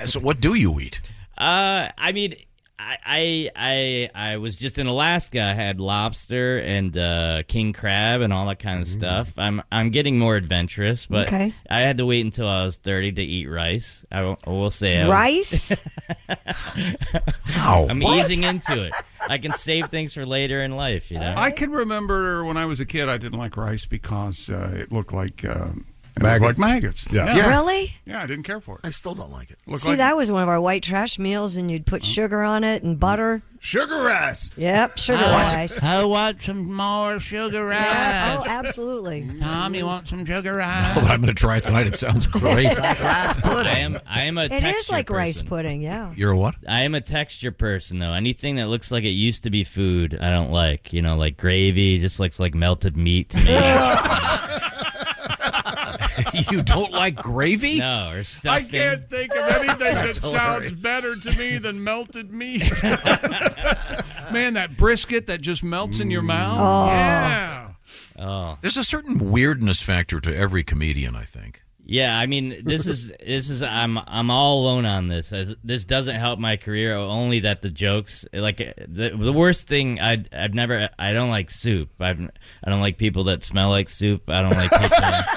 So what do you eat? I mean, I was just in Alaska. I had lobster and king crab and all that kind of stuff. I'm getting more adventurous, but Okay. I had to wait until I was 30 to eat rice. I will say Rice? I'm easing into it. I can save things for later in life, I can remember when I was a kid, I didn't like rice because it looked like Maggots. Yeah. Yes. Really? Yeah, I didn't care for it. I still don't like it. See, that was one of our white trash meals, and you'd put sugar on it and butter. Sugar rice. Yep, sugar rice. I want some more sugar rice. Yeah, oh, absolutely. Tom, you want some sugar rice? Well, I'm going to try it tonight. It sounds great. rice pudding. I am a It texture is like rice person. pudding, yeah. You're a what? I am a texture person, though. Anything that looks like it used to be food, I don't like. Like gravy just looks like melted meat to me. You don't like gravy? No, or I stuffing. can't think of anything that That's sounds hilarious. better to me than melted meat. Man, that brisket that just melts in your mouth. Oh. Yeah. Oh. There's a certain weirdness factor to every comedian, I think. Yeah, I mean, this is I'm all alone on this. This doesn't help my career. Only that the jokes, like the worst thing, I don't like soup. I don't like people that smell like soup. I don't like people.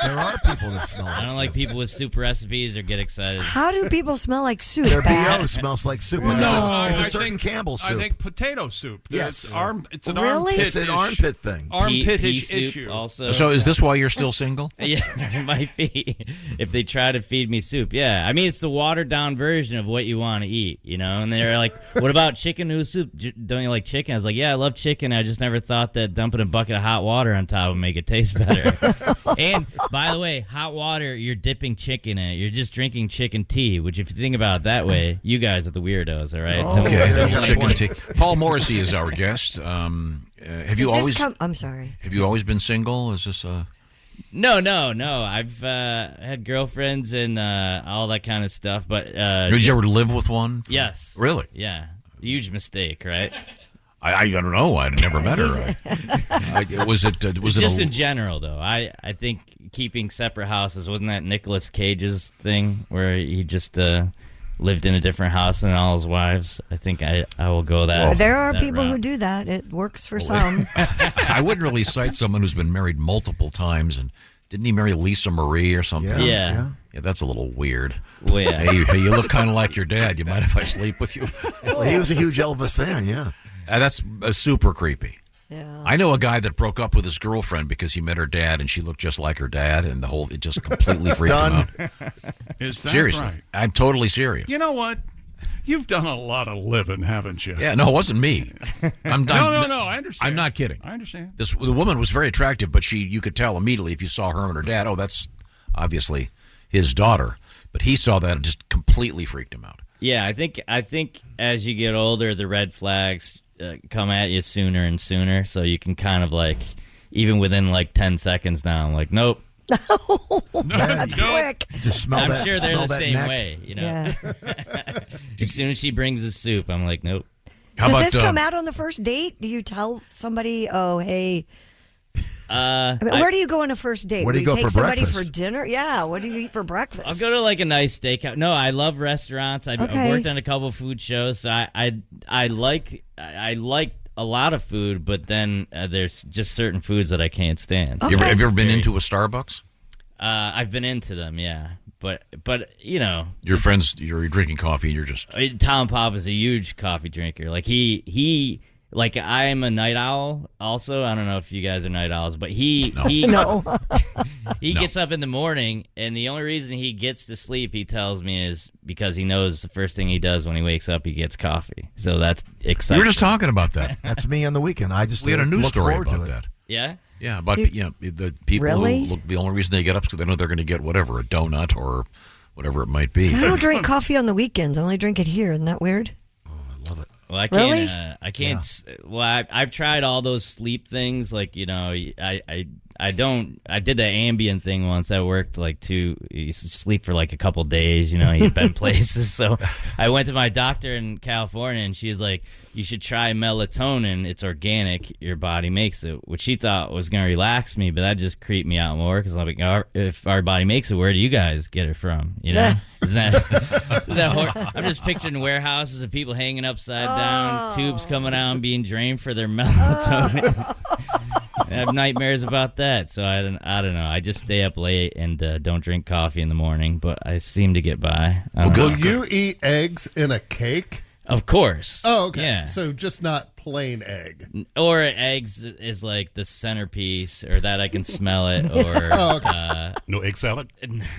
There are people that smell like I don't like people with soup recipes or get excited. How do people smell like soup? Their Pat? BO smells like soup. No, It's a I certain think Campbell's soup. I think potato soup. Yes. It's an Really? armpit. It's an armpit thing. Armpitish Pea soup issue. also. So is this why you're still single? Yeah, it might be. If they try to feed me soup, yeah. I mean, it's the watered down version of what you want to eat, And they're like, "What about chicken noodle soup? Don't you like chicken?" I was like, "Yeah, I love chicken. I just never thought that dumping a bucket of hot water on top would make it taste better." And by the way, hot water, you're dipping chicken in it. You're just drinking chicken tea. Which, if you think about it that way, you guys are the weirdos, all right? Okay, chicken tea. Paul Morrissey is our guest. Have you always? I'm sorry. Have you always been single? Is this a? No. I've had girlfriends and all that kind of stuff, but Did you ever live with one? Yes. Really? Yeah. Huge mistake, right? I don't know. I never met her. Was it just in general, though? I think keeping separate houses, wasn't that Nicolas Cage's thing where he just lived in a different house than all his wives? I think I will go that. There are that people route. who do that. It works for some. I wouldn't really cite someone who's been married multiple times and didn't he marry Lisa Marie or something? Yeah. Yeah, that's a little weird. Well, yeah. Hey, you look kind of like your dad. You mind if I sleep with you? Well, he was a huge Elvis fan, yeah. That's super creepy. Yeah. I know a guy that broke up with his girlfriend because he met her dad and she looked just like her dad, and it just completely freaked him out. Is that Seriously, right? I'm totally serious. You know what? You've done a lot of living, haven't you? Yeah, no, it wasn't me. No, I understand. I'm not kidding. I understand. The woman was very attractive, but you could tell immediately if you saw her and her dad, oh, that's obviously his daughter. But he saw that and just completely freaked him out. Yeah, I think as you get older, the red flags come at you sooner and sooner. So you can kind of like, even within like 10 seconds now, I'm like, nope. That's quick. Just smell I'm that. sure they're smell the that same neck. way, you know. Yeah. As soon as she brings the soup, I'm like, nope. Does this come out on the first date? Do you tell somebody, oh, hey... where do you go on a first date? Where do you go take for somebody breakfast? for dinner? Yeah, what do you eat for breakfast? I'll go to like a nice steakhouse. No, I love restaurants. I've worked on a couple food shows, so I like a lot of food, but then there's just certain foods that I can't stand. Okay. Have you ever been into a Starbucks? I've been into them, yeah. But you know, Your friends, you're drinking coffee, and you're just... Tom Pop is a huge coffee drinker. Like he like I'm a night owl also. I don't know if you guys are night owls, but he gets up in the morning, and the only reason he gets to sleep, he tells me, is because he knows the first thing he does when he wakes up, he gets coffee. So that's exciting. We were just talking about that. That's me on the weekend. I just We had a news look story forward to about it. that. Yeah? Yeah, but the people Really? who look, the only reason they get up is because they know they're going to get whatever, a donut or whatever it might be. I don't drink coffee on the weekends. I only drink it here. Isn't that weird? Well, I can't. Really? I can't. Well, I've tried all those sleep things. Like, you know, I don't. I did the Ambien thing once. That worked. Like you sleep for like a couple days. You know, you've been places. So I went to my doctor in California, and she's like, "You should try melatonin. It's organic. Your body makes it." Which she thought was going to relax me, but that just creeped me out more because I'm like, if our body makes it, where do you guys get it from? You know, isn't that I'm just picturing warehouses of people hanging upside down, tubes coming out and being drained for their melatonin. I have nightmares about that, so I don't know. I just stay up late and don't drink coffee in the morning, but I seem to get by. Will you eat eggs in a cake? Of course. Oh, okay. Yeah. So just not plain egg. Or eggs is like the centerpiece, or that I can smell it, or no egg salad?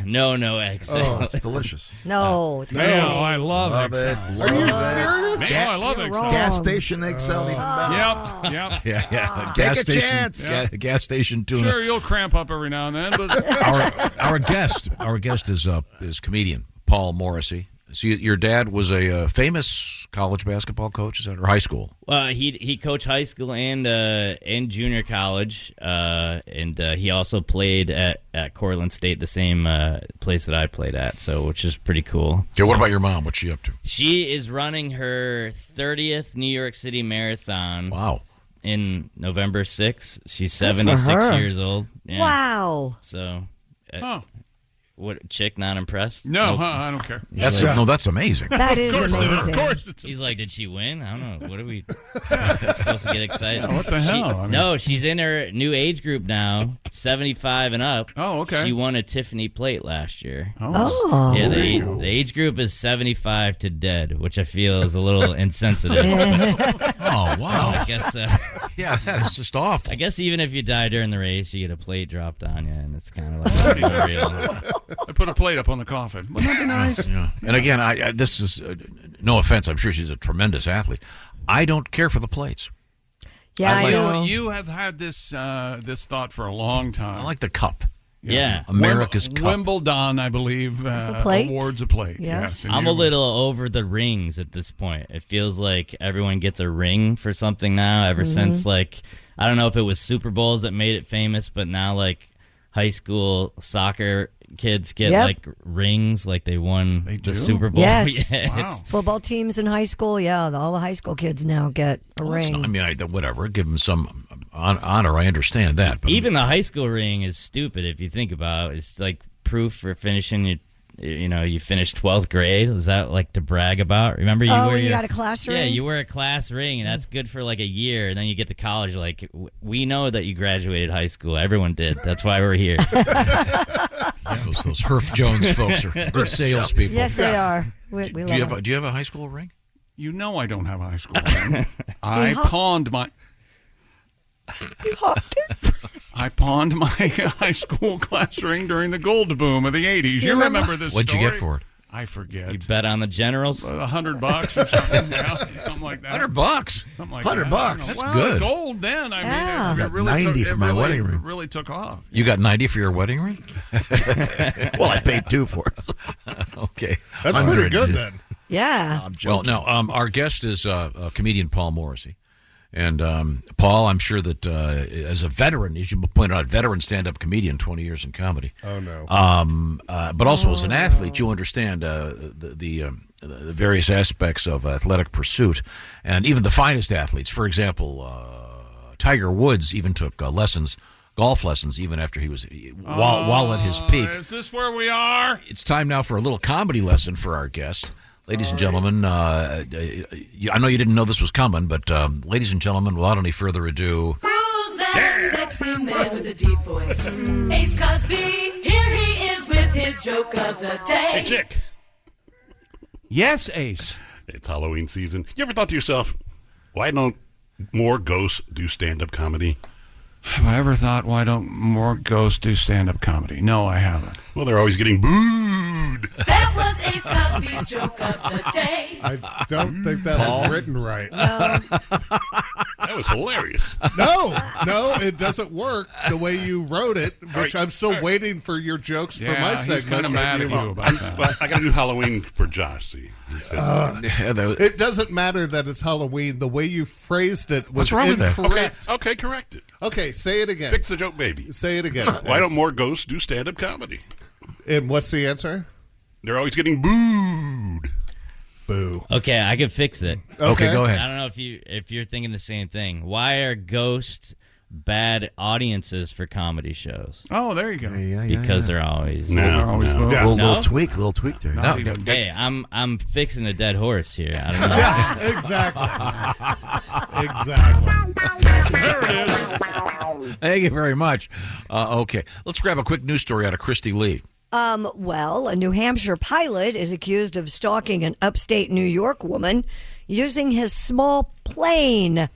No egg salad. Oh, it's delicious. No, it's Man, I love egg salad. Are you serious? Man, I love egg salad. Gas station egg salad, even better. Yep. Yeah. Take Gas a station, chance. Yeah, gas station tuna. Sure, you'll cramp up every now and then, but Our guest is comedian Paul Morrissey. So your dad was a famous college basketball coach, is that, or high school? He coached high school and junior college, and he also played at Cortland State, the same place that I played at, so which is pretty cool. Okay, what about your mom? What's she up to? She is running her 30th New York City Marathon. Wow. In November 6th. She's Good for 76 her. years old. Yeah. Wow. So, what, chick not impressed? No, Nope. I don't care. That's amazing. That is amazing. Of course it's He's like, did she win? I don't know. What are we supposed to get excited? Yeah, what the hell? I mean- No, she's in her new age group now, 75 and up. Oh, okay. She won a Tiffany plate last year. Oh. Yeah, the age group is 75 to dead, which I feel is a little insensitive. Oh, wow. I guess Yeah, that is just awful. I guess even if you die during the race, you get a plate dropped on you, and it's kind of like unreal. I put a plate up on the coffin. Wouldn't that be nice? Yeah. And again, I this is no offense. I'm sure she's a tremendous athlete. I don't care for the plates. Yeah, I know. You have had this this thought for a long time. I like the cup. Yeah. America's Cup. Wimbledon, I believe, a plate? awards a plate. Yes. And I'm a you- little over the rings at this point. It feels like everyone gets a ring for something now, ever since, like, I don't know if it was Super Bowls that made it famous, but now, like, high school soccer kids get, like, rings, like they won the Super Bowl. Yes. Yeah, Wow. it's- Football teams in high school, all the high school kids now get a Well, it's ring. not- I mean, whatever. Give them some honor. I understand that. But even the high school ring is stupid if you think about it. It's like proof for finishing you finished 12th grade. Is that like to brag about? Remember you when you got a class ring? Yeah, you wear a class ring, and that's good for like a year. And then you get to college, like, we know that you graduated high school. Everyone did. That's why we're here. those Herff Jones folks are good salespeople. Yes, they are. We Do love you them. have a high school ring? You know I don't have a high school ring. I pawned my high school class ring during the gold boom of the 80s. You remember this What'd story? you get for it? I forget. You bet on the Generals? $100 or something. Yeah, something like that. $100. Something like $100. that. That's well, good. Gold then. I mean, I it got really 90 took, for my wedding ring. It really took off. You got 90 for your wedding ring? Well, I paid 2 for it. Okay. That's pretty good then. Yeah. Well, now, our guest is comedian Paul Morrissey. And Paul, I'm sure that as a veteran, as you pointed out, veteran stand-up comedian, 20 years in comedy. Oh, no. But also as an athlete, you understand the various aspects of athletic pursuit. And even the finest athletes, for example, Tiger Woods even took golf lessons, even after he was while at his peak. Is this where we are? It's time now for a little comedy lesson for our guest. Ladies and gentlemen, I know you didn't know this was coming, but ladies and gentlemen, without any further ado... Who's that sexy man with a deep voice? Ace Cosby, here he is with his joke of the day. Hey, chick. Yes, Ace. It's Halloween season. You ever thought to yourself, why don't more ghosts do stand-up comedy? Have I ever thought, why don't more ghosts do stand-up comedy? No, I haven't. Well, they're always getting booed. That was Ace Cosby's joke of the day. I don't think that was written right. No. That was hilarious. No, it doesn't work the way you wrote it, which I'm still waiting for your jokes for my segment. He's kind of mad at you about that. But I got to do Halloween for Josh, see. It doesn't matter that it's Halloween. The way you phrased it was What's wrong with that? incorrect. Okay, correct it. Okay, say it again. Fix the joke, baby. Say it again. Why don't more ghosts do stand-up comedy? And what's the answer? They're always getting booed. Boo. Okay, I can fix it. Okay, go ahead. I don't know if you're thinking the same thing. Why are ghosts bad audiences for comedy shows? Oh, there you go. Because they're always Little tweak there. Hey, I'm fixing a dead horse here. I don't know. Yeah, exactly. There it is. Thank you very much. Okay, let's grab a quick news story out of Christy Lee. Well, a New Hampshire pilot is accused of stalking an upstate New York woman using his small plane.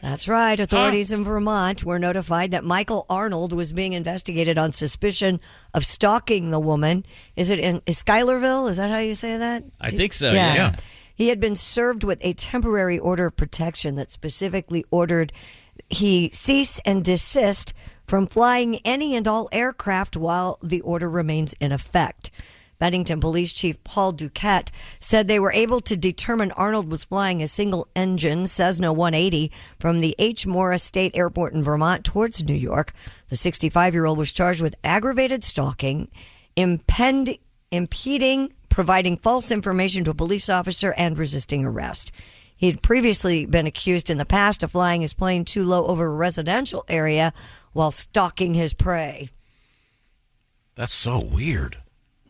That's right. Authorities in Vermont were notified that Michael Arnold was being investigated on suspicion of stalking the woman. Is Schuylerville? Is that how you say that? I think so, yeah. He had been served with a temporary order of protection that specifically ordered he cease and desist from flying any and all aircraft while the order remains in effect. Bennington Police Chief Paul Duquette said they were able to determine Arnold was flying a single-engine Cessna 180 from the H. Morris State Airport in Vermont towards New York. The 65-year-old was charged with aggravated stalking, impeding, providing false information to a police officer, and resisting arrest. He had previously been accused in the past of flying his plane too low over a residential area while stalking his prey. That's so weird.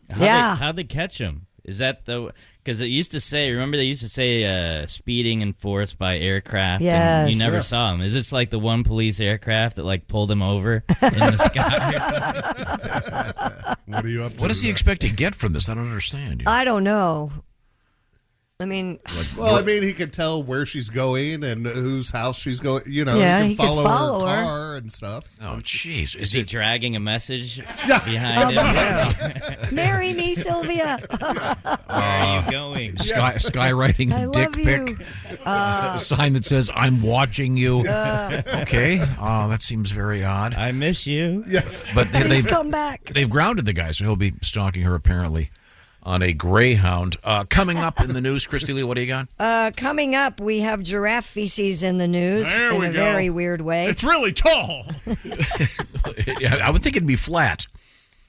How'd they catch him? Is that because it used to say, remember they used to say speeding enforced by aircraft? Yes. And you never saw him. Is this like the one police aircraft that pulled him over in the sky? What are you up to? What does he expect to get from this? I don't understand. I don't know. I mean, he could tell where she's going and whose house she's going. You know, he can could follow her car and stuff. Oh, jeez. Is he dragging a message behind him? Marry me, Sylvia. Where are you going? Skywriting I dick love you. pic. A sign that says, I'm watching you. Okay. That seems very odd. I miss you. Yes. But Please come back. They've grounded the guy, so he'll be stalking her apparently on a Greyhound. Coming up in the news, Christy Lee, what do you got? Coming up, we have giraffe feces in the news There we in a go. very weird way. It's really tall. Yeah, I would think it'd be flat.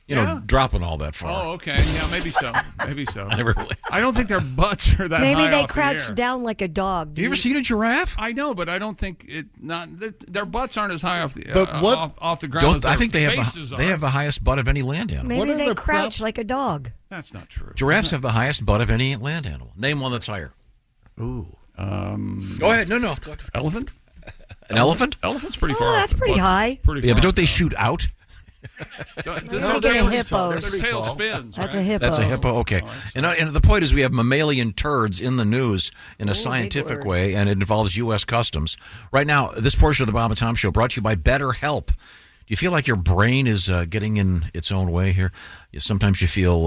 You know, dropping all that far. Oh, okay. Yeah, maybe so. Maybe so. I never really. I don't think their butts are that high Maybe they off the crouch air. down like a dog. Do you ever see a giraffe? I know, but I don't think their butts aren't as high off the But what- off the ground as their I think they faces are. have the highest butt of any land animal. Maybe What are they the crouch like a dog. That's not true. Giraffes have the highest butt of any land animal. Name one that's higher. Ooh. Go ahead. No. Elephant? An elephant? Elephant's pretty far. that's pretty high. Pretty Yeah, far. but don't they shoot out? They're hippos. Their tail spins. That's right? a hippo. That's a hippo. Okay. And the point is we have mammalian turds in the news in a big scientific word. way, and it involves U.S. Customs. Right now, this portion of the Bob and Tom Show brought to you by BetterHelp. you feel like your brain is getting in its own way here? Sometimes you feel,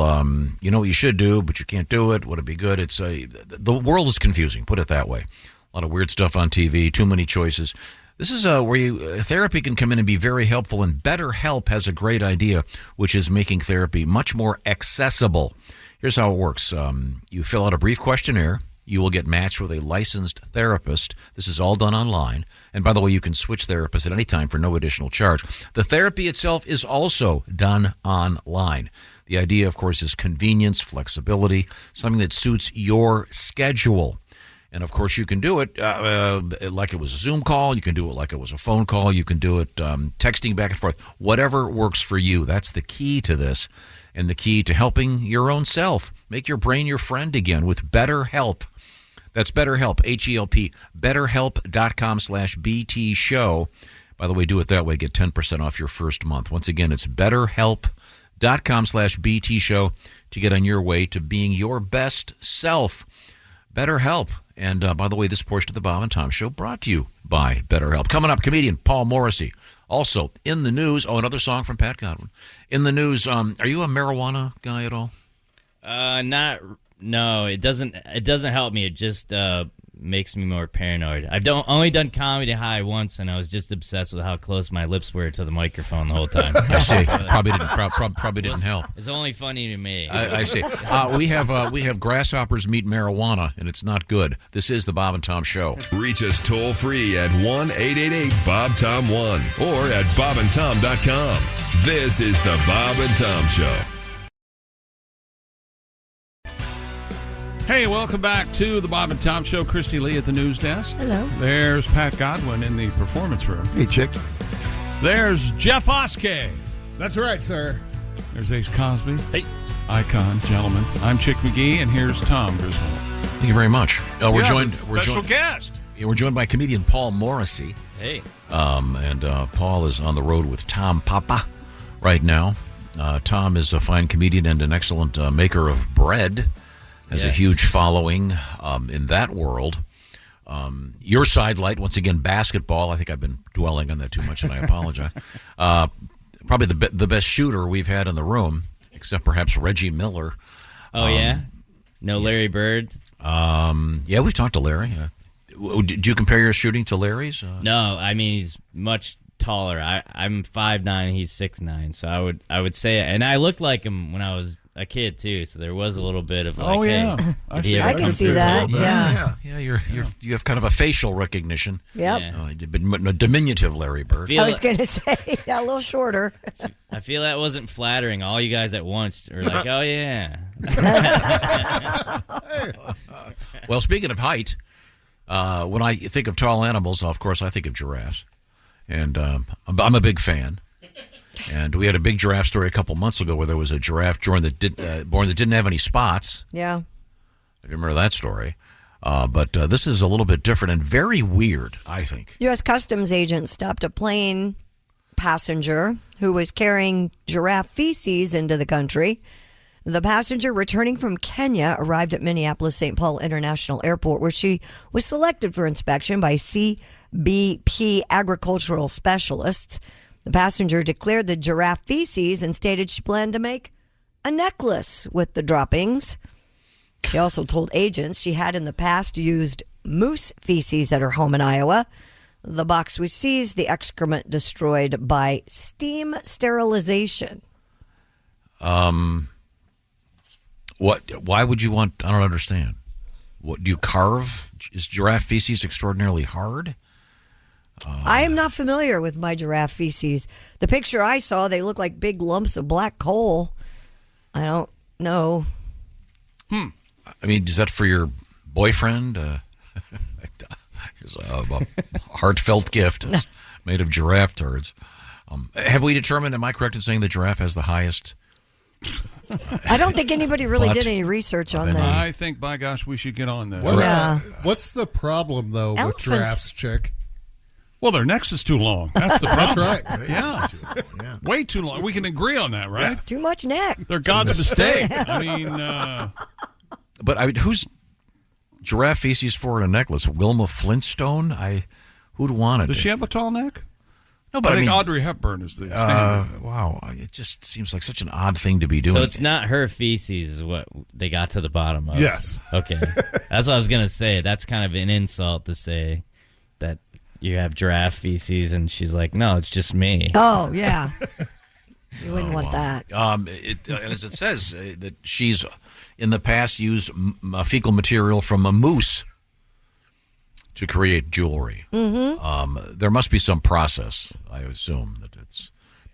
you know what you should do, but you can't do it. Would it be good? The world is confusing, put it that way. A lot of weird stuff on TV, too many choices. This is where therapy can come in and be very helpful, and BetterHelp has a great idea, which is making therapy much more accessible. Here's how it works. You fill out a brief questionnaire. You will get matched with a licensed therapist. This is all done online. And by the way, you can switch therapists at any time for no additional charge. The therapy itself is also done online. The idea, of course, is convenience, flexibility, something that suits your schedule. And, of course, you can do it like it was a Zoom call. You can do it like it was a phone call. You can do it texting back and forth. Whatever works for you. That's the key to this, and the key to helping your own self. Make your brain your friend again with BetterHelp. That's BetterHelp, H-E-L-P, BetterHelp.com/BT show. By the way, do it that way. Get 10% off your first month. Once again, it's BetterHelp.com/BT show to get on your way to being your best self. BetterHelp. And by the way, this portion of the Bob and Tom Show brought to you by BetterHelp. Coming up, comedian Paul Morrissey. Also, in the news, another song from Pat Godwin. In the news, are you a marijuana guy at all? No, it doesn't help me. It just makes me more paranoid. I've only done Comedy High once, and I was just obsessed with how close my lips were to the microphone the whole time. I see. Probably didn't help. It's only funny to me. I see. We have grasshoppers meet marijuana, and it's not good. This is the Bob and Tom Show. Reach us toll free at 1-888-BOB-TOM-1 or at bobandtom.com. This is the Bob and Tom Show. Hey, welcome back to the Bob and Tom Show. Christy Lee at the news desk. Hello. There's Pat Godwin in the performance room. Hey, chick. There's Jeff Oskay. That's right, sir. There's Ace Cosby. Hey. Icon, gentlemen. I'm Chick McGee, and here's Tom Griswold. Thank you very much. We're joined guest. We're joined by comedian Paul Morrissey. Hey. And Paul is on the road with Tom Papa right now. Tom is a fine comedian and an excellent maker of bread. Has a huge following in that world. Your sidelight, once again, basketball. I think I've been dwelling on that too much, and I apologize. Probably the best shooter we've had in the room, except perhaps Reggie Miller. Oh, yeah? No Larry Bird? Yeah, we've talked to Larry. Do you compare your shooting to Larry's? No, I mean, he's much taller. I'm 5'9", he's 6'9", so I would say, and I looked like him when I was a kid too, so there was a little bit of like, hey, I can see that. Yeah. You have kind of a facial recognition. Yep. But no diminutive Larry Bird. I was going to say a little shorter. I feel that wasn't flattering. All you guys at once are like, oh yeah. Well, speaking of height, when I think of tall animals, of course I think of giraffes, and I'm a big fan. And we had a big giraffe story a couple months ago where there was a giraffe born that didn't have any spots. Yeah. If you remember that story. But this is a little bit different and very weird, I think. U.S. Customs agents stopped a plane passenger who was carrying giraffe feces into the country. The passenger, returning from Kenya, arrived at Minneapolis-St. Paul International Airport, where she was selected for inspection by CBP agricultural specialists. The passenger declared the giraffe feces and stated she planned to make a necklace with the droppings. She also told agents she had in the past used moose feces at her home in Iowa. The box was seized, the excrement destroyed by steam sterilization. Why would you want? I don't understand. What do you carve? Is giraffe feces extraordinarily hard? I am not familiar with my giraffe feces. The picture I saw, they look like big lumps of black coal. I don't know. I mean, is that for your boyfriend? Here's a heartfelt gift. It's made of giraffe turds. Have we determined, am I correct in saying the giraffe has the highest? I don't think anybody really did any research on that. I think, by gosh, we should get on this. What's the problem, though, with giraffes, Chick? Well, their necks is too long. That's the problem. That's right. Yeah. Way too long. We can agree on that, right? Yeah. Too much neck. They're God's mistake. I mean, But who's giraffe feces for in a necklace? Wilma Flintstone? Who'd want it? Does she have a tall neck? No, but I I think mean, Audrey Hepburn is the standard. wow, it just seems like such an odd thing to be doing. So it's not her feces is what they got to the bottom of. Yes. Okay. That's what I was going to say. That's kind of an insult to say that you have giraffe feces, and she's like, no, it's just me. Oh, yeah. You wouldn't want that. As it says, that she's in the past used fecal material from a moose to create jewelry. Mm-hmm. There must be some process, I assume, that it's...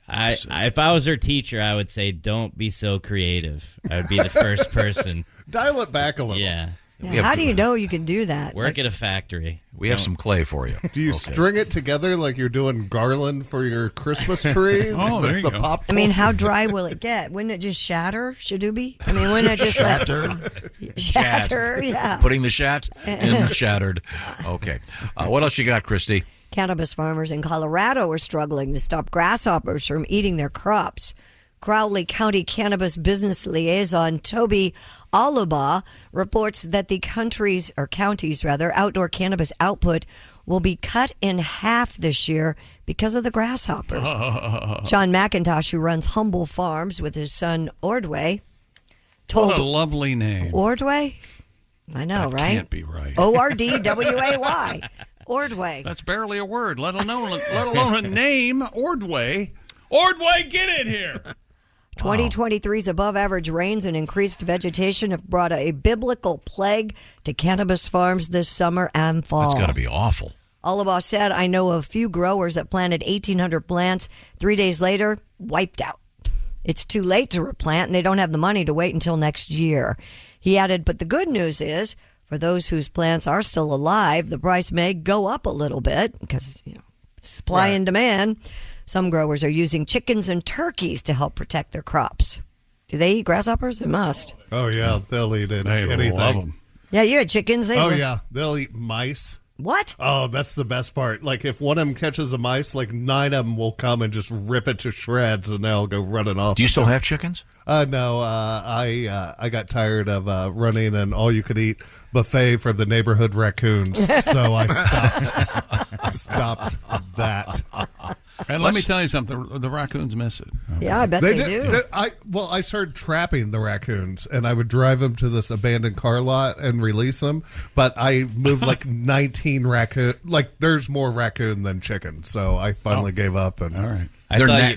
If I was her teacher, I would say, don't be so creative. I would be the first person. Dial it back a little. Yeah. How do you know you can do that? Work at a factory. We have some clay for you. Do you string it together like you're doing garland for your Christmas tree? Oh, there you go. Popcorn? I mean, how dry will it get? Wouldn't it just shatter, Shadoobie? I mean, wouldn't it just shatter? Yeah. Putting the shat in shattered. Okay. What else you got, Christy? Cannabis farmers in Colorado are struggling to stop grasshoppers from eating their crops. Crowley County Cannabis Business Liaison Toby Aluba reports that the county's outdoor cannabis output will be cut in half this year because of the grasshoppers. John McIntosh, who runs Humble Farms with his son Ordway, told... What a lovely name. Ordway? I know, That right? can't be right. Ordway. Ordway. That's barely a word, let alone a name. Ordway. Ordway, get in here. 2023's above-average rains and increased vegetation have brought a biblical plague to cannabis farms this summer and fall. That's got to be awful. Olibaugh said, I know of a few growers that planted 1,800 plants. 3 days later, wiped out. It's too late to replant, and they don't have the money to wait until next year. He added, but the good news is, for those whose plants are still alive, the price may go up a little bit because, supply and demand. Some growers are using chickens and turkeys to help protect their crops. Do they eat grasshoppers? They must. Oh, yeah. They'll eat anything. Love them. Yeah, you had chickens. Yeah. They'll eat mice. What? Oh, that's the best part. Like, if one of them catches a mice, like 9 of them will come and just rip it to shreds, and they'll go running off. Do you still have chickens? No. I got tired of running an all-you-could-eat buffet for the neighborhood raccoons, so I stopped that. And let me tell you something. The raccoons miss it. Yeah, I bet they do. I started trapping the raccoons, and I would drive them to this abandoned car lot and release them. But I moved like 19 raccoon. Like, there's more raccoon than chicken, so I finally gave up. And all right,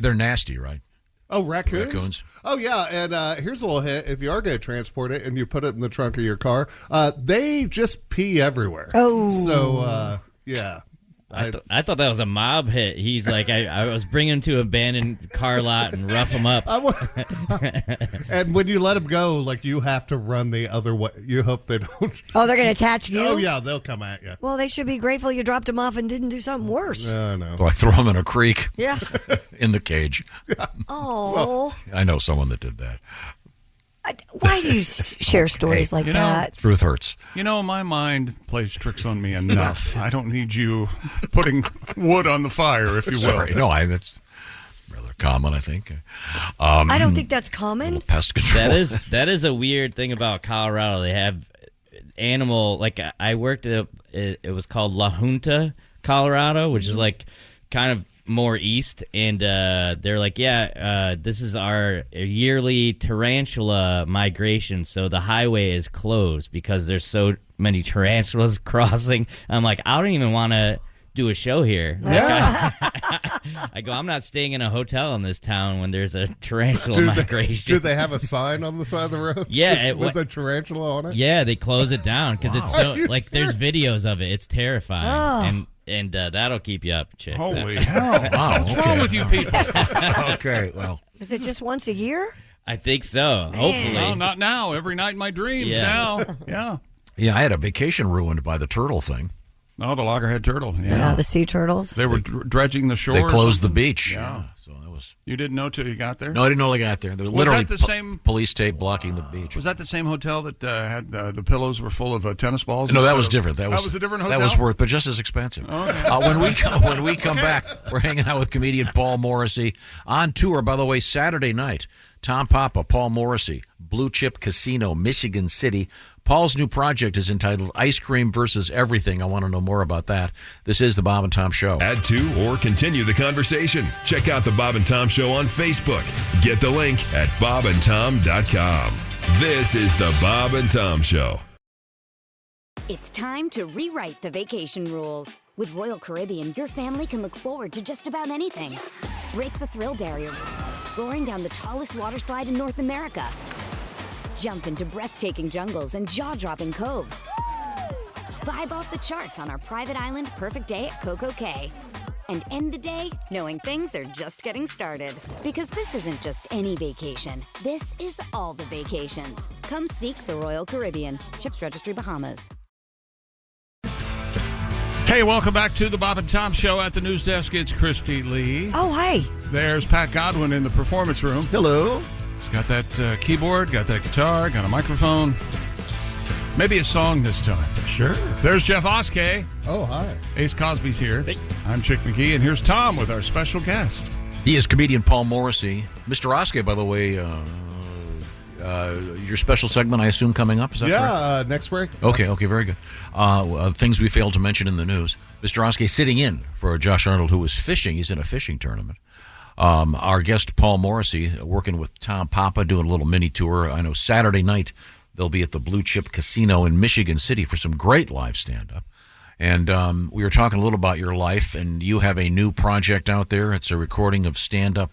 they're nasty, right? Oh, raccoons? Oh, yeah. And here's a little hint. If you are going to transport it and you put it in the trunk of your car, they just pee everywhere. Oh. So, yeah. I thought that was a mob hit. He's like, I was bringing him to an abandoned car lot and rough him up. And when you let them go, like, you have to run the other way. You hope they don't. Oh, they're going to attach you? Oh, yeah, they'll come at you. Well, they should be grateful you dropped them off and didn't do something worse. No. So I throw them in a creek. Yeah. In the cage. Oh. Well, I know someone that did that. Why do you share stories like that? Truth hurts. My mind plays tricks on me enough. I don't need you putting wood on the fire, if you will. Sorry. No, that's rather common, I think. I don't think that's common. Pest control. That is a weird thing about Colorado. They have animal, like I worked at it was called La Junta, Colorado, which is like kind of more east, and they're like, this is our yearly tarantula migration, so the highway is closed because there's so many tarantulas crossing. I'm like, I don't even want to do a show here. Yeah. I go, I'm not staying in a hotel in this town when there's a tarantula migration. Do they have a sign on the side of the road? Yeah. With a tarantula on it? Yeah, they close it down because it's so, like, serious? there's videos of it. It's terrifying. Oh. And that'll keep you up, chick. Holy hell. Wow. What's wrong with you people? Okay, well. Is it just once a year? I think so. Hopefully. No, not now. Every night in my dreams now. Yeah. Yeah, I had a vacation ruined by the turtle thing. Oh, the loggerhead turtle. Yeah, the sea turtles. They were dredging the shore. They closed the beach. Yeah. So that was. You didn't know till you got there? No, I didn't know they got there. There was literally that the same police tape blocking the beach. Was that the same hotel that had the pillows were full of tennis balls? No, that was different. That was a different hotel. That was worth, but just as expensive. Okay. When we come back, we're hanging out with comedian Paul Morrissey on tour. By the way, Saturday night, Tom Papa, Paul Morrissey, Blue Chip Casino, Michigan City. Paul's new project is entitled Ice Cream versus Everything. I want to know more about that. This is the Bob and Tom Show. Add to or continue the conversation. Check out the Bob and Tom Show on Facebook. Get the link at bobandtom.com. This is the Bob and Tom Show. It's time to rewrite the vacation rules. With Royal Caribbean, your family can look forward to just about anything. Break the thrill barrier, roaring down the tallest water slide in North America. Jump into breathtaking jungles and jaw-dropping coves. Vibe off the charts on our private island Perfect Day at Coco Cay. And end the day knowing things are just getting started. Because this isn't just any vacation. This is all the vacations. Come seek the Royal Caribbean. Ships Registry, Bahamas. Hey, welcome back to the Bob and Tom Show. At the news desk, it's Christy Lee. Oh, hi. There's Pat Godwin in the performance room. Hello. He's got that keyboard, got that guitar, got a microphone. Maybe a song this time. Sure. There's Jeff Oskay. Oh, hi. Ace Cosby's here. Hey. I'm Chick McGee, and here's Tom with our special guest. He is comedian Paul Morrissey. Mr. Oskay, by the way, your special segment, I assume, coming up? Is that correct? Next break. Okay, very good. Things we failed to mention in the news. Mr. Oskay sitting in for Josh Arnold, who was fishing. He's in a fishing tournament. Our guest, Paul Morrissey, working with Tom Papa, doing a little mini tour. I know Saturday night they'll be at the Blue Chip Casino in Michigan City for some great live stand-up. And we were talking a little about your life, and you have a new project out there. It's a recording of stand-up.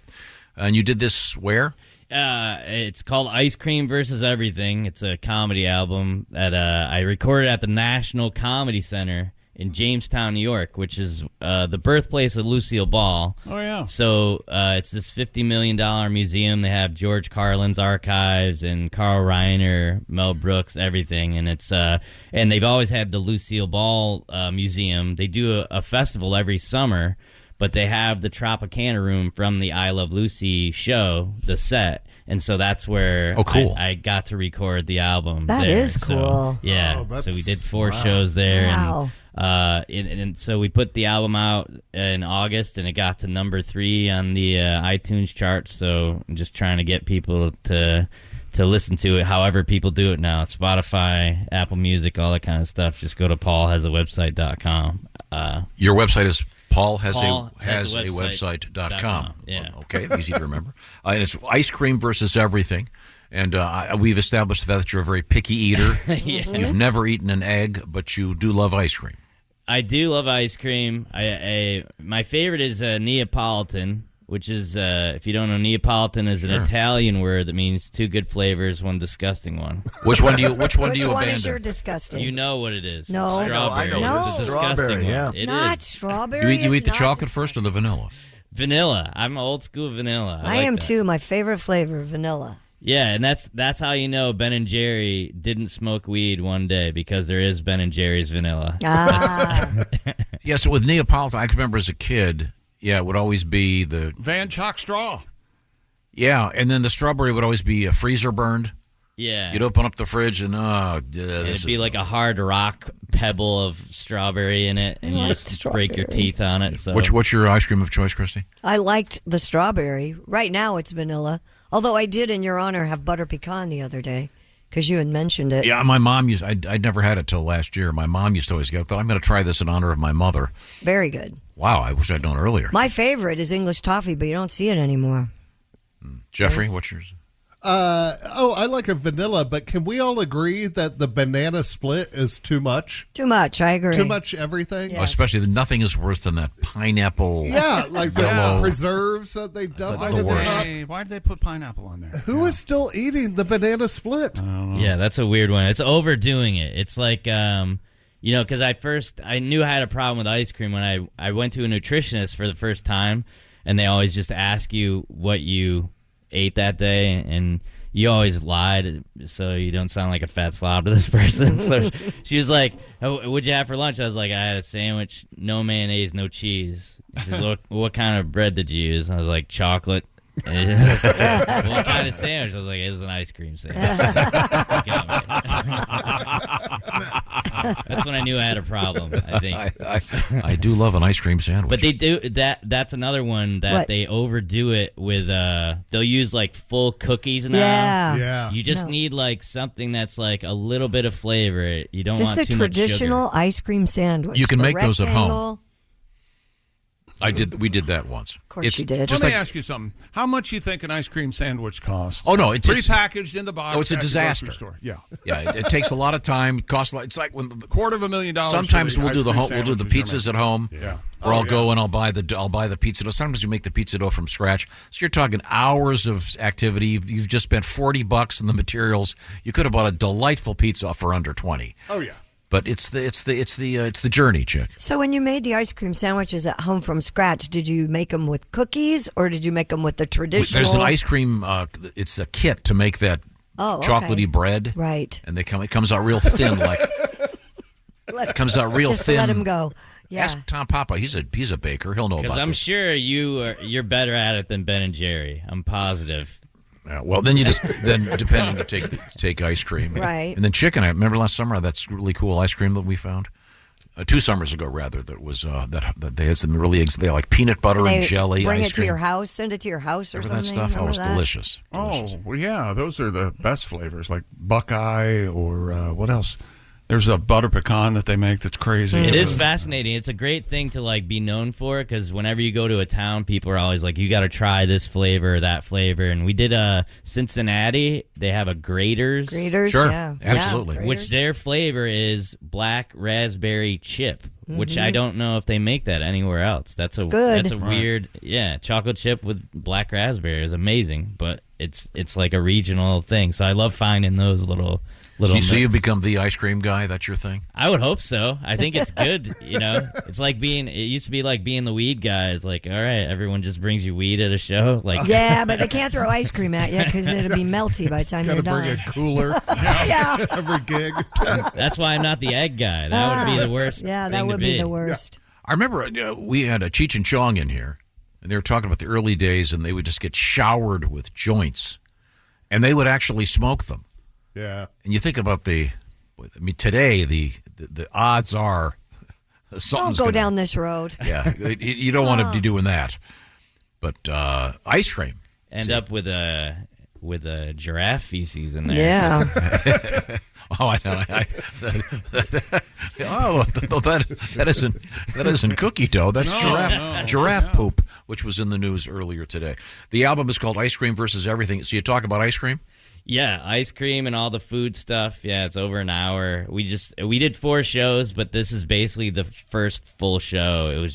And you did this where? It's called Ice Cream versus Everything. It's a comedy album that I recorded at the National Comedy Center in Jamestown, New York, which is the birthplace of Lucille Ball. Oh, yeah. So it's this $50 million museum. They have George Carlin's archives and Carl Reiner, Mel Brooks, everything. And it's and they've always had the Lucille Ball museum. They do a festival every summer, but they have the Tropicana room from the I Love Lucy show, the set. And so that's where I got to record the album. That there. is cool. So, yeah. So we did 4 shows there. Wow. And so we put the album out in August, and it got to number 3 on the iTunes chart. So I'm just trying to get people to listen to it however people do it now. Spotify, Apple Music, all that kind of stuff. Just go to paulhasawebsite.com. Your website is paulhasawebsite.com. Yeah. Okay, easy to remember. And it's Ice Cream versus Everything. And we've established that you're a very picky eater. Yeah. You've never eaten an egg, but you do love ice cream. I do love ice cream. My favorite is Neapolitan, which is, if you don't know, Neapolitan is an Italian word that means 2 good flavors, 1 disgusting one. Which one do you Which one abandon? is your disgusting? You know what it is. No. It's strawberry. I know. No. It's a Strawberry, disgusting yeah. one. It Not is. strawberry. You eat the is chocolate not first or the vanilla? Vanilla. I'm old school vanilla. I like am that. too. My favorite flavor, vanilla. Yeah, and that's how you know Ben and Jerry didn't smoke weed one day, because there is Ben and Jerry's vanilla. Yeah, so with Neapolitan, I can remember as a kid, it would always be the Van Chalk Straw. Yeah, and then the strawberry would always be freezer burned. Yeah. You'd open up the fridge and it'd be like a hard rock pebble of strawberry in it, and you just break your teeth on it. So What's your ice cream of choice, Christy? I liked the strawberry. Right now it's vanilla. Although I did, in your honor, have butter pecan the other day, because you had mentioned it. Yeah, my mom used. I'd never had it till last year. My mom used to always get it, but I'm going to try this in honor of my mother. Very good. Wow, I wish I'd known earlier. My favorite is English toffee, but you don't see it anymore. Jeffrey, what's yours? I like a vanilla, but can we all agree that the banana split is too much? Too much, I agree. Too much everything? Yes. Oh, especially nothing is worse than that pineapple. Yeah, like the preserves that they dump The over the worst. top. Why did they put pineapple on there? Who is still eating the banana split? Yeah, that's a weird one. It's overdoing it. It's like, because I knew I had a problem with ice cream when I went to a nutritionist for the first time, and they always just ask you what you ate that day, and you always lied so you don't sound like a fat slob to this person. So she was like, "Oh, what'd you have for lunch?" I was like, "I had a sandwich, no mayonnaise, no cheese." She said, what kind of bread did you use? I was like, chocolate. What kind of sandwich? I was like, it's an ice cream sandwich. That's when I knew I had a problem, I think. I do love an ice cream sandwich. But they do that's another one that What? they overdo it with. They'll use like full cookies now. Yeah. You just need like something that's like a little bit of flavor. You don't Just want the too traditional much sugar. ice cream sandwich. You can The make those at home. rectangle. We did that once. Of course you did. Let me ask you something. How much you think an ice cream sandwich costs? Oh, no, it's prepackaged in the box. Oh, it's a at the disaster. grocery store. Yeah. Yeah, it takes a lot of time. Costs a lot. It's like when $250,000. sometimes for the we'll do ice the cream home, we'll do the sandwiches you're pizzas at home. Yeah. Or I'll go and I'll buy the pizza dough. Sometimes you make the pizza dough from scratch. So you're talking hours of activity. You've just spent $40 on the materials. You could have bought a delightful pizza for under $20. Oh yeah. But it's the journey, chick. So when you made the ice cream sandwiches at home from scratch, did you make them with cookies or did you make them with the traditional? There's an ice cream. It's a kit to make that chocolatey bread. Right. And it comes out real thin, like it comes out real Just thin. let him go. Yeah. Ask Tom Papa. He's a baker. He'll know about Because I'm this. sure you're better at it than Ben and Jerry. I'm positive. Well, then you just depending you take ice cream, Right. And then chicken. I remember last summer that's really cool ice cream that we found 2 summers ago rather. That was that they had some really they like peanut butter and jelly Bring ice it to cream. your house, send it to your house or Remember something. that stuff? Oh, it was Remember that? delicious. Oh, well, yeah. Those are the best flavors, like Buckeye or what else? There's a butter pecan that they make that's crazy. It is fascinating. It's a great thing to like be known for because whenever you go to a town, people are always like, "You got to try this flavor, or that flavor." And we did Cincinnati. They have a Graters. Sure. Yeah, absolutely. Yeah, Which their flavor is black raspberry chip, which I don't know if they make that anywhere else. That's a good. That's a weird, chocolate chip with black raspberry is amazing, but it's like a regional thing. So I love finding those little. So you become the ice cream guy? That's your thing? I would hope so. I think it's good. It's like it used to be like being the weed guy. It's like, all right, everyone just brings you weed at a show. Like, yeah, but they can't throw ice cream at you because it'll be melty by the time Gotta you're bring done. a cooler every gig. That's why I'm not the egg guy. That would be the worst. Yeah, that thing would to be the worst. I remember we had a Cheech and Chong in here, and they were talking about the early days, and they would just get showered with joints, and they would actually smoke them. Yeah. And you think about today the odds are something's Don't go gonna, down this road. Yeah, you don't want to be doing that. But ice cream end up with a giraffe feces in there. Yeah. That isn't cookie dough. That's giraffe poop, which was in the news earlier today. The album is called Ice Cream versus Everything. So you talk about ice cream? Yeah, ice cream and all the food stuff. Yeah, it's over an hour. We did 4 shows, but this is basically the first full show.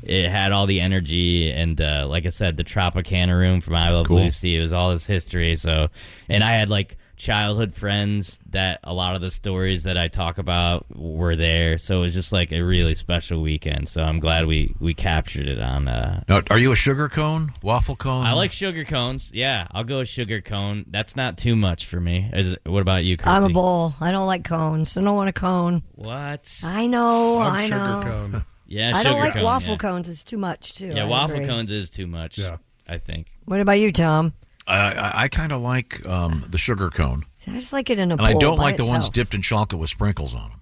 It had all the energy and like I said, the Tropicana room from I Love Lucy. It was all this history. So, and I had like childhood friends that a lot of the stories that I talk about were there. So it was just like a really special weekend. So I'm glad we captured it on. Now, are you a sugar cone, waffle cone? I like sugar cones. Yeah, I'll go sugar cone. That's not too much for me. What about you, Christy? I'm a bowl. I don't like cones. I don't want a cone. What? I know. I'm I know. sugar cone. Yeah, I don't like cone, waffle cones. It's too much too. Yeah, I waffle agree. cones is too much. Yeah. I think. What about you, Tom? I kind of like the sugar cone. I just like it in a And bowl. I don't by like the ones itself. dipped in chocolate with sprinkles on them.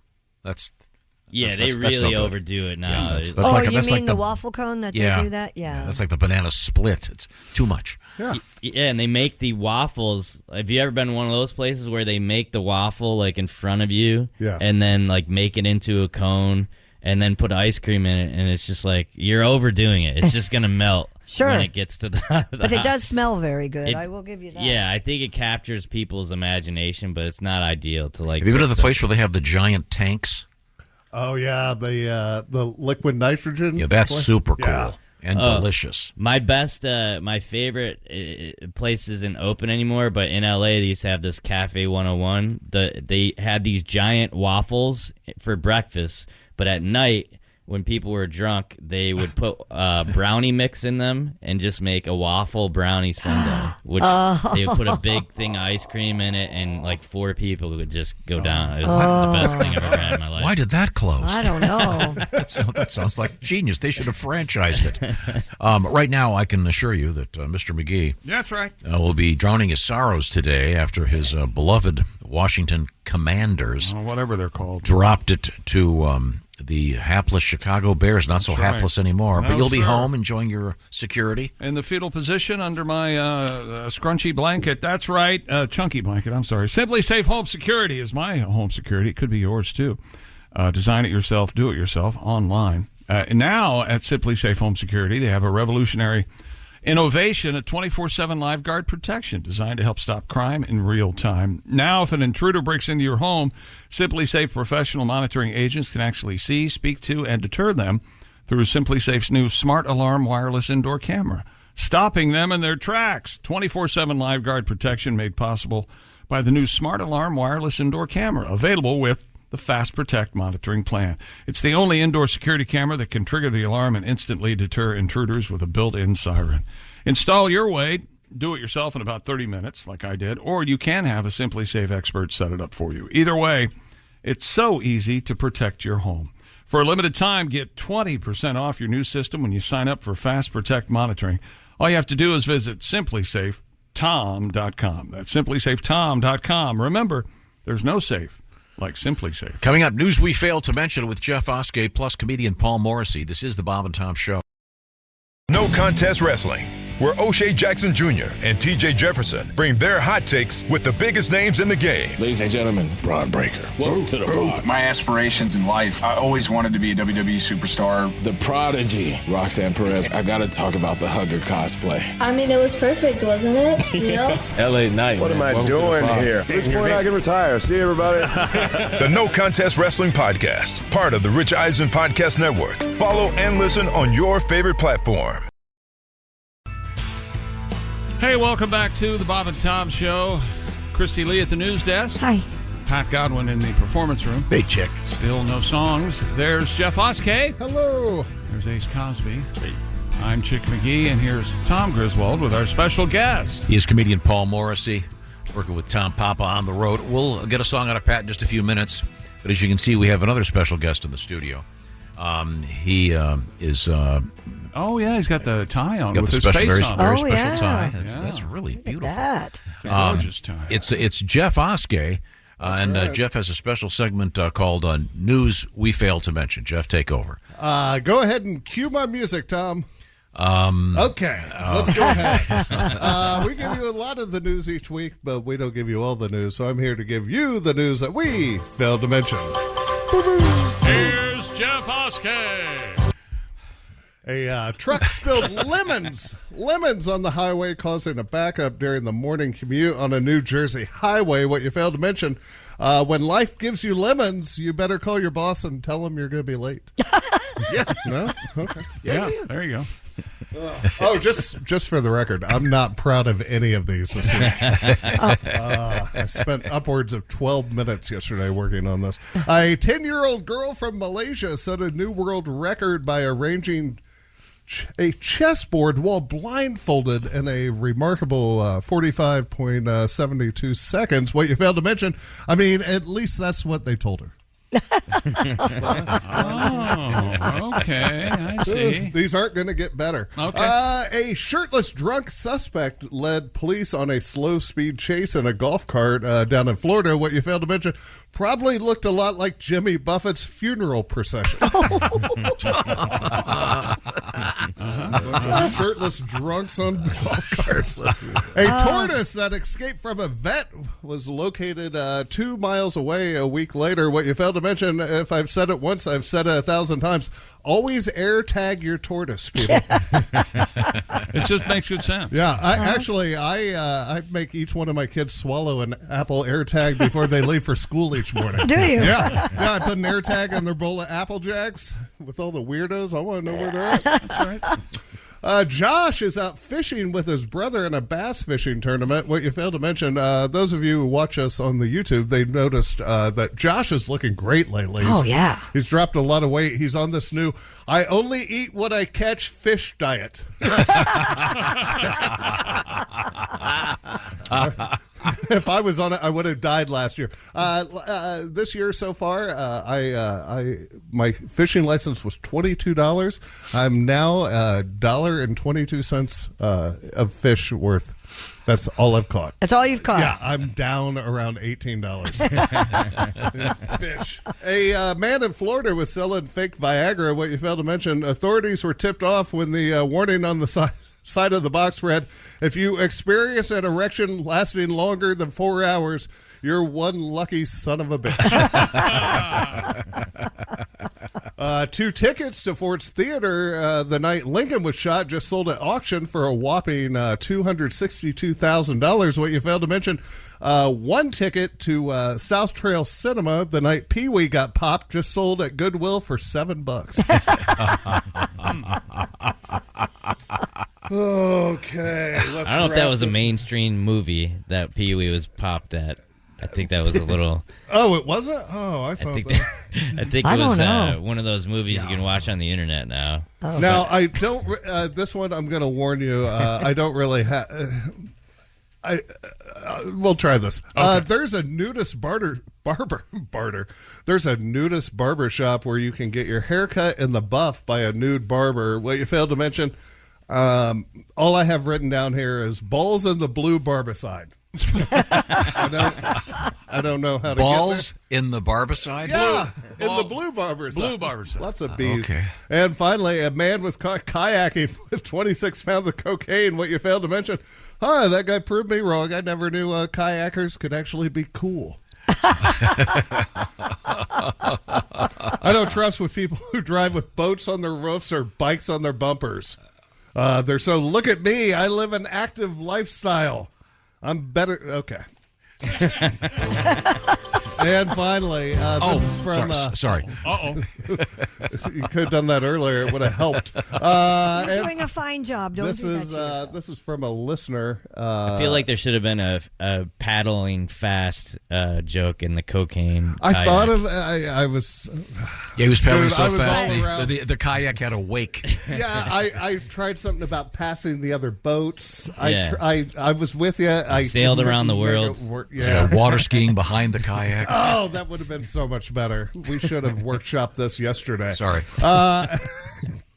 Yeah, that's they no really good. overdo it now. Yeah, that's Oh, like, you that's mean like the waffle cone that yeah, they do that? Yeah. That's like the banana split. It's too much. Yeah. Yeah, and they make the waffles. Have you ever been to one of those places where they make the waffle like in front of you? Yeah. And then like make it into a cone and then put ice cream in it, and it's just like you're overdoing it. It's just gonna melt Sure. when it gets to the But it does smell very good. It- I will give you that. Yeah, I think it captures people's imagination, but it's not ideal to like. Have you been to put the place where they have the giant tanks? Oh yeah, the liquid nitrogen. Yeah, that's place? super cool Yeah. and delicious. My best, my favorite place isn't open anymore, but in LA they used to have this Cafe 101. They had these giant waffles for breakfast, but at night when people were drunk, they would put brownie mix in them and just make a waffle brownie sundae, which they would put a big thing of ice cream in it, and like 4 people would just go down. It was the best thing I've ever had in my life. Why did that close? I don't know. That sounds like genius. They should have franchised it. Right now, I can assure you that Mr. McGee That's right. will be drowning his sorrows today after his beloved Washington Commanders. Whatever they're called. Dropped it to the hapless Chicago Bears. Not so hapless anymore. But you'll be home enjoying your security. In the fetal position under my scrunchy blanket. That's right. Chunky blanket, I'm sorry. Simply Safe Home Security is my home security. It could be yours, too. Design it yourself, do it yourself, online. Now at Simply Safe Home Security, they have a revolutionary innovation, a 24/7 live guard protection designed to help stop crime in real time. Now, if an intruder breaks into your home, Simply Safe professional monitoring agents can actually see, speak to, and deter them through Simply Safe's new Smart Alarm wireless indoor camera, stopping them in their tracks. 24/7 live guard protection made possible by the new Smart Alarm wireless indoor camera, available with the Fast Protect monitoring plan. It's the only indoor security camera that can trigger the alarm and instantly deter intruders with a built-in siren. Install your way, do it yourself in about 30 minutes, like I did, or you can have a Simply Safe expert set it up for you. Either way, it's so easy to protect your home. For a limited time, get 20% off your new system when you sign up for Fast Protect monitoring. All you have to do is visit simplysafetom.com. That's simplysafetom.com. Remember, there's no safe like Simply Safe. Coming up, news we failed to mention with Jeff Oskay plus comedian Paul Morrissey. This is the Bob and Tom Show. No Contest Wrestling, where O'Shea Jackson Jr. and TJ Jefferson bring their hot takes with the biggest names in the game. Ladies and gentlemen, Braun Breaker. Welcome to the pod. My aspirations in life, I always wanted to be a WWE superstar. The Prodigy, Roxanne Perez. I got to talk about the Hugger cosplay. I mean, it was perfect, wasn't it? You know? LA Knight. What am I doing here? At this point, I can retire. See you, everybody. The No Contest Wrestling Podcast, part of the Rich Eisen Podcast Network. Follow and listen on your favorite platform. Hey, welcome back to the Bob and Tom Show. Christy Lee at the news desk. Hi. Pat Godwin in the performance room. Hey, chick. Still no songs. There's Jeff Oskay. Hello. There's Ace Cosby. Hey. I'm Chick McGee, and here's Tom Griswold with our special guest. He is comedian Paul Morrissey, working with Tom Papa on the road. We'll get a song out of Pat in just a few minutes, but as you can see, we have another special guest in the studio. He is... Oh, yeah, he's got the tie on with the his special, face on. Very special tie. That's really beautiful. That. It's a gorgeous tie. It's Jeff Oskay, and right. Jeff has a special segment called News We Failed to Mention. Jeff, take over. Go ahead and cue my music, Tom. Okay, let's go ahead. We give you a lot of the news each week, but we don't give you all the news, so I'm here to give you the news that we failed to mention. Here's Jeff Oskay. A truck spilled lemons on the highway, causing a backup during the morning commute on a New Jersey highway. What you failed to mention, when life gives you lemons, you better call your boss and tell him you're going to be late. Yeah. No? Okay. Yeah, there you go. Just for the record, I'm not proud of any of these this week. I spent upwards of 12 minutes yesterday working on this. A 10-year-old girl from Malaysia set a new world record by arranging a chessboard while blindfolded in a remarkable 45.72 seconds. What you failed to mention, I mean, at least that's what they told her. Oh, okay. I see. These aren't going to get better. Okay. A shirtless drunk suspect led police on a slow-speed chase in a golf cart down in Florida. What you failed to mention probably looked a lot like Jimmy Buffett's funeral procession. Shirtless drunks on golf carts. A tortoise that escaped from a vet was located 2 miles away a week later. What you failed to mention, if I've said it once, I've said it 1,000 times. Always air tag your tortoise, people. It just makes good sense. Yeah, I make each one of my kids swallow an Apple AirTag before they leave for school each morning. Do you? Yeah, I put an AirTag on their bowl of Apple Jacks with all the weirdos. I want to know where they're at. That's right. Josh is out fishing with his brother in a bass fishing tournament. What you failed to mention, those of you who watch us on the YouTube, they noticed that Josh is looking great lately. Yeah. He's dropped a lot of weight. He's on this new, I only eat what I catch fish diet. If I was on it, I would have died last year. This year so far, my fishing license was $22. I'm now $1.22 of fish worth. That's all I've caught. That's all you've caught? Yeah, I'm down around $18 in fish. A man in Florida was selling fake Viagra. What you failed to mention, authorities were tipped off when the warning on the side of the box read, if you experience an erection lasting longer than 4 hours, you're one lucky son of a bitch. 2 tickets to Ford's Theater the night Lincoln was shot just sold at auction for a whopping $262,000. What you failed to mention, 1 ticket to South Trail Cinema the night Pee-wee got popped just sold at Goodwill for $7. Okay, let's I don't know if that was a this. mainstream movie that Pee-wee was popped at. I think that was a little. Oh, it wasn't? Oh, I thought that. I think it was one of those movies you can watch on the internet now. Oh, now, I don't. This one, I'm going to warn you. I don't really have. We'll try this. Okay. There's a nudist barber. There's a nudist barber shop where you can get your haircut in the buff by a nude barber. What you failed to mention, all I have written down here is balls in the blue barbicide. I don't know how to balls get there. In the barbicide? Yeah, in the blue barbicide. Blue barbicide. Lots of bees. Okay. And finally, a man was caught kayaking with 26 pounds of cocaine. What you failed to mention, that guy proved me wrong. I never knew kayakers could actually be cool. I don't trust with people who drive with boats on their roofs or bikes on their bumpers. They're so, look at me, I live an active lifestyle. I'm better. Okay. And finally, this is from. Sorry. You could have done that earlier. It would have helped. You're doing a fine job. Don't do that to yourself. This is from a listener. I feel like there should have been a paddling fast joke in the cocaine. I kayak. thought of. I was. Yeah, he was paddling Dude, so I was fast. all around. The kayak had a wake. Yeah, I tried something about passing the other boats. Yeah. I was with you. I sailed couldn't around the make it world. work. Yeah, water skiing behind the kayak. Oh, that would have been so much better. We should have workshopped this yesterday. Sorry.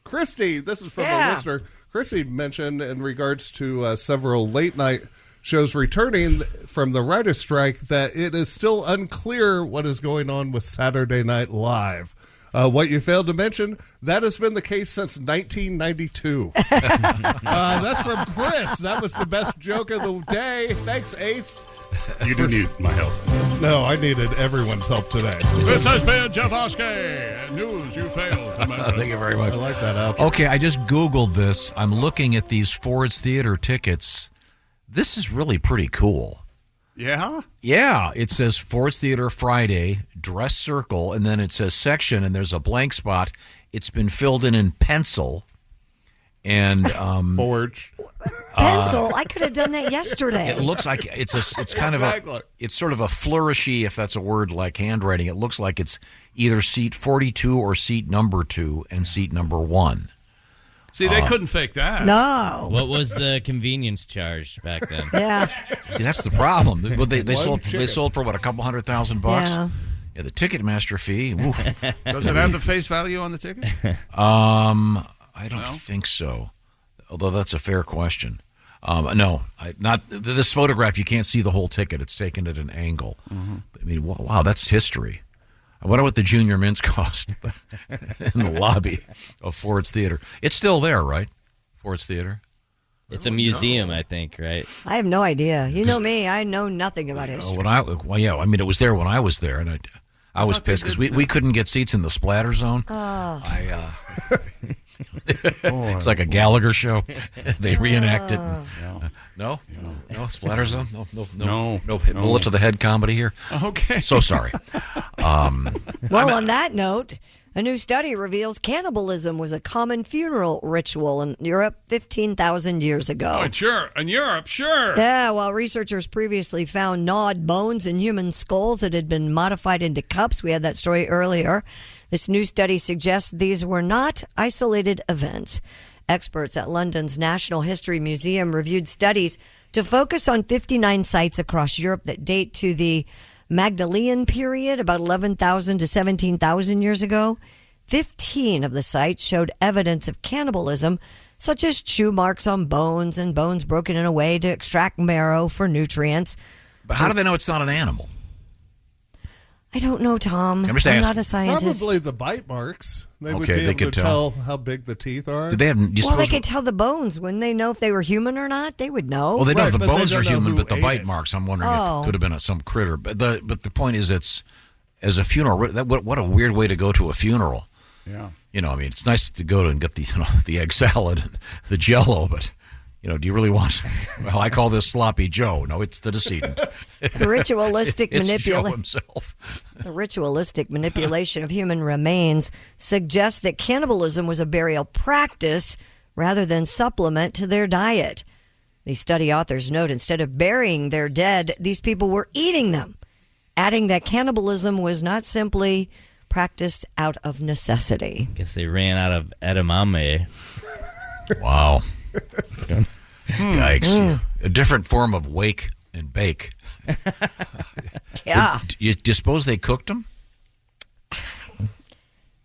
Christy, this is from a listener. Christy mentioned in regards to several late night shows returning from the writer's strike that it is still unclear what is going on with Saturday Night Live. What you failed to mention, that has been the case since 1992. That's from Chris. That was the best joke of the day. Thanks, Ace. You do need my help. No, I needed everyone's help today. This has been Jeff Oskay. News you failed to mention. Thank you very much. I like that outro. Okay, I just Googled this. I'm looking at these Ford's Theater tickets. This is really pretty cool. Yeah? Yeah, it says Ford's Theater Friday, dress circle, and then it says section, and there's a blank spot. It's been filled in pencil. And Forge. Pencil? I could have done that yesterday. It looks like it's kind Exactly. of it's sort of a flourishy, if that's a word, like handwriting. It looks like it's either seat 42 or seat number 2 and seat number 1. See, they couldn't fake that. No. What was the convenience charge back then? Yeah. See, that's the problem. They One sold for what, a couple $100,000 bucks? Yeah. Yeah, the Ticketmaster fee. Oof. Does it have the face value on the ticket? I don't think so. Although that's a fair question. No, not this photograph. You can't see the whole ticket. It's taken at an angle. Mm-hmm. I mean, wow, that's history. I wonder what the junior mints cost in the lobby of Ford's Theater. It's still there, right? Ford's Theater. It's a museum, I think, right? I have no idea. You know me. I know nothing about history. I mean, it was there when I was there, and I was pissed because we couldn't get seats in the splatter zone. Oh. It's like a Gallagher show. They reenact it. No, splatter zone. No bullet to the head comedy here. Okay. So sorry. Well, on that note, a new study reveals cannibalism was a common funeral ritual in Europe 15,000 years ago. Oh, sure. In Europe, sure. Yeah, while researchers previously found gnawed bones in human skulls that had been modified into cups. We had that story earlier. This new study suggests these were not isolated events. Experts at London's National History Museum reviewed studies to focus on 59 sites across Europe that date to the Magdalene period, about 11,000 to 17,000 years ago. 15 of the sites showed evidence of cannibalism, such as chew marks on bones and bones broken in a way to extract marrow for nutrients. But how do they know it's not an animal? I don't know, Tom. I'm not a scientist. Probably the bite marks. They would Okay, be they able could to tell. tell how big the teeth are. Did they have? Well, they could tell the bones. Wouldn't they know if they were human or not? They would know. Well, they know Right, the but they bones don't are know human, who but the ate bite it. marks, I'm wondering Oh. if it could have been some critter. But the point is, it's as a funeral. What a weird way to go to a funeral. Yeah. You know, I mean, it's nice to go to and get the the egg salad and the Jell-O, but do you really want? Well, I call this sloppy Joe. No, it's the decedent. The ritualistic It's Joe manipulation. himself. The ritualistic manipulation of human remains suggests that cannibalism was a burial practice rather than supplement to their diet. The study authors note instead of burying their dead, these people were eating them, adding that cannibalism was not simply practiced out of necessity. Guess they ran out of edamame. Wow. Yikes. A different form of wake and bake. Yeah. Do you suppose they cooked them?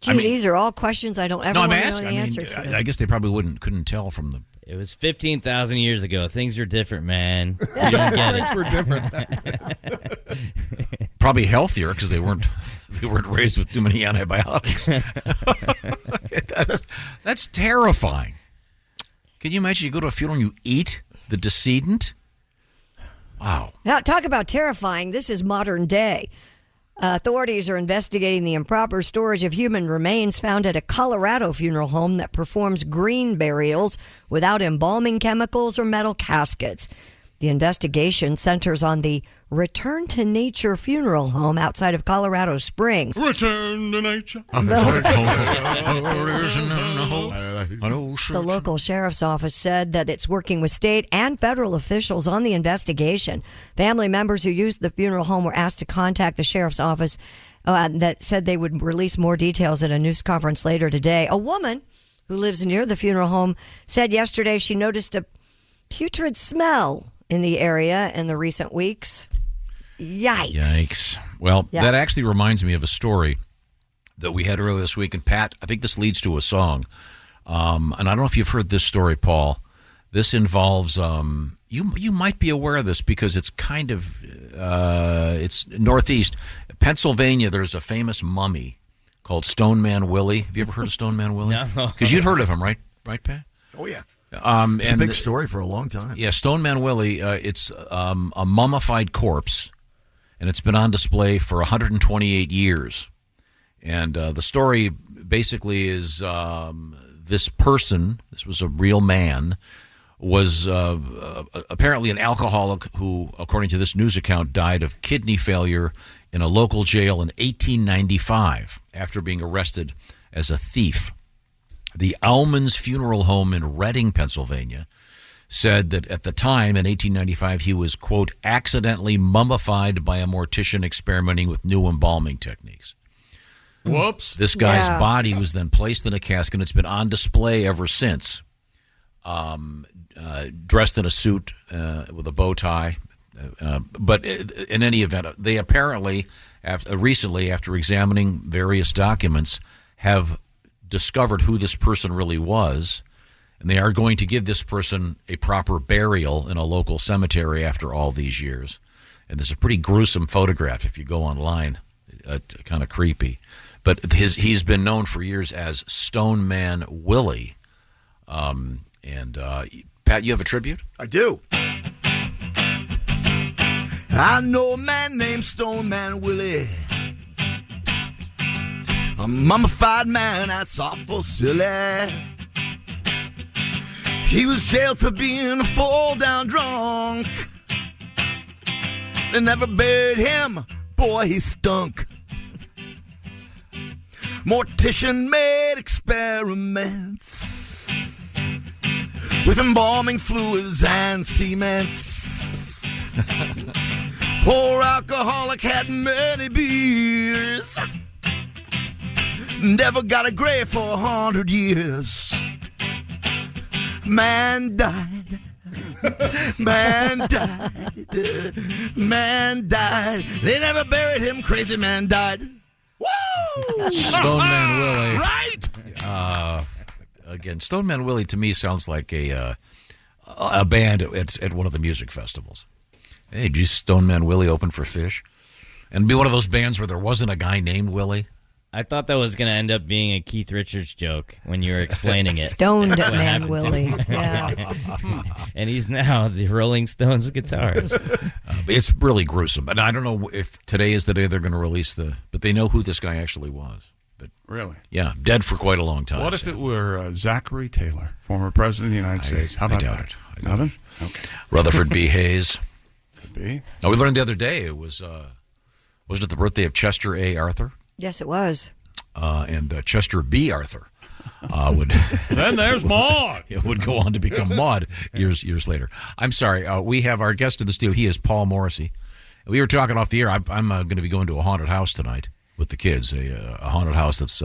Gee, these are all questions I don't ever want to know the answer to. I guess they probably couldn't tell from the. It was 15,000 years ago. Things are different, man. You don't get Things it. were different. Probably healthier because they weren't raised with too many antibiotics. That's terrifying. Can you imagine you go to a funeral and you eat the decedent? Wow. Now, talk about terrifying. This is modern day. Authorities are investigating the improper storage of human remains found at a Colorado funeral home that performs green burials without embalming chemicals or metal caskets. The investigation centers on the Return to Nature funeral home outside of Colorado Springs. Return to nature. The local sheriff's office said that it's working with state and federal officials on the investigation. Family members who used the funeral home were asked to contact the sheriff's office that said they would release more details at a news conference later today. A woman who lives near the funeral home said yesterday she noticed a putrid smell in the area in the recent weeks. Yikes. Well, Yeah. that actually reminds me of a story that we had earlier this week. And Pat, I think this leads to a song. And I don't know if you've heard this story, Paul. This involves, you might be aware of this because it's kind of, it's northeast. Pennsylvania, there's a famous mummy called Stone Man Willie. Have you ever heard of Stone Man Willie? No. Because you'd heard of him, right? Right, Pat? Oh, yeah. It's And a big story for a long time. Yeah, Stone Man Willie, it's a mummified corpse, and it's been on display for 128 years. And the story basically is this person, this was a real man, was apparently an alcoholic who, according to this news account, died of kidney failure in a local jail in 1895 after being arrested as a thief. The Almans Funeral Home in Reading, Pennsylvania, said that at the time, in 1895, he was, quote, accidentally mummified by a mortician experimenting with new embalming techniques. Whoops. This guy's body was then placed in a casket, and it's been on display ever since, dressed in a suit with a bow tie. But in any event, they apparently, recently, after examining various documents, have discovered who this person really was, and they are going to give this person a proper burial in a local cemetery after all these years. And there's a pretty gruesome photograph if you go online, kind of creepy. But he's been known for years as Stone Man Willie. And Pat, you have a tribute? I do. I know a man named Stone Man Willie. A mummified man, that's awful silly. He was jailed for being a fall-down drunk. They never buried him, boy, he stunk. Mortician made experiments with embalming fluids and cements. Poor alcoholic had many beers, never got a grave for 100 years. Man died Man died. They never buried him. Crazy man died. Woo! Stone Man Willie. Right? Again, Stone Man Willie to me sounds like a band at one of the music festivals. Hey, do you Stone Man Willie open for Fish? And be one of those bands where there wasn't a guy named Willie. I thought that was going to end up being a Keith Richards joke when you were explaining it. Stoned What Man happened to Willie. him. Yeah. And he's now the Rolling Stones guitarist. It's really gruesome. And I don't know if today is the day they're going to release but they know who this guy actually was. But Really? yeah, dead for quite a long time. What if it were Zachary Taylor, former president of the United States? How about I doubt that? it. Nothing? Okay. Rutherford B. Hayes. Could be. Now, we learned the other day it was, wasn't it the birthday of Chester A. Arthur? Yes, it was. And Chester B. Arthur would. Then there's Maude. It would go on to become Maude years later. I'm sorry. We have our guest in the studio. He is Paul Morrissey. We were talking off the air. I'm going to be going to a haunted house tonight with the kids. A haunted house that's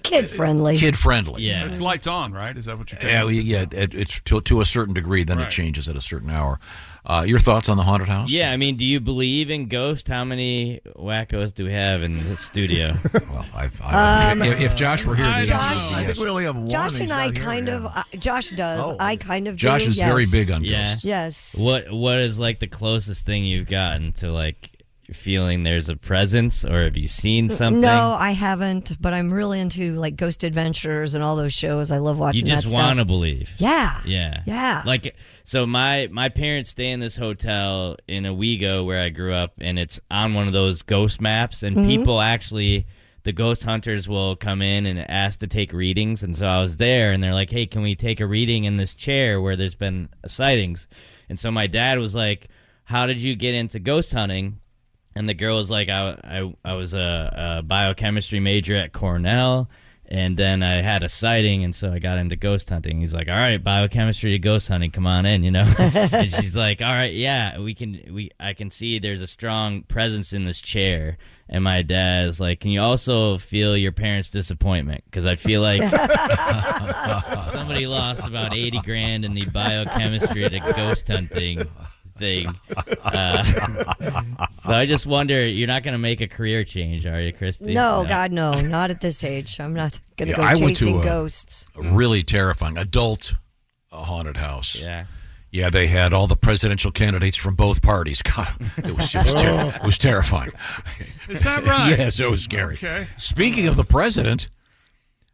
kid friendly. Kid friendly. Yeah. It's lights on, right? Is that what you're saying? Yeah. It's to a certain degree. Then it changes at a certain hour. Your thoughts on the haunted house? Yeah, I mean, do you believe in ghosts? How many wackos do we have in the studio? Well, if Josh were here, the answer would be I think yes. we only have one. Josh He's and I not here, kind yeah. of, Josh does. I kind of Josh do. is yes. very big on Yeah. ghosts. Yes. What is like the closest thing you've gotten to like feeling there's a presence, or have you seen something? No, I haven't, but I'm really into like Ghost Adventures and all those shows. I love watching You that just stuff. want to believe. Yeah. Yeah. Yeah. Like, so my parents stay in this hotel in Owego where I grew up, and it's on one of those ghost maps, and people actually, the ghost hunters will come in and ask to take readings. And so I was there, and they're like, hey, can we take a reading in this chair where there's been sightings? And so my dad was like, how did you get into ghost hunting? And the girl was like, I was a biochemistry major at Cornell, and then I had a sighting, and so I got into ghost hunting. He's like, all right, biochemistry to ghost hunting, come on in, And she's like, all right, yeah, I can see there's a strong presence in this chair. And my dad's like, can you also feel your parents' disappointment? Because I feel like somebody lost about $80,000 in the biochemistry to ghost hunting thing. So I just wonder, you're not going to make a career change, are you, Christy? No, God, no. Not at this age. I'm not going to go I went chasing to ghosts. a really terrifying adult haunted house. Yeah. Yeah, they had all the presidential candidates from both parties. God, it was terrifying. Is that right? Yes, it was scary. Okay. Speaking of the president,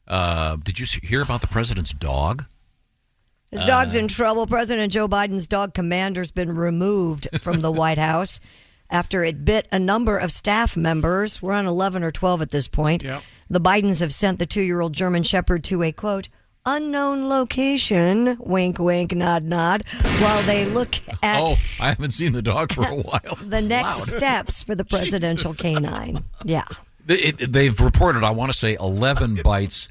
did you hear about the president's dog? His dog's in trouble. President Joe Biden's dog Commander's been removed from the White House after it bit a number of staff members. We're on 11 or 12 at this point. Yep. The Bidens have sent the 2-year-old German Shepherd to a, quote, unknown location, wink, wink, nod, nod, while they look at I haven't seen the dog for a while. the next steps for the presidential canine. Yeah. They've reported, I want to say, 11 bites.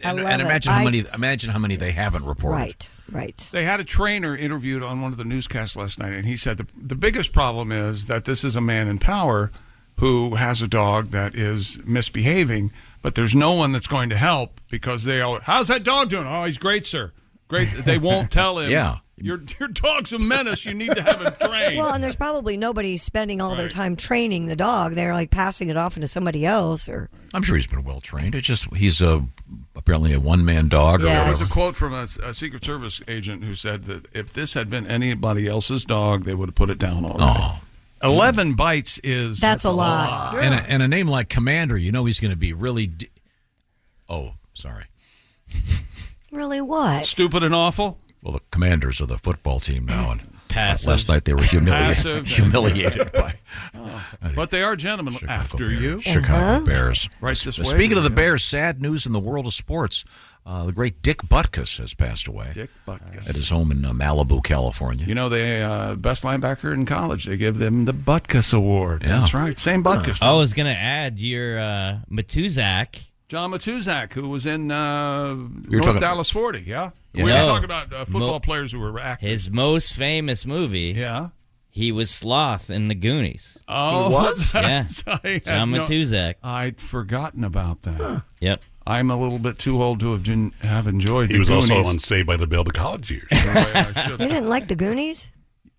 And 11 imagine how many they haven't reported. Right. They had a trainer interviewed on one of the newscasts last night, and he said the biggest problem is that this is a man in power who has a dog that is misbehaving, but there's no one that's going to help because they all, how's that dog doing? Oh, he's great, sir. Great. They won't tell him. Yeah. Your dog's a menace. You need to have him trained. Well, and there's probably nobody spending all their time training the dog. They're like passing it off into somebody else. Or I'm sure he's been well trained. It's just he's apparently a one-man dog. Yes. Or There was a quote from a Secret Service agent who said that if this had been anybody else's dog, they would have put it down already. Oh. 11 bites is... That's a lot. Yeah. And a name like Commander, you know he's going to be really... sorry. Really what? Stupid and awful? Well, the Commanders of the football team now, and Passive. last night they were humiliated by. But they are gentlemen after you. Chicago Bears. Right this way. Speaking of the Bears, sad news in the world of sports. The great Dick Butkus has passed away. Dick Butkus. At his home in Malibu, California. You know, the best linebacker in college, they give them the Butkus Award. Yeah. That's right. Same Butkus. I was going to add your Matuzak. John Matuzak, who was in North talking- Dallas 40, yeah? Yeah. We were No. talking about football players who were active. His most famous movie. Yeah. He was Sloth in the Oh, Yeah. I had John Matuzak. I'd forgotten about that. Yep. I'm a little bit too old to have enjoyed. He was Goonies. also on Saved by the Bell the college years. You didn't like the Goonies?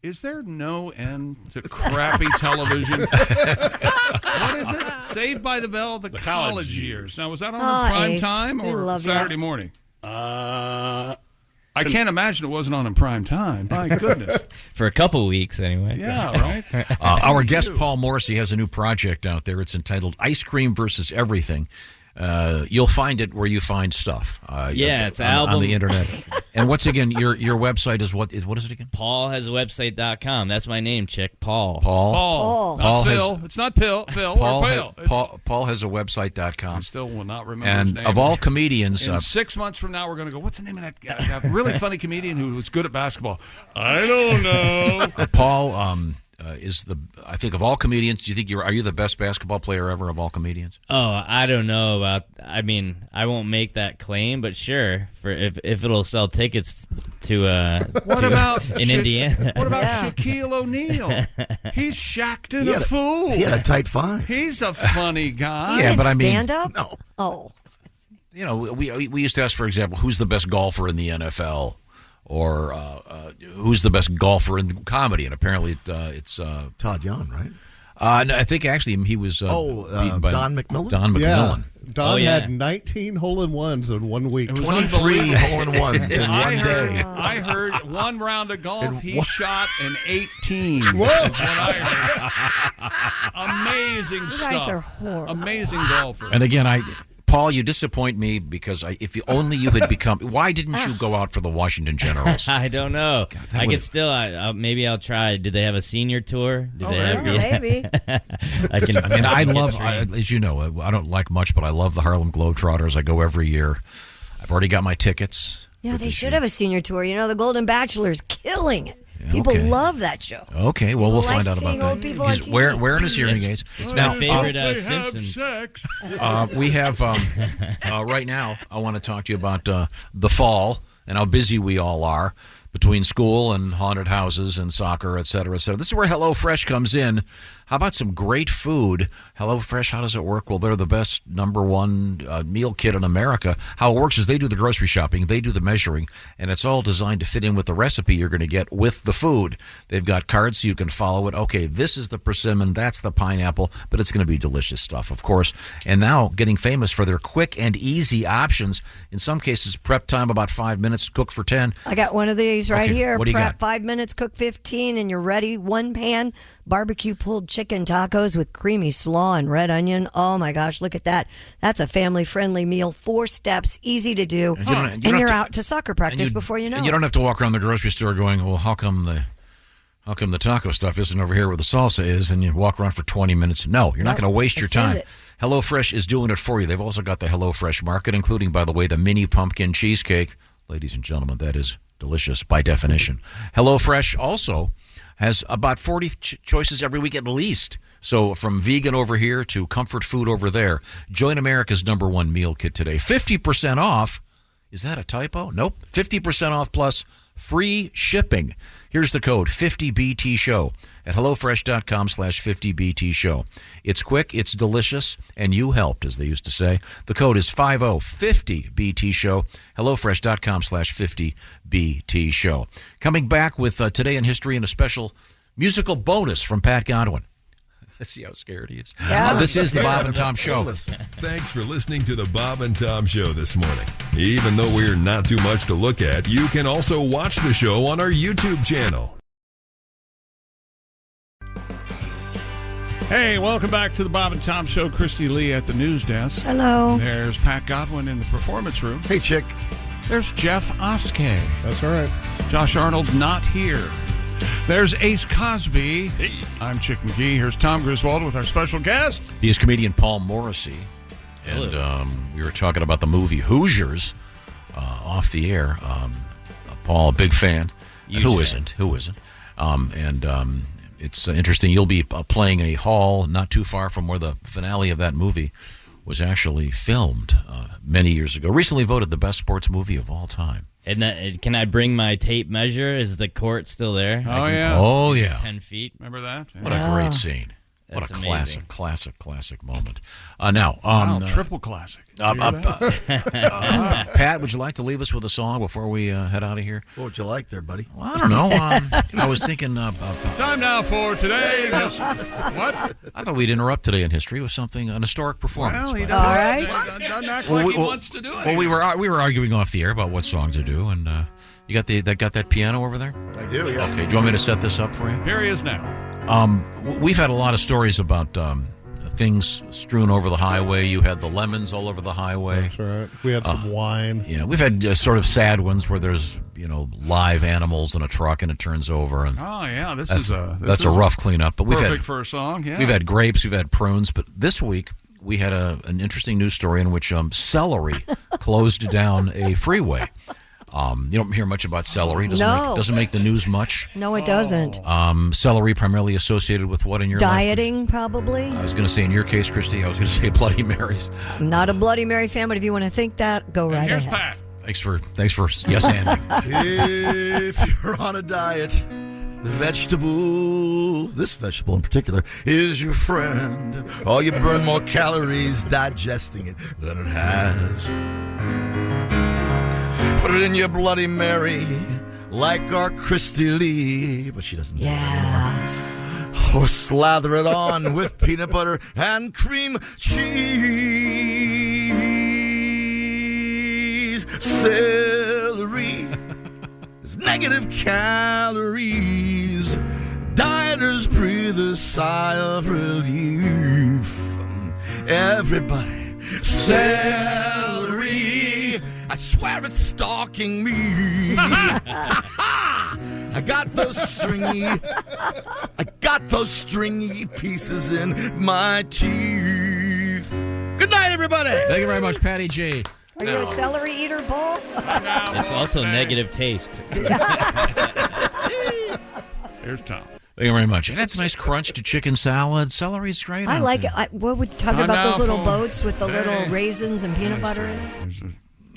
Is there no end to crappy television? What is it? Saved by the Bell, the college years. Now, was that on prime Ace. time We or love Saturday that. morning? I can't imagine it wasn't on in prime time. My goodness. For a couple weeks, anyway. Yeah, right? Our guest, Paul Morrissey, has a new project out there. It's entitled Ice Cream versus Everything. You'll find it where you find stuff. It's on the internet. And once again, your website is what is it again? PaulHasAwebsite.com. That's my name, chick. Paul. Paul. Not Phil. It's not Phil Paul, or Phil. Paul has a website.com. I still will not remember And his name. of all comedians... In 6 months from now, we're going to go, what's the name of that really funny comedian who was good at basketball? I don't know. Paul is I think of all comedians, do you think are you the best basketball player ever of all comedians? Oh, I don't know about. I mean, I won't make that claim, but sure, for if it'll sell tickets to What about Indiana? What about Shaquille O'Neal? He's shacked in a fool. He had a tight five. He's a funny guy. Yeah, but I mean, stand up? No. Oh. You know, we used to ask, for example, who's the best golfer in the NFL? Or who's the best golfer in comedy? And apparently it's Todd Young, right? No, I think actually he was beaten by Don McMillan. Don McMillan. Yeah. Don had 19 hole-in-ones in 1 week. 23 hole-in-ones in one day. I heard one round of golf, he shot an 18. Whoa. Is what I heard. Amazing You stuff. guys are horrible. Amazing golfer. And again, Paul, you disappoint me because if only you had become. Why didn't you go out for the Washington Generals? I don't know. I could still. Maybe I'll try. Did they have a senior tour? Did they have? Maybe. I love. As you know, I don't like much, but I love the Harlem Globetrotters. I go every year. I've already got my tickets. Yeah, they should have a senior tour. You know, the Golden Bachelor's killing it. People love that show. Okay, well, we'll People find like out about seeing that. old people on He's TV. wearing his hearing aids. It's my favorite Simpsons. We have right now. I want to talk to you about the fall and how busy we all are between school and haunted houses and soccer, et cetera, et cetera. This is where HelloFresh comes in. How about some great food? HelloFresh, how does it work? Well, they're the best #1 meal kit in America. How it works is they do the grocery shopping, they do the measuring, and it's all designed to fit in with the recipe you're going to get with the food. They've got cards so you can follow it. Okay, this is the persimmon, that's the pineapple, but it's going to be delicious stuff, of course. And now getting famous for their quick and easy options. In some cases, prep time about 5 minutes, cook for 10. I got one of these right Okay, here. what do you Prep got? 5 minutes, cook 15, and you're ready. One pan, barbecue pulled chicken tacos with creamy slaw and red onion. Oh my gosh, look at that. That's a family-friendly meal. 4 steps, easy to do. And you don't and have you're to- out to soccer practice before you know And you it. don't have to walk around the grocery store going, well, how come the taco stuff isn't over here where the salsa is, and you walk around for 20 minutes? No, you're not going to waste your send time. it. HelloFresh is doing it for you. They've also got the HelloFresh Market, including, by the way, the mini pumpkin cheesecake. Ladies and gentlemen, that is delicious by definition. HelloFresh also has about 40 choices every week at least. So from vegan over here to comfort food over there. Join America's #1 meal kit today. 50% off. Is that a typo? Nope. 50% off plus free shipping. Here's the code 50BT-SHOW at HelloFresh.com/50BT-SHOW. It's quick, it's delicious, and you helped, as they used to say. The code is 50BT-SHOW. HelloFresh.com/50BT-SHOW. Coming back with Today in History and a special musical bonus from Pat Godwin. Let's see how scared he is. Yeah. This is the Bob and Tom Show. Thanks for listening to the Bob and Tom Show this morning. Even though we're not too much to look at, you can also watch the show on our YouTube channel. Hey, welcome back to the Bob and Tom Show. Christy Lee at the news desk. Hello. There's Pat Godwin in the performance room. Hey, chick. There's Jeff Oskay. That's all right. Josh Arnold not here. There's Ace Cosby. Hey. I'm Chick McGee. Here's Tom Griswold with our special guest. He is comedian Paul Morrissey. And we were talking about the movie Hoosiers off the air. Paul, a big fan. Huge Who fan. isn't? Who isn't? It's interesting. You'll be playing a hall not too far from where the finale of that movie was actually filmed many years ago. Recently voted the best sports movie of all time. And can I bring my tape measure? Is the court still there? Oh, yeah. Oh, yeah. 10 feet. Remember that? What a great scene. What That's a amazing. classic moment. Now, triple classic. Pat, would you like to leave us with a song before we head out of here? What would you like there, buddy? Well, I don't know. I was thinking. Time now for today in history. What? I thought we'd interrupt today in history with an historic performance. Well, he by- doesn't act like he wants to do it. Well, we were arguing off the air about what song to do, and you got that piano over there? I do. Yeah. Okay. Do you want me to set this up for you? Here he is now. We've had a lot of stories about things strewn over the highway. You had the lemons all over the highway. That's right. We had some wine. Yeah, we've had sort of sad ones where there's live animals in a truck and it turns over. And Oh yeah, that's a rough cleanup. But perfect for a song. Yeah, we've had grapes, we've had prunes, but this week we had an interesting news story in which celery closed down a freeway. You don't hear much about celery. Doesn't make the news much. No, it doesn't. Celery primarily associated with what in your life? Dieting, probably. I was going to say in your case, Christy, I was going to say Bloody Marys. I'm not a Bloody Mary fan, but if you want to think that, go right here's ahead. Pat. Thanks for yes anding. If you're on a diet, this vegetable in particular, is your friend. Or you burn more calories digesting it than it has. Put it in your Bloody Mary, like our Christy Lee, but she doesn't do it anymore. Or slather it on with peanut butter and cream cheese. Celery is negative calories. Dieters breathe a sigh of relief. Everybody, celery. I swear it's stalking me. I got those stringy pieces in my teeth. Good night, everybody. Thank you very much, Patty G. Are you a celery eater, Paul? It's also negative taste. Here's Tom. Thank you very much. And that's a nice crunch to chicken salad. Celery's great. I like it. What would you talk Time about now those little for- boats with the little raisins and peanut butter in it?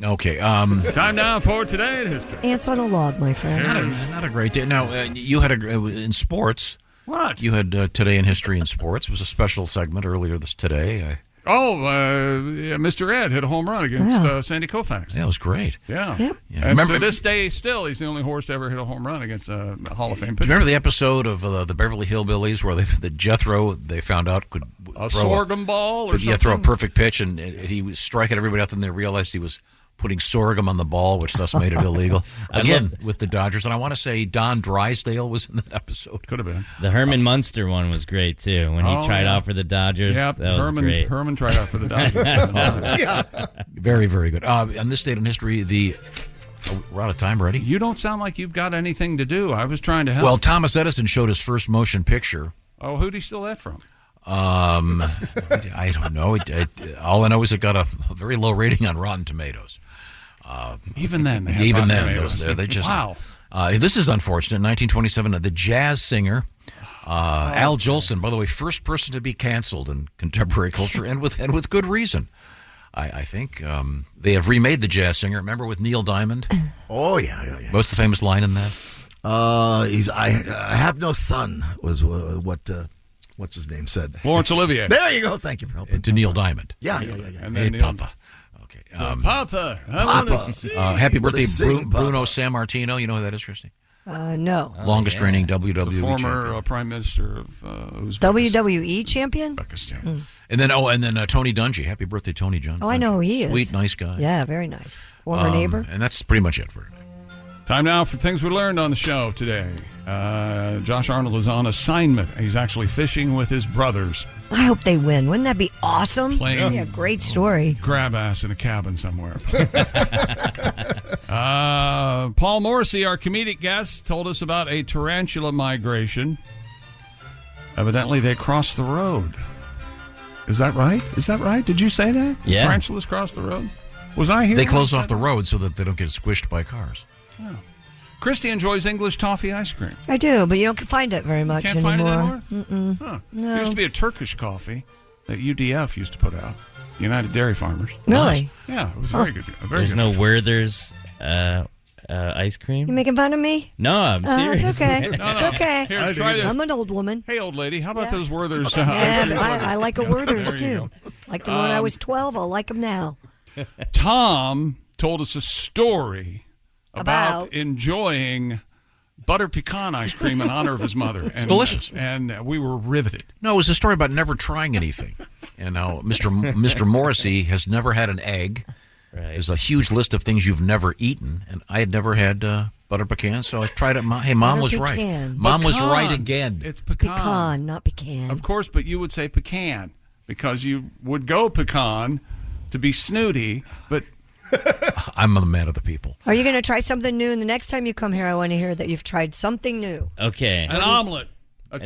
Okay. Time now for today in history. Ants on a log, my friend. Not a great day. Now, you had in sports. What? You had Today in History in Sports. It was a special segment earlier today. Mr. Ed hit a home run against Sandy Koufax. Yeah, it was great. Yeah. Yep. Yeah. And to this day, still, he's the only horse to ever hit a home run against a Hall of Fame Do pitcher. you remember the episode of the Beverly Hillbillies where the Jethro they found out could A throw sorghum ball or could, something? throw a perfect pitch, and he was striking everybody out, and they realized he was putting sorghum on the ball, which thus made it illegal. Again, with the Dodgers. And I want to say Don Drysdale was in that episode. Could have been. The Herman Munster one was great, too, when he tried out for the Dodgers. Yep, that was great. Herman tried out for the Dodgers. Very, very good. On this date in history, we're out of time already. You don't sound like you've got anything to do. I was trying to help. Well, Thomas Edison showed his first motion picture. Oh, who'd he steal that from? I don't know. All I know is it got a very low rating on Rotten Tomatoes. Even then, they had even Rotten then, Tomatoes. they just Wow. This is unfortunate. In 1927, the jazz singer Al Jolson, by the way, first person to be canceled in contemporary culture, and with good reason. I think they have remade the jazz singer. Remember with Neil Diamond? Oh yeah. What's the famous line in that? I have no son was what's his name said. Laurence Olivier. There you go. Thank you for helping. To Neil Diamond. Yeah. And Hey, then Papa. Okay. Papa. I want to see. Happy birthday, sing, Bruno Sammartino. You know who that is, Christy? No. Longest reigning The WWE former champion. prime minister of WWE champion? Uzbekistan. And then Tony Dungy. Happy birthday, Tony Dungy. Oh, I know who he is. Sweet, nice guy. Yeah, very nice. Former neighbor. And that's pretty much it for today. Time now for things we learned on the show today. Josh Arnold is on assignment. He's actually fishing with his brothers. I hope they win. Wouldn't that be awesome? Playing- Yeah, great story. Grab ass in a cabin somewhere. Paul Morrissey, our comedic guest, told us about a tarantula migration. Evidently, they crossed the road. Is that right? Did you say that? Yeah. Tarantulas cross the road? Was I here? They close off the road so that they don't get squished by cars. Oh. Christy enjoys English toffee ice cream. I do, but you don't find it very much Can't anymore. find it anymore? Mm-mm. Huh. No. There used to be a Turkish coffee that UDF used to put out. United Dairy Farmers. Really? Yeah, it was very good. Very There's good. no Werther's Ice cream? You making fun of me? No, I'm serious. It's okay. No, It's no. okay. Here, try this. I'm an old woman. Hey, old lady, how about those Werther's? Yeah, I like a Werther's, There you too. Like them when I was 12. I'll like them now. Tom told us a story about enjoying butter pecan ice cream in honor of his mother. It's delicious. And we were riveted. No, it was a story about never trying anything. And now Mr. Morrissey has never had an egg. Right. There's a huge list of things you've never eaten, and I had never had butter pecan, so I tried it. Hey, Mom was right. Mom was right again. It's pecan, not pecan. Of course, but you would say pecan because you would go pecan to be snooty, but I'm the man of the people. Are you going to try something new? And the next time you come here, I want to hear that you've tried something new. Okay. An omelet. A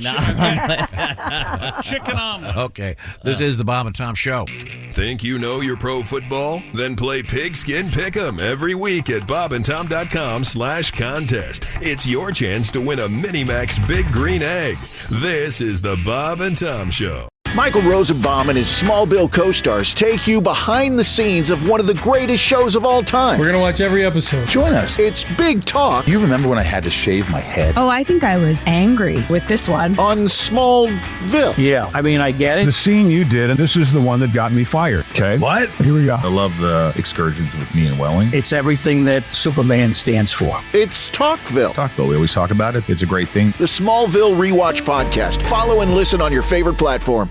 chicken omelet. Okay. This is the Bob and Tom Show. Think you know your pro football? Then play Pigskin Pick'em every week at bobandtom.com/contest. It's your chance to win a Minimax Big Green Egg. This is the Bob and Tom Show. Michael Rosenbaum and his Smallville co-stars take you behind the scenes of one of the greatest shows of all time. We're going to watch every episode. Join us. It's Big Talk. You remember when I had to shave my head? Oh, I think I was angry with this one. On Smallville. Yeah, I mean, I get it. The scene you did, and this is the one that got me fired. Okay. What? Here we go. I love the excursions with me and Welling. It's everything that Superman stands for. It's Talkville. Talkville, we always talk about it. It's a great thing. The Smallville Rewatch Podcast. Follow and listen on your favorite platform.